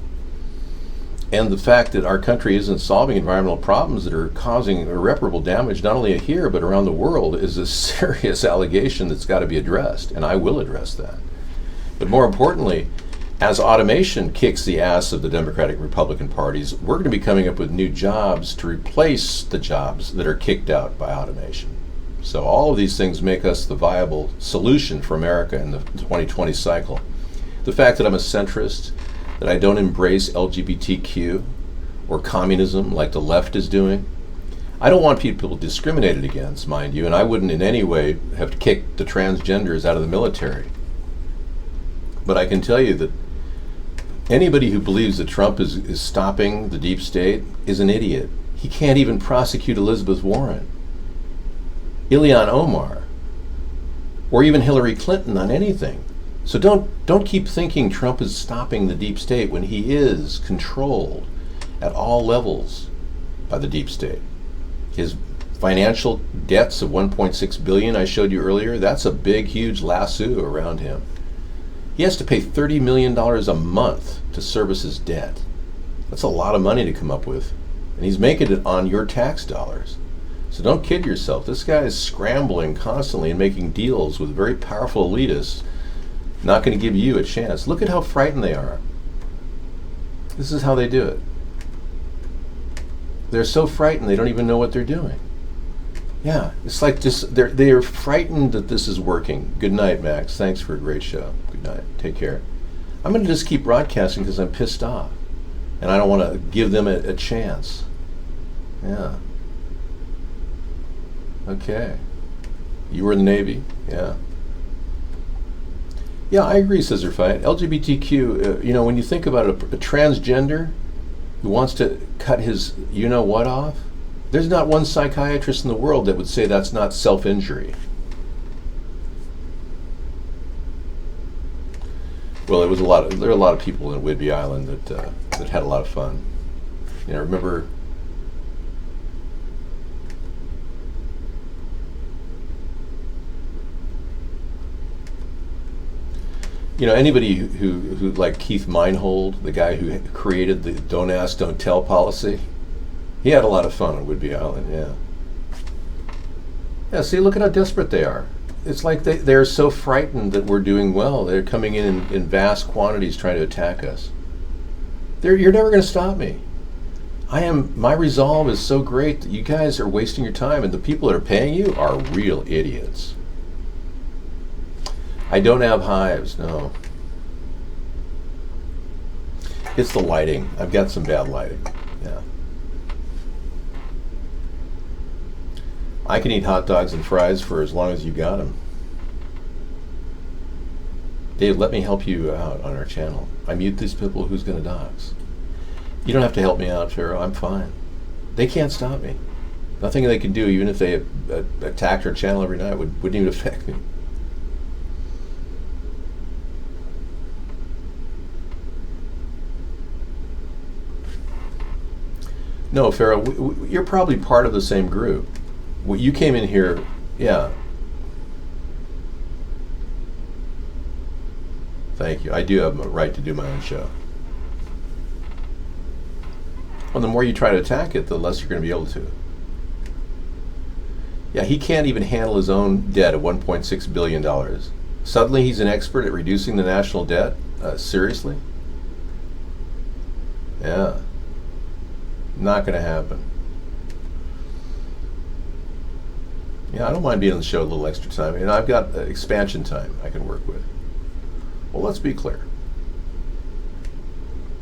And the fact that our country isn't solving environmental problems that are causing irreparable damage not only here but around the world is a serious allegation that's got to be addressed, and I will address that. But more importantly, as automation kicks the ass of the Democratic and Republican parties, we're going to be coming up with new jobs to replace the jobs that are kicked out by automation. So all of these things make us the viable solution for America in the 2020 cycle. The fact that I'm a centrist, that I don't embrace LGBTQ or communism like the left is doing. I don't want people discriminated against, mind you, and I wouldn't in any way have kicked the transgenders out of the military. But I can tell you that anybody who believes that Trump is stopping the deep state is an idiot. He can't even prosecute Elizabeth Warren. Ilhan Omar, or even Hillary Clinton on anything. So don't keep thinking Trump is stopping the deep state when he is controlled at all levels by the deep state. His financial debts of $1.6 billion I showed you earlier, that's a big, huge lasso around him. He has to pay $30 million a month to service his debt. That's a lot of money to come up with. And he's making it on your tax dollars. So don't kid yourself. This guy is scrambling constantly and making deals with very powerful elitists, not going to give you a chance. Look at how frightened they are. This is how they do it. They're so frightened they don't even know what they're doing. Yeah, it's like just they're frightened that this is working. Good night, Max. Thanks for a great show. Good night. Take care. I'm going to just keep broadcasting because I'm pissed off. And I don't want to give them a chance. Yeah. Okay. You were in the Navy. Yeah. Yeah, I agree, Scissor Fight. LGBTQ, when you think about it, a transgender who wants to cut his you-know-what off, there's not one psychiatrist in the world that would say that's not self-injury. Well, there were a lot of people in Whidbey Island that had a lot of fun. Remember anybody who like Keith Meinhold, the guy who created the Don't Ask, Don't Tell policy, he had a lot of fun on Whidbey Island, yeah. Yeah, see, look at how desperate they are. It's like they're so frightened that we're doing well. They're coming in vast quantities trying to attack us. You're never going to stop me. My resolve is so great that you guys are wasting your time, and the people that are paying you are real idiots. I don't have hives, no. It's the lighting. I've got some bad lighting, yeah. I can eat hot dogs and fries for as long as you got them. Dave, let me help you out on our channel. I mute these people. Who's going to dox? You don't have to help me out, Pharaoh. I'm fine. They can't stop me. Nothing they can do, even if they attacked our channel every night, wouldn't even affect me. No, Pharaoh, you're probably part of the same group. You came in here, yeah. Thank you. I do have a right to do my own show. Well, the more you try to attack it, the less you're going to be able to. Yeah, he can't even handle his own debt of $1.6 billion. Suddenly he's an expert at reducing the national debt? Seriously? Yeah. Not going to happen. Yeah, I don't mind being on the show a little extra time. And I've got expansion time I can work with. Well, let's be clear.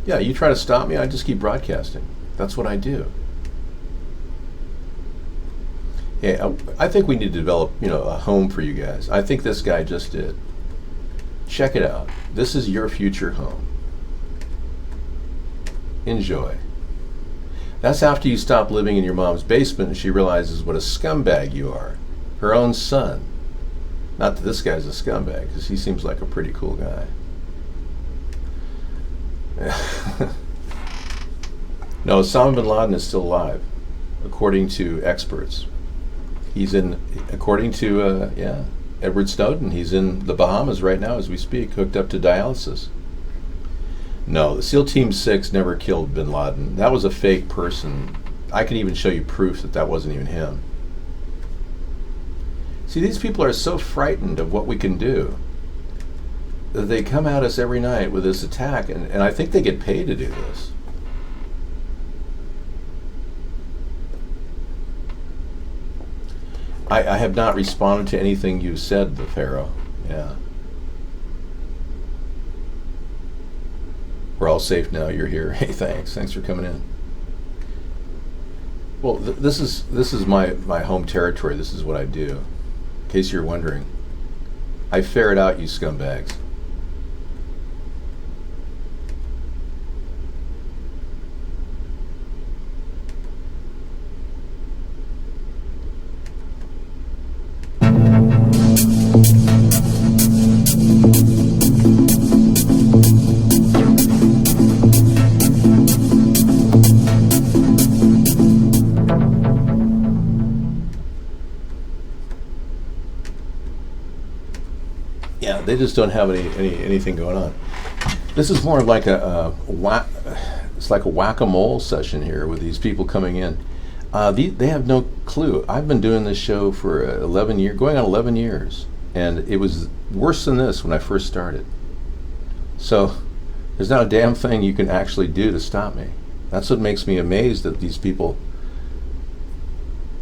Yeah, you try to stop me, I just keep broadcasting. That's what I do. Yeah, I think we need to develop, a home for you guys. I think this guy just did. Check it out. This is your future home. Enjoy. That's after you stop living in your mom's basement and she realizes what a scumbag you are. Her own son. Not that this guy's a scumbag, because he seems like a pretty cool guy. No, Osama bin Laden is still alive, according to experts. According to Edward Snowden, he's in the Bahamas right now as we speak, hooked up to dialysis. No, the SEAL Team 6 never killed bin Laden. That was a fake person. I can even show you proof that wasn't even him. See, these people are so frightened of what we can do that they come at us every night with this attack, and I think they get paid to do this. I have not responded to anything you said, the Pharaoh. Yeah. We're all safe now. You're here. Hey, thanks. Thanks for coming in. Well, this is my home territory. This is what I do. In case you're wondering, I ferret out you scumbags. Yeah, they just don't have anything going on. This is more like it's like a whack-a-mole session here with these people coming in. They have no clue. I've been doing this show for 11 years, going on 11 years, and it was worse than this when I first started. So there's not a damn thing you can actually do to stop me. That's what makes me amazed that these people,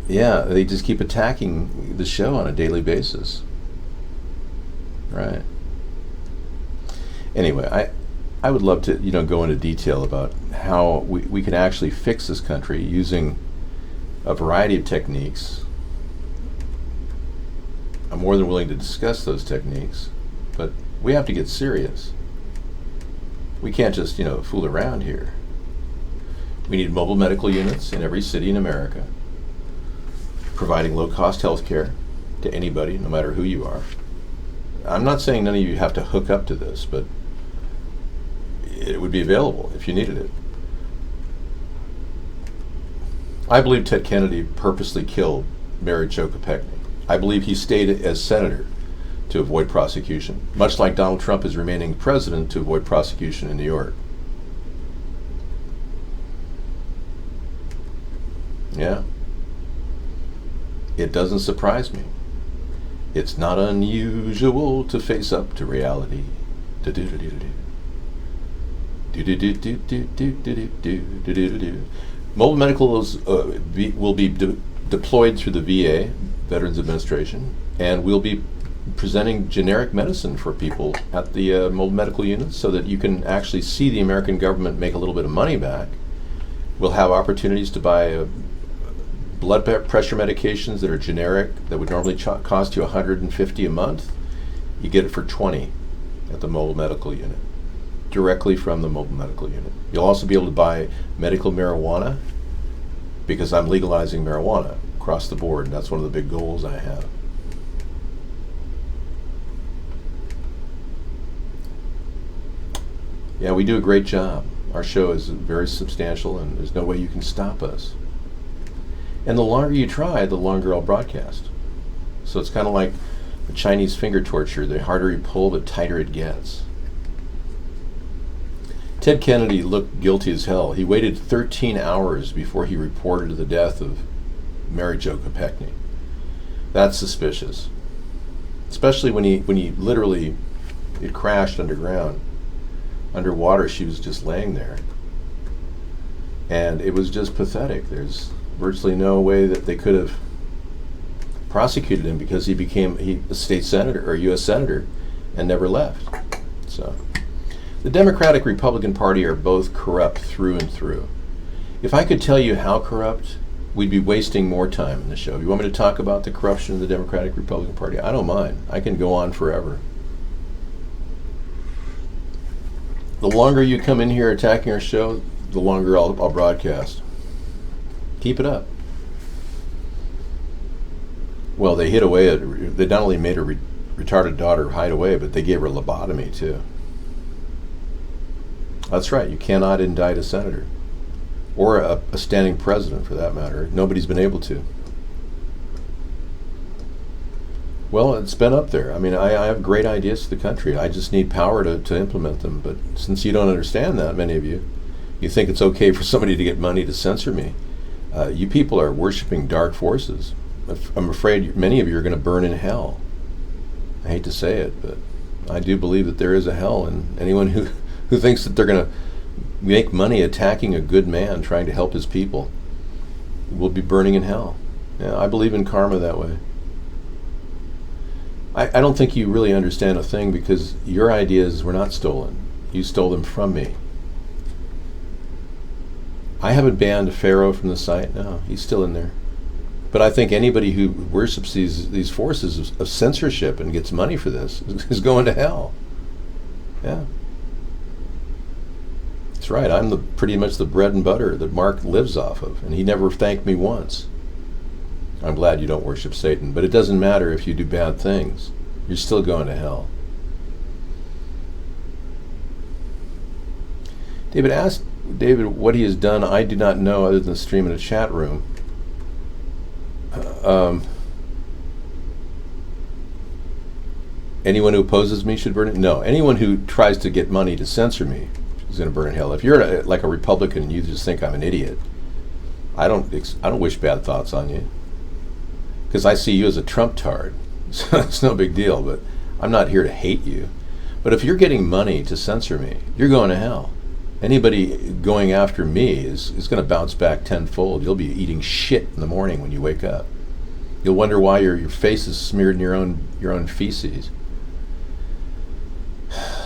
yeah, they just keep attacking the show on a daily basis. Right. Anyway, I would love to, go into detail about how we can actually fix this country using a variety of techniques. I'm more than willing to discuss those techniques, but we have to get serious. We can't just, fool around here. We need mobile medical units in every city in America, providing low-cost health care to anybody, no matter who you are. I'm not saying none of you have to hook up to this, but it would be available if you needed it. I believe Ted Kennedy purposely killed Mary Jo Kopechne. I believe he stayed as senator to avoid prosecution, much like Donald Trump is remaining president to avoid prosecution in New York. Yeah. It doesn't surprise me. It's not unusual to face up to reality. Mobile medicals will be deployed through the VA, Veterans Administration, and we'll be presenting generic medicine for people at the mobile medical units so that you can actually see the American government make a little bit of money back. We'll have opportunities to buy blood pressure medications that are generic that would normally cost you $150 a month. You get it for $20 at the mobile medical unit, directly from the mobile medical unit. You'll also be able to buy medical marijuana because I'm legalizing marijuana across the board, and that's one of the big goals I have. Yeah, we do a great job. Our show is very substantial, and there's no way you can stop us. And the longer you try, the longer I'll broadcast. So it's kind of like the Chinese finger torture. The harder you pull, the tighter it gets. Ted Kennedy looked guilty as hell. He waited 13 hours before he reported the death of Mary Jo Kopechne. That's suspicious. Especially when he literally, it crashed underground. Underwater, she was just laying there. And it was just pathetic. There's virtually no way that they could have prosecuted him because he became a state senator or a U.S. senator and never left. So the Democratic Republican Party are both corrupt through and through. If I could tell you how corrupt, we'd be wasting more time in the show. You want me to talk about the corruption of the Democratic Republican Party? I don't mind. I can go on forever. The longer you come in here attacking our show, the longer I'll broadcast. Keep it up. Well, they hid away. They not only made her retarded daughter hide away, but they gave her lobotomy too. That's right. You cannot indict a senator or a standing president, for that matter. Nobody's been able to. Well, it's been up there. I mean, I have great ideas for the country. I just need power to implement them. But since you don't understand that, many of you, you think it's okay for somebody to get money to censor me. You people are worshiping dark forces. I'm afraid many of you are going to burn in hell. I hate to say it, but I do believe that there is a hell, and anyone who thinks that they're going to make money attacking a good man trying to help his people will be burning in hell. Yeah, I believe in karma that way. I don't think you really understand a thing because your ideas were not stolen. You stole them from me. I haven't banned Pharaoh from the site. No, he's still in there. But I think anybody who worships these forces of censorship and gets money for this is going to hell. Yeah. That's right. I'm pretty much the bread and butter that Mark lives off of, and he never thanked me once. I'm glad you don't worship Satan, but it doesn't matter if you do bad things. You're still going to hell. David asked what he has done. I do not know other than stream in a chat room. Anyone who opposes me should burn it? No. Anyone who tries to get money to censor me is going to burn in hell. If you're like a Republican and you just think I'm an idiot, I don't wish bad thoughts on you, because I see you as a Trump tard. So it's no big deal, but I'm not here to hate you. But if you're getting money to censor me, you're going to hell. Anybody going after me is going to bounce back tenfold. You'll be eating shit in the morning when you wake up. You'll wonder why your face is smeared in your own feces.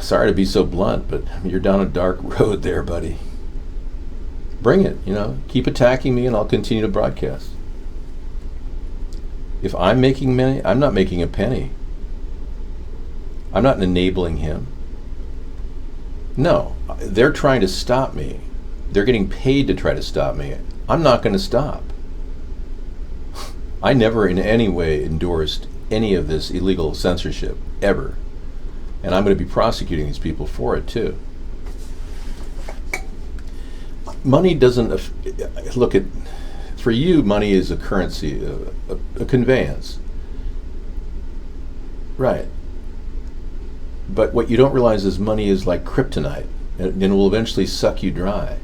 Sorry to be so blunt, but you're down a dark road there, buddy. Bring it, keep attacking me and I'll continue to broadcast. If I'm making money, I'm not making a penny. I'm not enabling him. No, they're trying to stop me. They're getting paid to try to stop me. I'm not going to stop. I never in any way endorsed any of this illegal censorship, ever. And I'm going to be prosecuting these people for it, too. Money doesn't... Look, for you, money is a currency, a conveyance. Right. But what you don't realize is money is like kryptonite, and it will eventually suck you dry.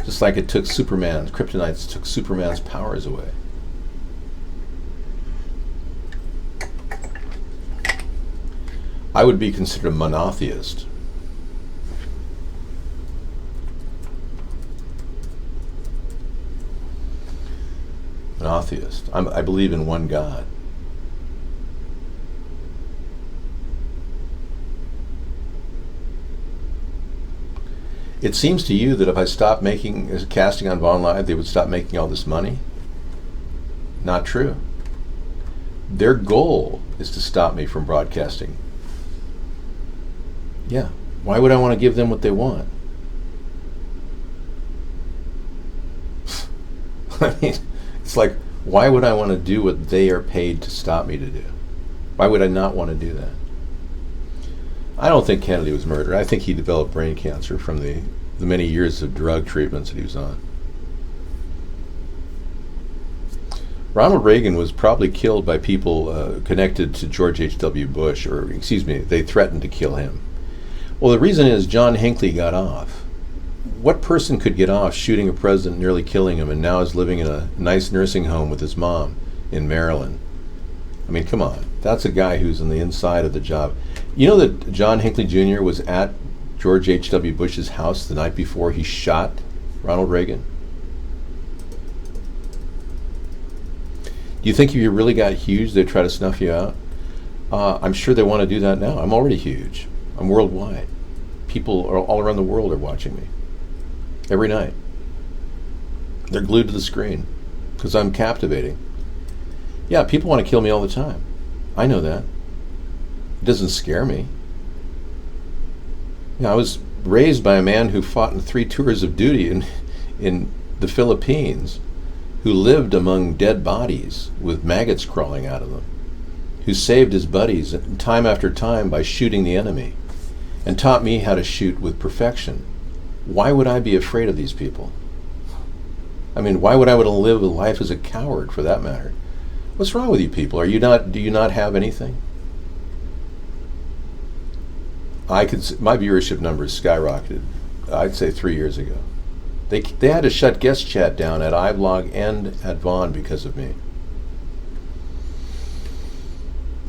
Just like it took kryptonite took Superman's powers away. I would be considered a monotheist. Monotheist. I believe in one God. It seems to you that if I stopped casting on Vaughn Live, they would stop making all this money? Not true. Their goal is to stop me from broadcasting. Yeah. Why would I want to give them what they want? I mean, it's like, why would I want to do what they are paid to stop me to do? Why would I not want to do that? I don't think Kennedy was murdered. I think he developed brain cancer from the many years of drug treatments that he was on. Ronald Reagan was probably killed by people connected to George H.W. Bush, they threatened to kill him. Well, the reason is John Hinckley got off. What person could get off shooting a president, nearly killing him, and now is living in a nice nursing home with his mom in Maryland? I mean, come on. That's a guy who's on the inside of the job. You know that John Hinckley Jr. was at George H.W. Bush's house the night before he shot Ronald Reagan? Do you think if you really got huge, they'd try to snuff you out? I'm sure they want to do that now. I'm already huge. I'm worldwide. People all around the world are watching me every night. They're glued to the screen because I'm captivating. Yeah, people want to kill me all the time. I know that. It doesn't scare me. I was raised by a man who fought in 3 tours of duty in the Philippines, who lived among dead bodies with maggots crawling out of them, who saved his buddies time after time by shooting the enemy, and taught me how to shoot with perfection. Why would I be afraid of these people? I mean, why would I want to live a life as a coward, for that matter? What's wrong with you people? Do you not have anything? My viewership numbers skyrocketed, I'd say 3 years ago. They had to shut guest chat down at iBlog and at Vaughn because of me.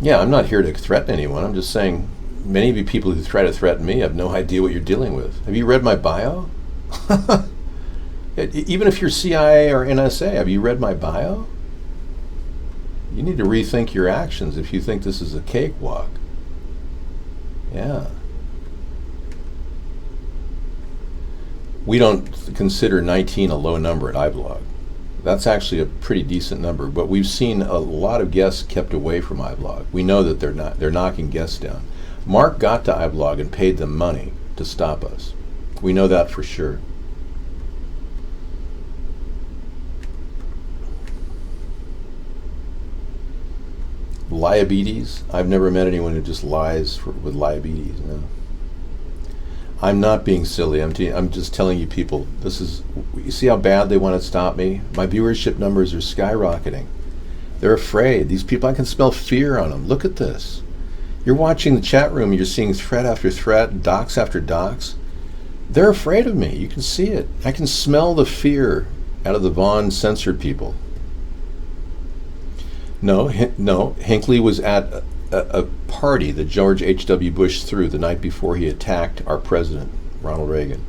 Yeah, I'm not here to threaten anyone. I'm just saying, many of you people who try to threaten me have no idea what you're dealing with. Have you read my bio? Even if you're CIA or NSA, have you read my bio? You need to rethink your actions if you think this is a cakewalk. Yeah. We don't consider 19 a low number at iBlog. That's actually a pretty decent number, but we've seen a lot of guests kept away from iBlog. We know that they're knocking guests down. Mark got to iBlog and paid them money to stop us. We know that for sure. Liabetes? I've never met anyone who just lies with liabetes. No. I'm not being silly. I'm just telling you people, you see how bad they want to stop me? My viewership numbers are skyrocketing. They're afraid. These people, I can smell fear on them. Look at this. You're watching the chat room, you're seeing threat after threat, docs after docs. They're afraid of me. You can see it. I can smell the fear out of the Vaughn censored people. No, Hinckley was at a party that George H.W. Bush threw the night before he attacked our president, Ronald Reagan.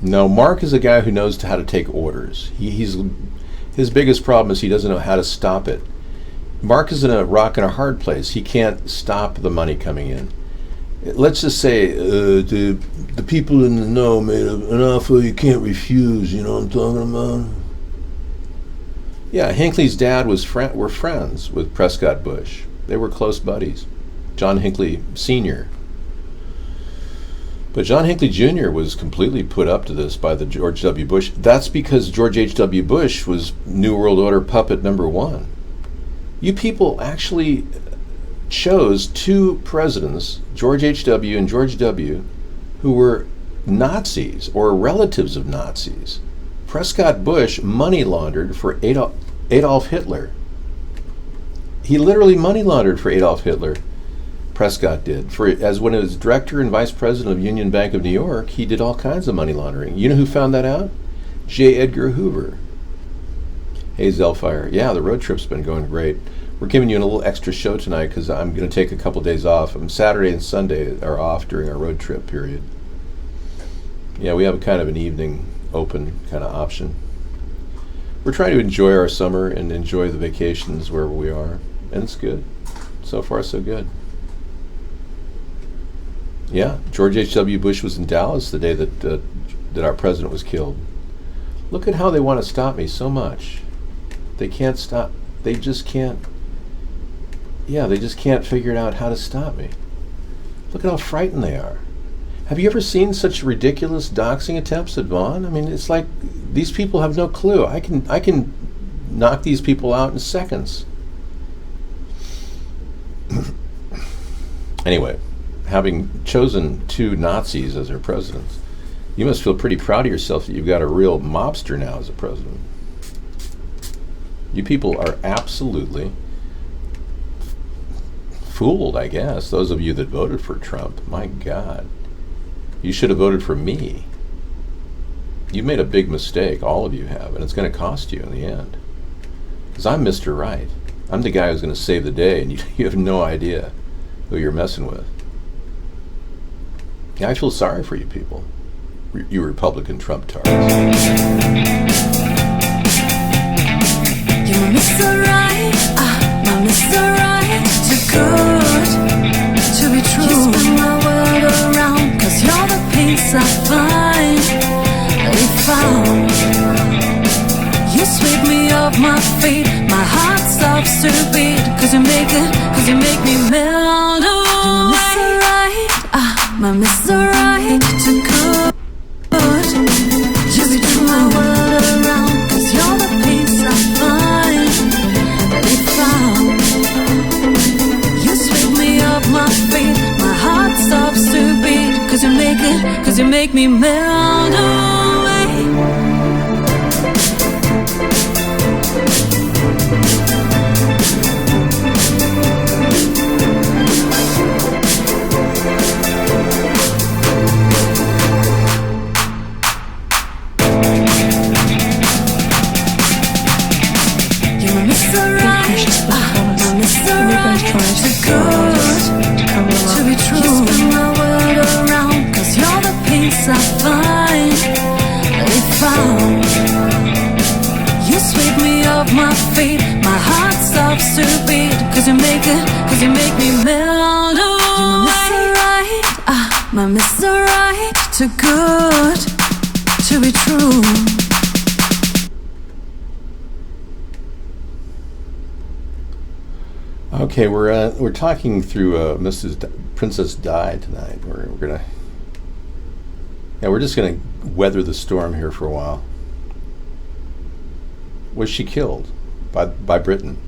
No, Mark is a guy who knows how to take orders. His biggest problem is he doesn't know how to stop it. Mark is in a rock and a hard place. He can't stop the money coming in. Let's just say the people in the know made an offer you can't refuse. You know what I'm talking about? Yeah, Hinckley's dad were friends with Prescott Bush. They were close buddies. John Hinckley Sr. But John Hinckley Jr. was completely put up to this by the George W. Bush. That's because George H.W. Bush was New World Order puppet number one. You people actually chose two presidents, George H.W. and George W., who were Nazis or relatives of Nazis. Prescott Bush money laundered for Adolf Hitler. He literally money laundered for Adolf Hitler. Prescott did. As when he was director and vice president of Union Bank of New York, he did all kinds of money laundering. You know who found that out? J. Edgar Hoover. Hey, Zellfire. Yeah, the road trip's been going great. We're giving you a little extra show tonight because I'm going to take a couple days off. Saturday and Sunday are off during our road trip period. Yeah, we have a kind of an evening open kind of option. We're trying to enjoy our summer and enjoy the vacations wherever we are, and it's good. So far, so good. Yeah, George H.W. Bush was in Dallas the day that our president was killed. Look at how they want to stop me so much. They can't stop. They just can't. Yeah, they just can't figure out how to stop me. Look at how frightened they are. Have you ever seen such ridiculous doxing attempts at Vaughn? I mean, it's like these people have no clue. I can knock these people out in seconds. Anyway, having chosen two Nazis as their presidents, you must feel pretty proud of yourself that you've got a real mobster now as a president. You people are absolutely fooled, I guess. Those of you that voted for Trump, my God. You should have voted for me. You've made a big mistake, all of you have, and it's going to cost you in the end. Because I'm Mr. Right. I'm the guy who's going to save the day, and you have no idea who you're messing with. Yeah, I feel sorry for you people, you Republican Trump tards. You're my Mr. Right, my Mr. Right, too good to be true. You spin my world around, 'cause you're the peace I finally found. You sweep me off my feet, my heart stops to beat, 'cause you make me melt away. My Mr. Right, too good just to turn my world around, 'cause you're the peace I finally found. You sweep me off my feet, my heart stops to beat, 'cause you make me melt away. I finally found. You sweep me off my feet, my heart stops to beat, 'cause you make me melt away. My Mr. Right, too good to be true. Okay, we're talking through Princess Di tonight. We're just gonna weather the storm here for a while. Was she killed by Britain?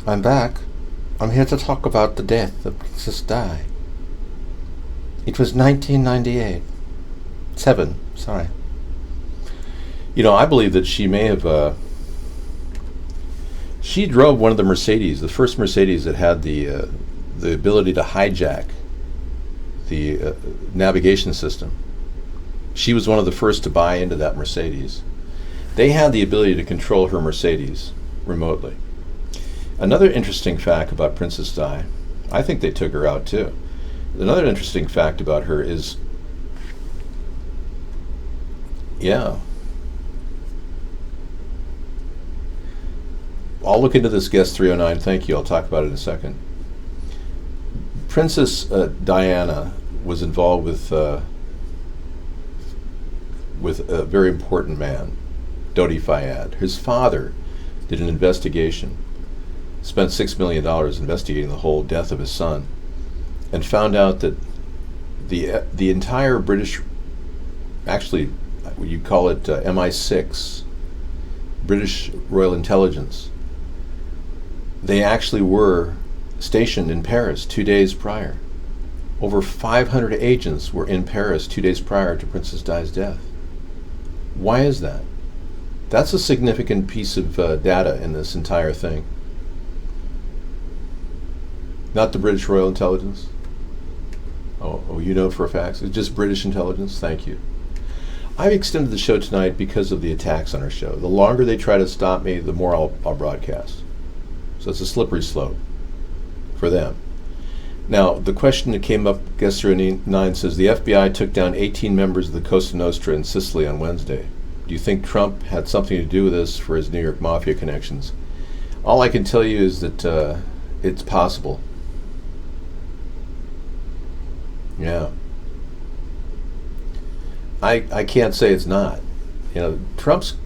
I'm back. I'm here to talk about the death of Princess Di. It was 1998. 7, sorry. You know, I believe that she may have, she drove one of the Mercedes, the first Mercedes that had the ability to hijack the navigation system. She was one of the first to buy into that Mercedes. They had the ability to control her Mercedes remotely. Another interesting fact about Princess Di, I think they took her out too. Another interesting fact about her is, yeah, I'll look into this guest 309. Thank you. I'll talk about it in a second. Princess Diana was involved with a very important man, Dodi Fayed. His father did an investigation, spent $6 million investigating the whole death of his son, and found out that the entire British, actually, you'd call it MI6, British Royal Intelligence, they actually were stationed in Paris 2 days prior. Over 500 agents were in Paris 2 days prior to Princess Di's death. Why is that? That's a significant piece of data in this entire thing. Not the British Royal Intelligence? Oh, you know for a fact. It's just British intelligence? Thank you. I've extended the show tonight because of the attacks on our show. The longer they try to stop me, the more I'll broadcast. So it's a slippery slope for them. Now, the question that came up, guest 9 says, the FBI took down 18 members of the Cosa Nostra in Sicily on Wednesday. Do you think Trump had something to do with this for his New York Mafia connections? All I can tell you is that it's possible. Yeah. I can't say it's not. You know, Trump's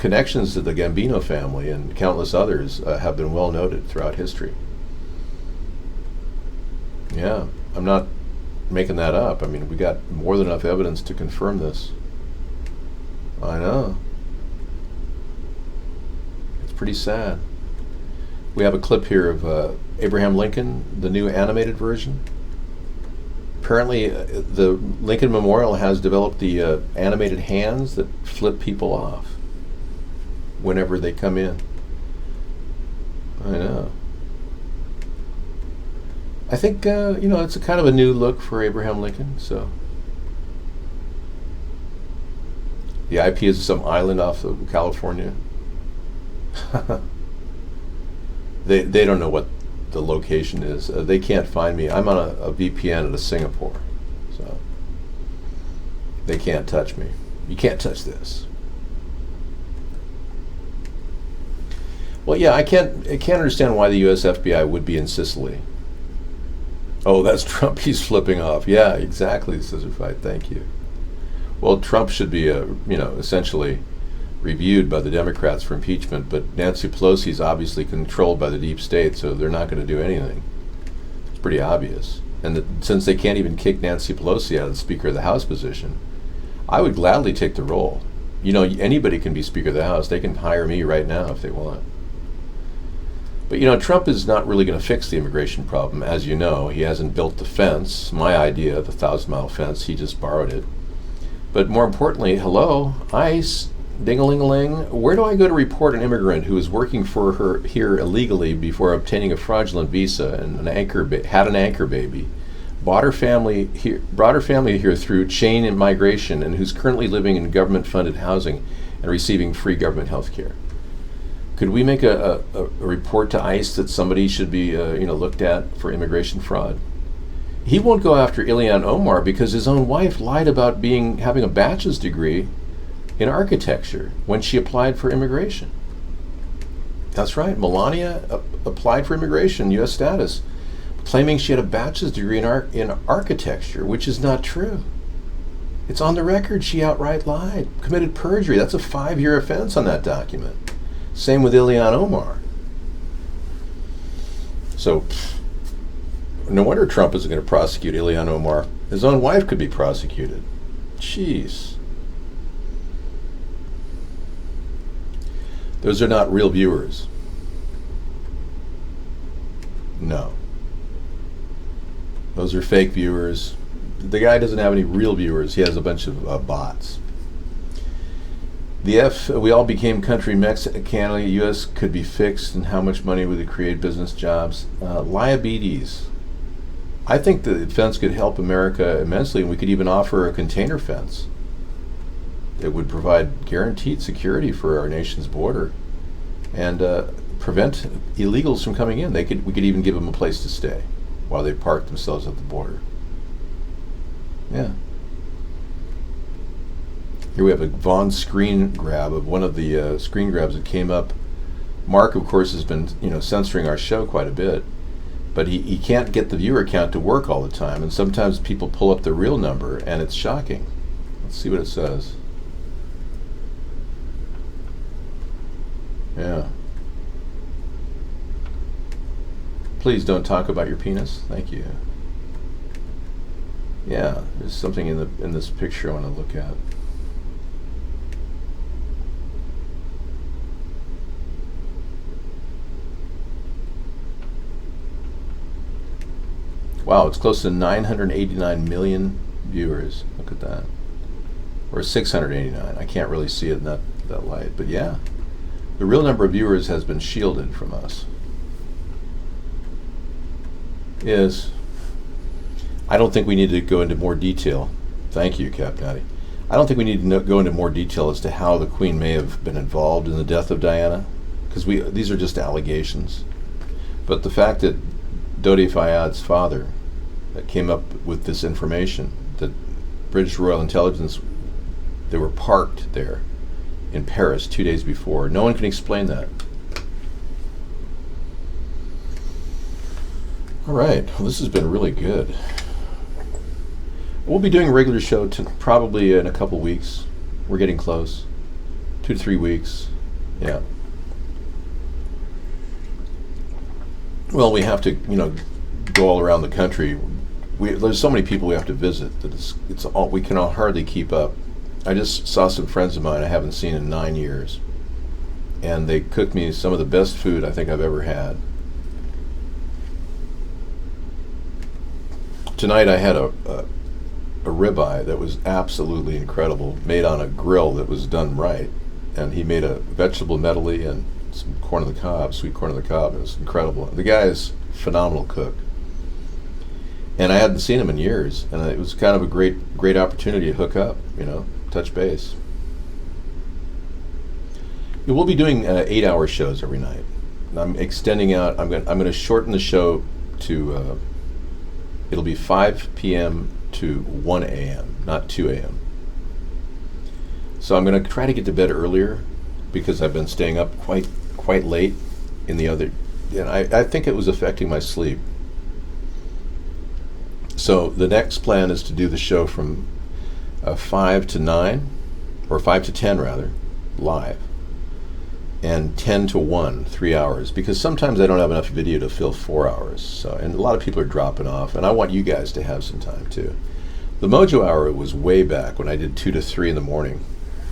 connections to the Gambino family and countless others have been well noted throughout history. Yeah, I'm not making that up. I mean, we got more than enough evidence to confirm this. I know. It's pretty sad. We have a clip here of Abraham Lincoln, the new animated version. Apparently, the Lincoln Memorial has developed the animated hands that flip people off whenever they come in. I know. I think, you know, it's a kind of a new look for Abraham Lincoln, so. The IP is some island off of California. They don't know what the location is. They can't find me. I'm on a VPN out of Singapore, so they can't touch me. You can't touch this. Well, yeah, I can't understand why the U.S. FBI would be in Sicily. Oh, that's Trump. He's flipping off. Yeah, exactly, Scissor Fight. Thank you. Well, Trump should be, you know, essentially reviewed by the Democrats for impeachment, but Nancy Pelosi is obviously controlled by the deep state, so they're not going to do anything. It's pretty obvious. And since they can't even kick Nancy Pelosi out of the Speaker of the House position, I would gladly take the role. You know, anybody can be Speaker of the House. They can hire me right now if they want. But, you know, Trump is not really going to fix the immigration problem. As you know, he hasn't built the fence. My idea, the 1,000-mile fence, he just borrowed it. But more importantly, hello, ICE, ding-a-ling-a-ling, where do I go to report an immigrant who is working for her here illegally before obtaining a fraudulent visa and had an anchor baby, brought her family here through chain immigration, and who's currently living in government-funded housing and receiving free government health care? Could we make a report to ICE that somebody should be you know, looked at for immigration fraud? He won't go after Ilhan Omar because his own wife lied about having a bachelor's degree in architecture when she applied for immigration. That's right, Melania applied for immigration, U.S. status, claiming she had a bachelor's degree in architecture, which is not true. It's on the record. She outright lied, committed perjury. That's a 5-year offense on that document. Same with Ilhan Omar. So, no wonder Trump isn't going to prosecute Ilhan Omar. His own wife could be prosecuted. Jeez. Those are not real viewers. No. Those are fake viewers. The guy doesn't have any real viewers. He has a bunch of bots. We all became country Mexicanly. U.S. could be fixed, and how much money would it create? Business jobs, liabilities. I think the fence could help America immensely, and we could even offer a container fence that would provide guaranteed security for our nation's border and prevent illegals from coming in. We could even give them a place to stay while they park themselves at the border. Yeah. Here we have a Vaughn screen grab of one of the screen grabs that came up. Mark, of course, has been censoring our show quite a bit, but he can't get the viewer count to work all the time, and sometimes people pull up the real number, and it's shocking. Let's see what it says. Yeah. Please don't talk about your penis. Thank you. Yeah, there's something in this picture I want to look at. Wow, it's close to 989 million viewers. Look at that. Or 689. I can't really see it in that light. But yeah, the real number of viewers has been shielded from us. Yes. I don't think we need to go into more detail. Thank you, Cap Natty. I don't think we need to go into more detail as to how the Queen may have been involved in the death of Diana, because these are just allegations. But the fact that Dodi Fayad's father that came up with this information, that British Royal Intelligence, they were parked there in Paris 2 days before. No one can explain that. All right, well, this has been really good. We'll be doing a regular show probably in a couple weeks. We're getting close. 2 to 3 weeks. Yeah. Well, we have to, go all around the country. There's so many people we have to visit that we can hardly keep up. I just saw some friends of mine I haven't seen in 9 years, and they cooked me some of the best food I think I've ever had. Tonight I had a ribeye that was absolutely incredible, made on a grill that was done right, and he made a vegetable medley and some corn on the cob, sweet corn on the cob. It was incredible. The guy is a phenomenal cook, and I hadn't seen him in years, and it was kind of a great opportunity to hook up, touch base. We'll be doing 8-hour shows every night. I'm extending out. I'm going to shorten the show to. It'll be 5 p.m. to 1 a.m., not 2 a.m. So I'm going to try to get to bed earlier because I've been staying up quite late in the other. And I think it was affecting my sleep. So the next plan is to do the show from 5 to 9, or 5 to 10 rather, live, and 10 to 1, 3 hours, because sometimes I don't have enough video to fill 4 hours. So, and a lot of people are dropping off, and I want you guys to have some time too. The Mojo Hour was way back when I did 2 to 3 in the morning.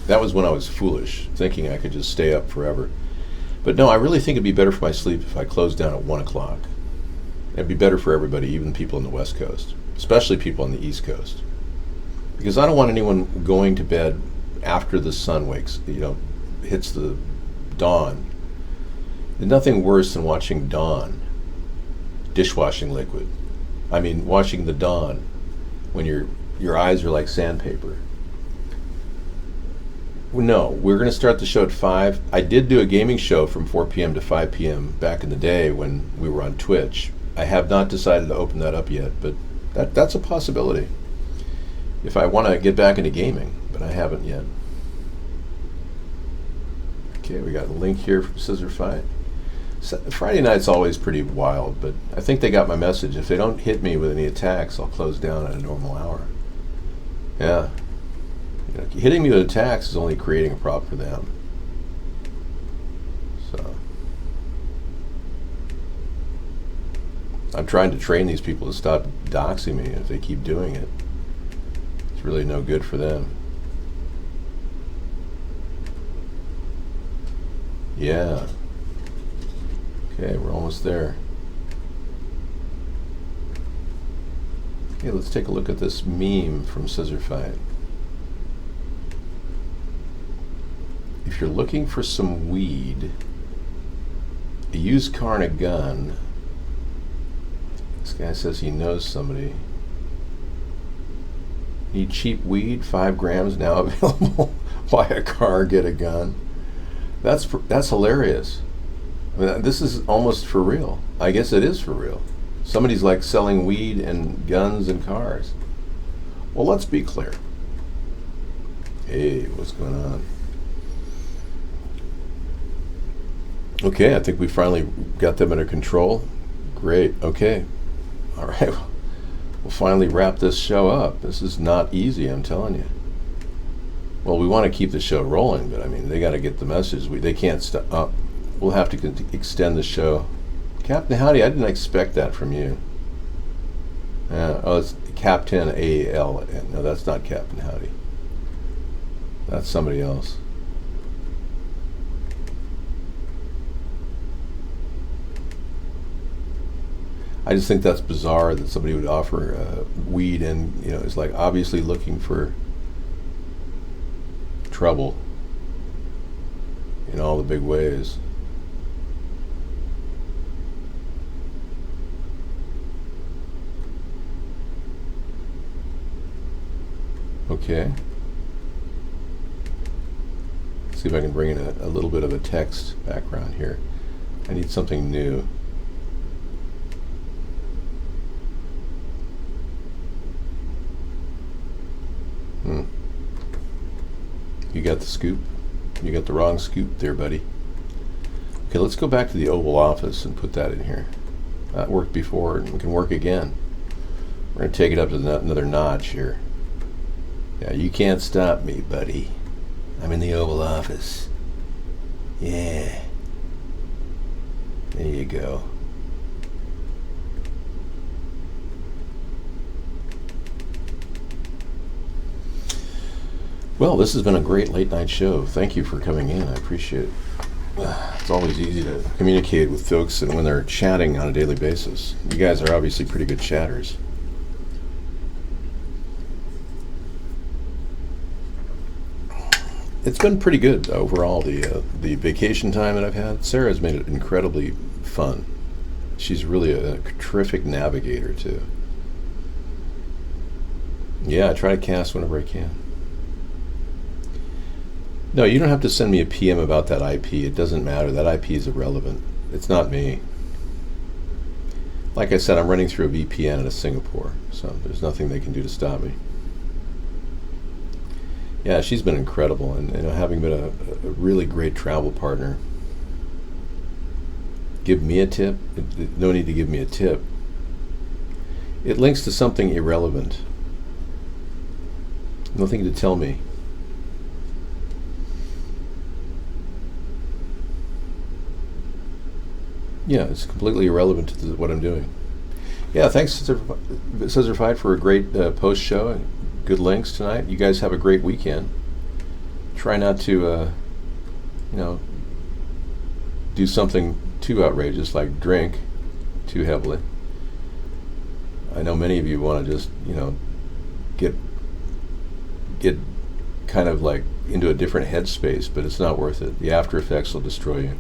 That was when I was foolish, thinking I could just stay up forever. But no, I really think it'd be better for my sleep if I closed down at 1 o'clock. It'd be better for everybody, even people on the West Coast, especially people on the East Coast. Because I don't want anyone going to bed after the sun hits the dawn. There's nothing worse than watching dawn dishwashing liquid. I mean, watching the dawn when your eyes are like sandpaper. No, we're going to start the show at 5. I did do a gaming show from 4 p.m. to 5 p.m. back in the day when we were on Twitch. I have not decided to open that up yet, but that's a possibility if I want to get back into gaming, but I haven't yet. Okay, we got a link here from Scissor Fight. Friday night's always pretty wild, but I think they got my message. If they don't hit me with any attacks, I'll close down at a normal hour. Yeah. Hitting me with attacks is only creating a problem for them. So I'm trying to train these people to stop doxing me. If they keep doing it, it's really no good for them. Yeah. Okay, we're almost there. Okay, let's take a look at this meme from Scissorfight. If you're looking for some weed, a used car and a gun, this guy says he knows somebody. Need cheap weed? 5 grams now available. Buy a car, get a gun. That's hilarious. I mean, this is almost for real. I guess it is for real. Somebody's like selling weed and guns and cars. Well, let's be clear. Hey, what's going on? Okay, I think we finally got them under control. Great. Okay. All right. We'll finally wrap this show up. This is not easy, I'm telling you. Well, we want to keep the show rolling, but I mean, they got to get the message. They can't stop. We'll have to extend the show. Captain Howdy, I didn't expect that from you. Oh, it's Captain A-L-N. No, that's not Captain Howdy. That's somebody else. I just think that's bizarre that somebody would offer weed and, is like obviously looking for trouble in all the big ways. Okay. Let's see if I can bring in a little bit of a text background here. I need something new. You got the scoop? You got the wrong scoop there, buddy. Okay, let's go back to the Oval Office and put that in here. That worked before and can work again. We're going to take it up to another notch here. Yeah, you can't stop me, buddy. I'm in the Oval Office. Yeah. There you go. Well, this has been a great late night show. Thank you for coming in. I appreciate it. It's always easy to communicate with folks and when they're chatting on a daily basis. You guys are obviously pretty good chatters. It's been pretty good overall, the vacation time that I've had. Sarah's made it incredibly fun. She's really a terrific navigator, too. Yeah, I try to cast whenever I can. No, you don't have to send me a PM about that IP. It doesn't matter. That IP is irrelevant. It's not me. Like I said, I'm running through a VPN out of Singapore, so there's nothing they can do to stop me. Yeah, she's been incredible, and having been a really great travel partner. Give me a tip? No need to give me a tip. It links to something irrelevant. Nothing to tell me. Yeah, it's completely irrelevant to what I'm doing. Yeah, thanks, Scissorfight, for a great post show. Good links tonight. You guys have a great weekend. Try not to, do something too outrageous like drink too heavily. I know many of you want to just, get kind of like into a different headspace, but it's not worth it. The after effects will destroy you.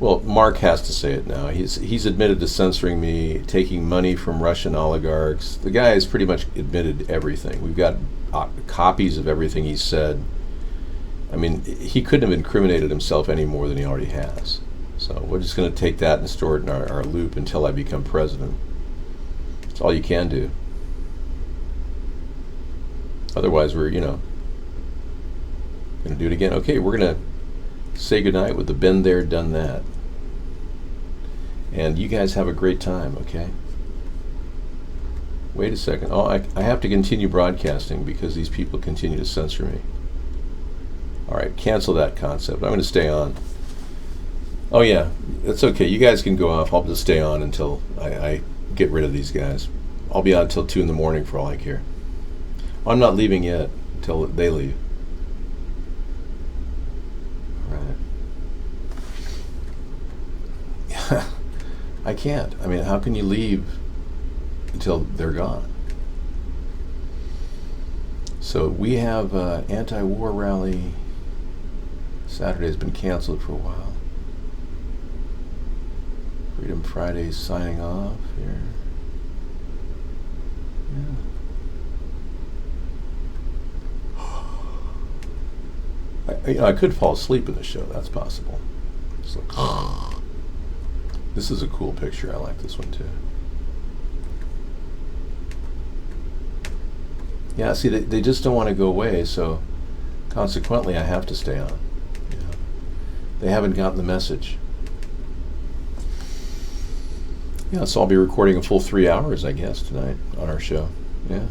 Well, Mark has to say it now. He's admitted to censoring me, taking money from Russian oligarchs. The guy has pretty much admitted everything. We've got copies of everything he said. I mean, he couldn't have incriminated himself any more than he already has. So we're just going to take that and store it in our loop until I become president. That's all you can do. Otherwise, we're, going to do it again. Okay, we're going to say goodnight with the been there, done that. And you guys have a great time, okay? Wait a second. Oh, I have to continue broadcasting because these people continue to censor me. All right, cancel that concept. I'm going to stay on. Oh, yeah, that's okay. You guys can go off. I'll just stay on until I get rid of these guys. I'll be on until 2 in the morning for all I care. I'm not leaving yet until they leave. I can't. I mean, how can you leave until they're gone? So we have an anti-war rally. Saturday's been canceled for a while. Freedom Friday's signing off here. Yeah. I could fall asleep in the show. That's possible. This is a cool picture. I like this one too. Yeah, see, they just don't want to go away, so consequently I have to stay on. Yeah. They haven't gotten the message. Yeah, so I'll be recording a full 3 hours, I guess, tonight on our show. Yeah.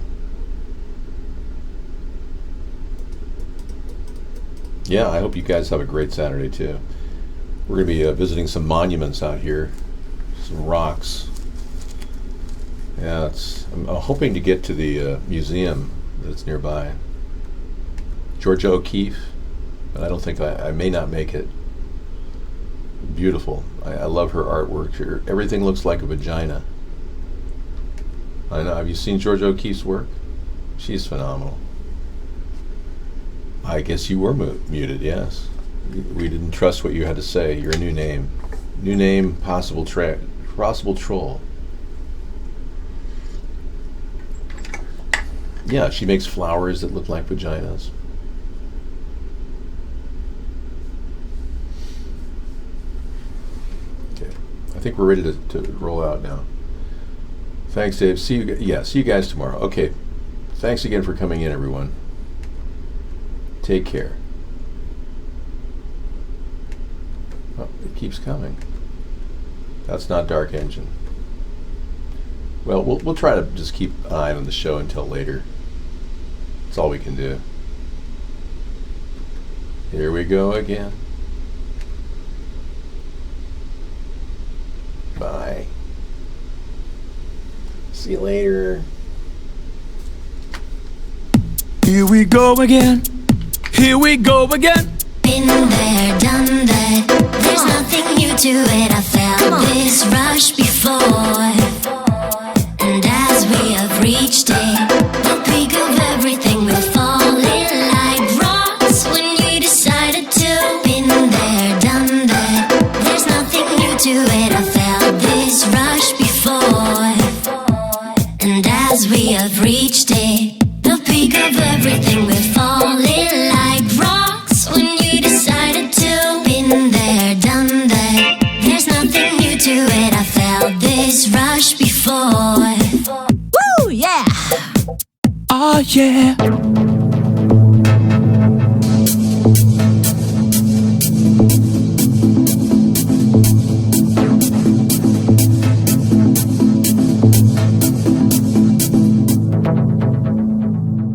Yeah, I hope you guys have a great Saturday too. We're going to be visiting some monuments out here, some rocks. Yeah, I'm hoping to get to the museum that's nearby. Georgia O'Keeffe, but I don't think I may not make it. Beautiful. I love her artwork. Everything looks like a vagina. I know. Have you seen Georgia O'Keeffe's work? She's phenomenal. I guess you were muted, yes. We didn't trust what you had to say. Your new name. New name, possible troll. Yeah, she makes flowers that look like vaginas. Okay, I think we're ready to roll out now. Thanks, Dave. See you guys tomorrow. Okay, thanks again for coming in, everyone. Take care. Oh, it keeps coming. That's not Dark Engine. Well, we'll try to just keep an eye on the show until later. That's all we can do. Here we go again. Bye. See you later. Here we go again. Here we go again. Been there, done that. There's nothing new to it. I felt this rush before. And as we have reached it, the peak of everything will fall in like rocks when you decided to. Been there, done that. There's nothing new to it. I felt this rush before. And as we have reached it, the peak of everything will fall in like rocks when you decided to. Been there, done that. There's nothing new to it. I felt this rush before. Woo, yeah. Oh, yeah.